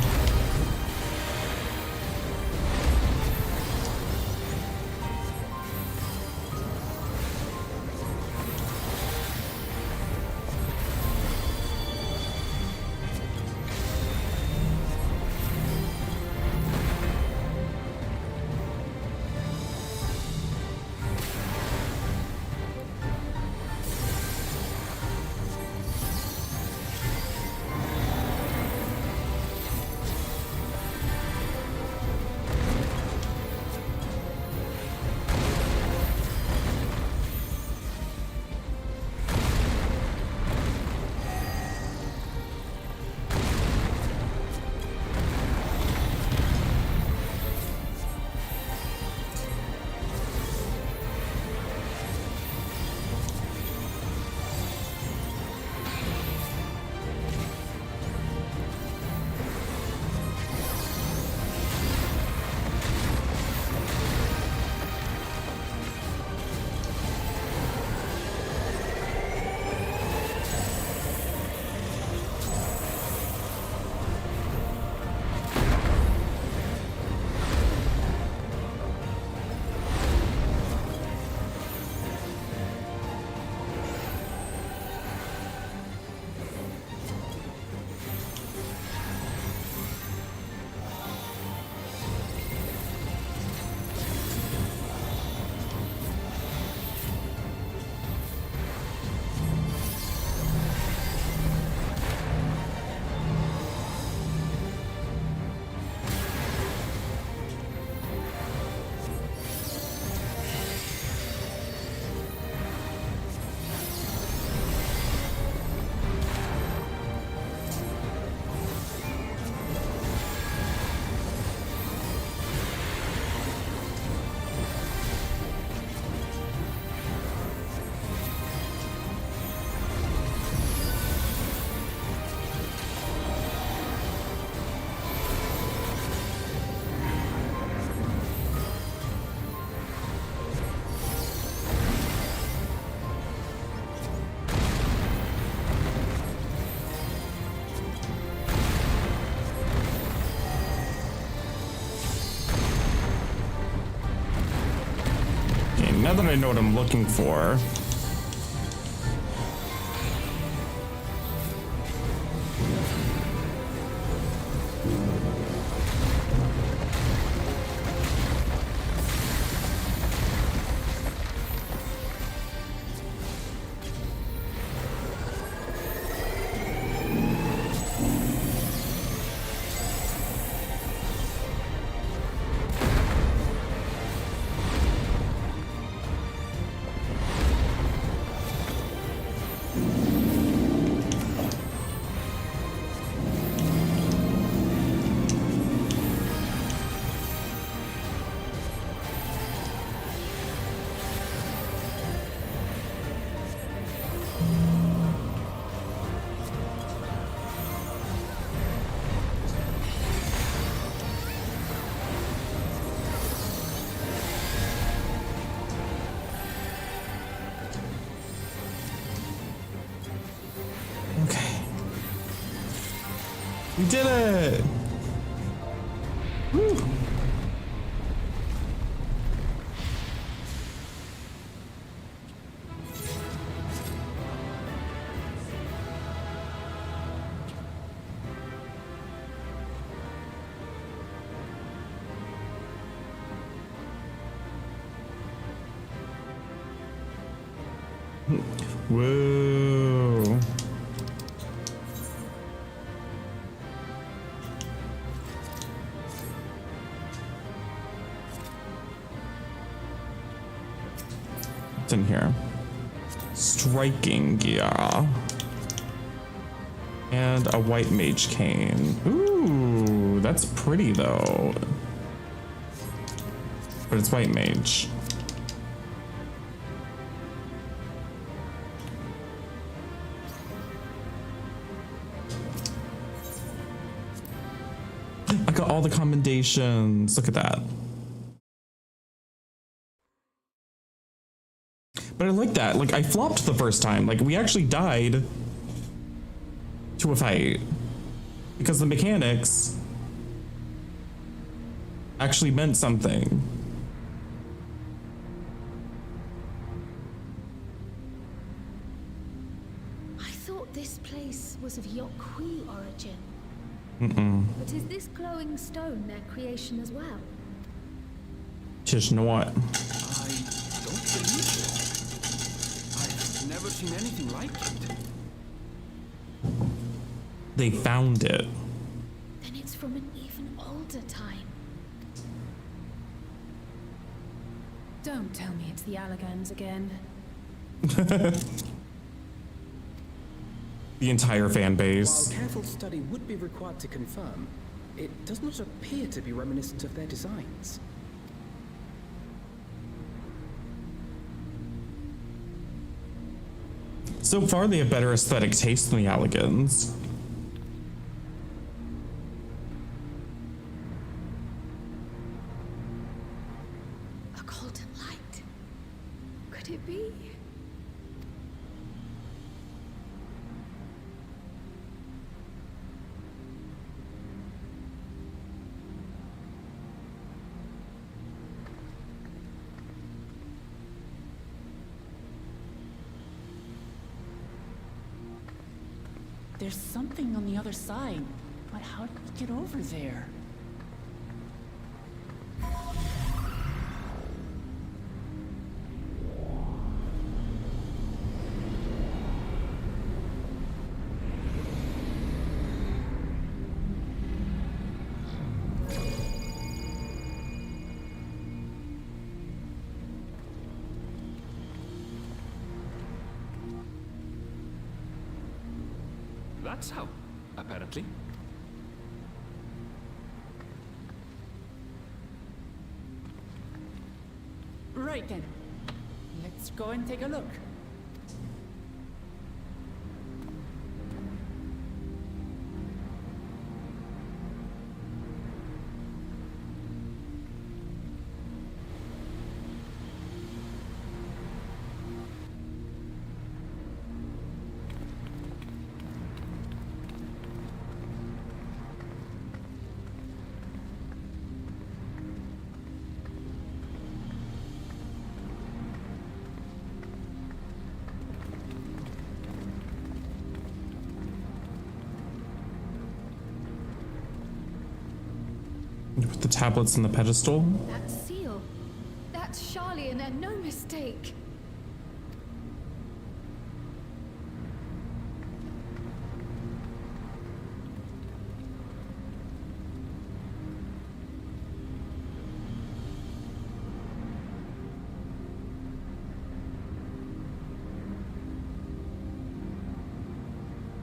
Now that I know what I'm looking for. Okay. We did it! Woo. Whoa. What's in here? Striking gear. And a white mage cane. Ooh, that's pretty though. But it's white mage. I got all the commendations. Look at that. But I like that. Like, I flopped the first time. Like, we actually died to a fight because the mechanics actually meant something. I thought this place was of Yokwi origin. But is this glowing stone their creation as well? Just not. I don't believe so. I've never seen anything like it. They found it. Then it's from an even older time. Don't tell me it's the Allagans again. The entire fan base. While careful study would be required to confirm, it does not appear to be reminiscent of their designs. So far, they have better aesthetic taste than the Allagans. A golden light. Could it be? There's something on the other side, but how did we get over there? That's how, apparently. Right then. Let's go and take a look. Put the tablets in the pedestal. That seal. That's Charlian and no mistake.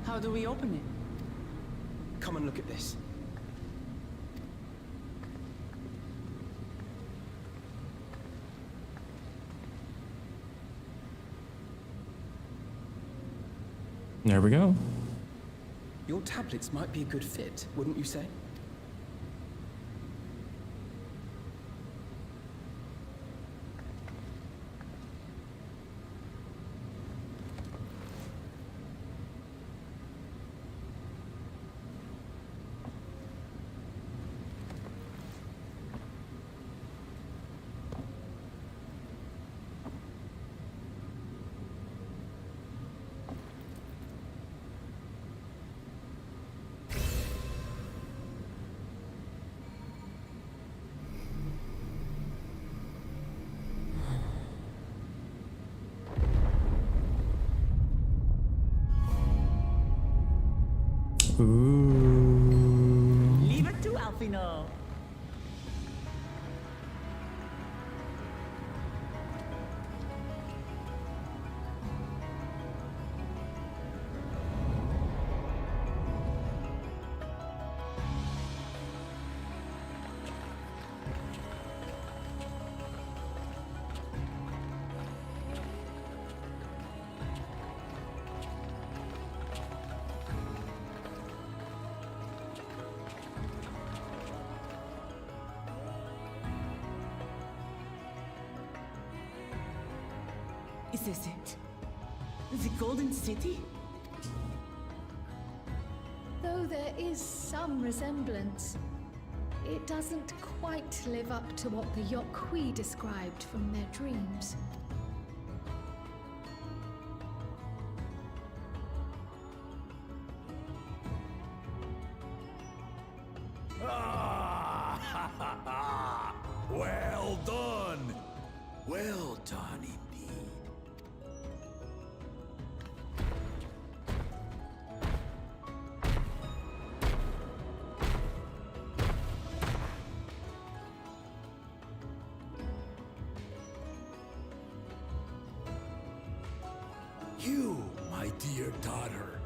How do we open it? Come and look at this. There we go. Your tablets might be a good fit, wouldn't you say? Ooh. Leave it to Alfino. Is this it? The Golden City? Though there is some resemblance, it doesn't quite live up to what the Yokwi described from their dreams. Well done! Well done indeed. You, my dear daughter,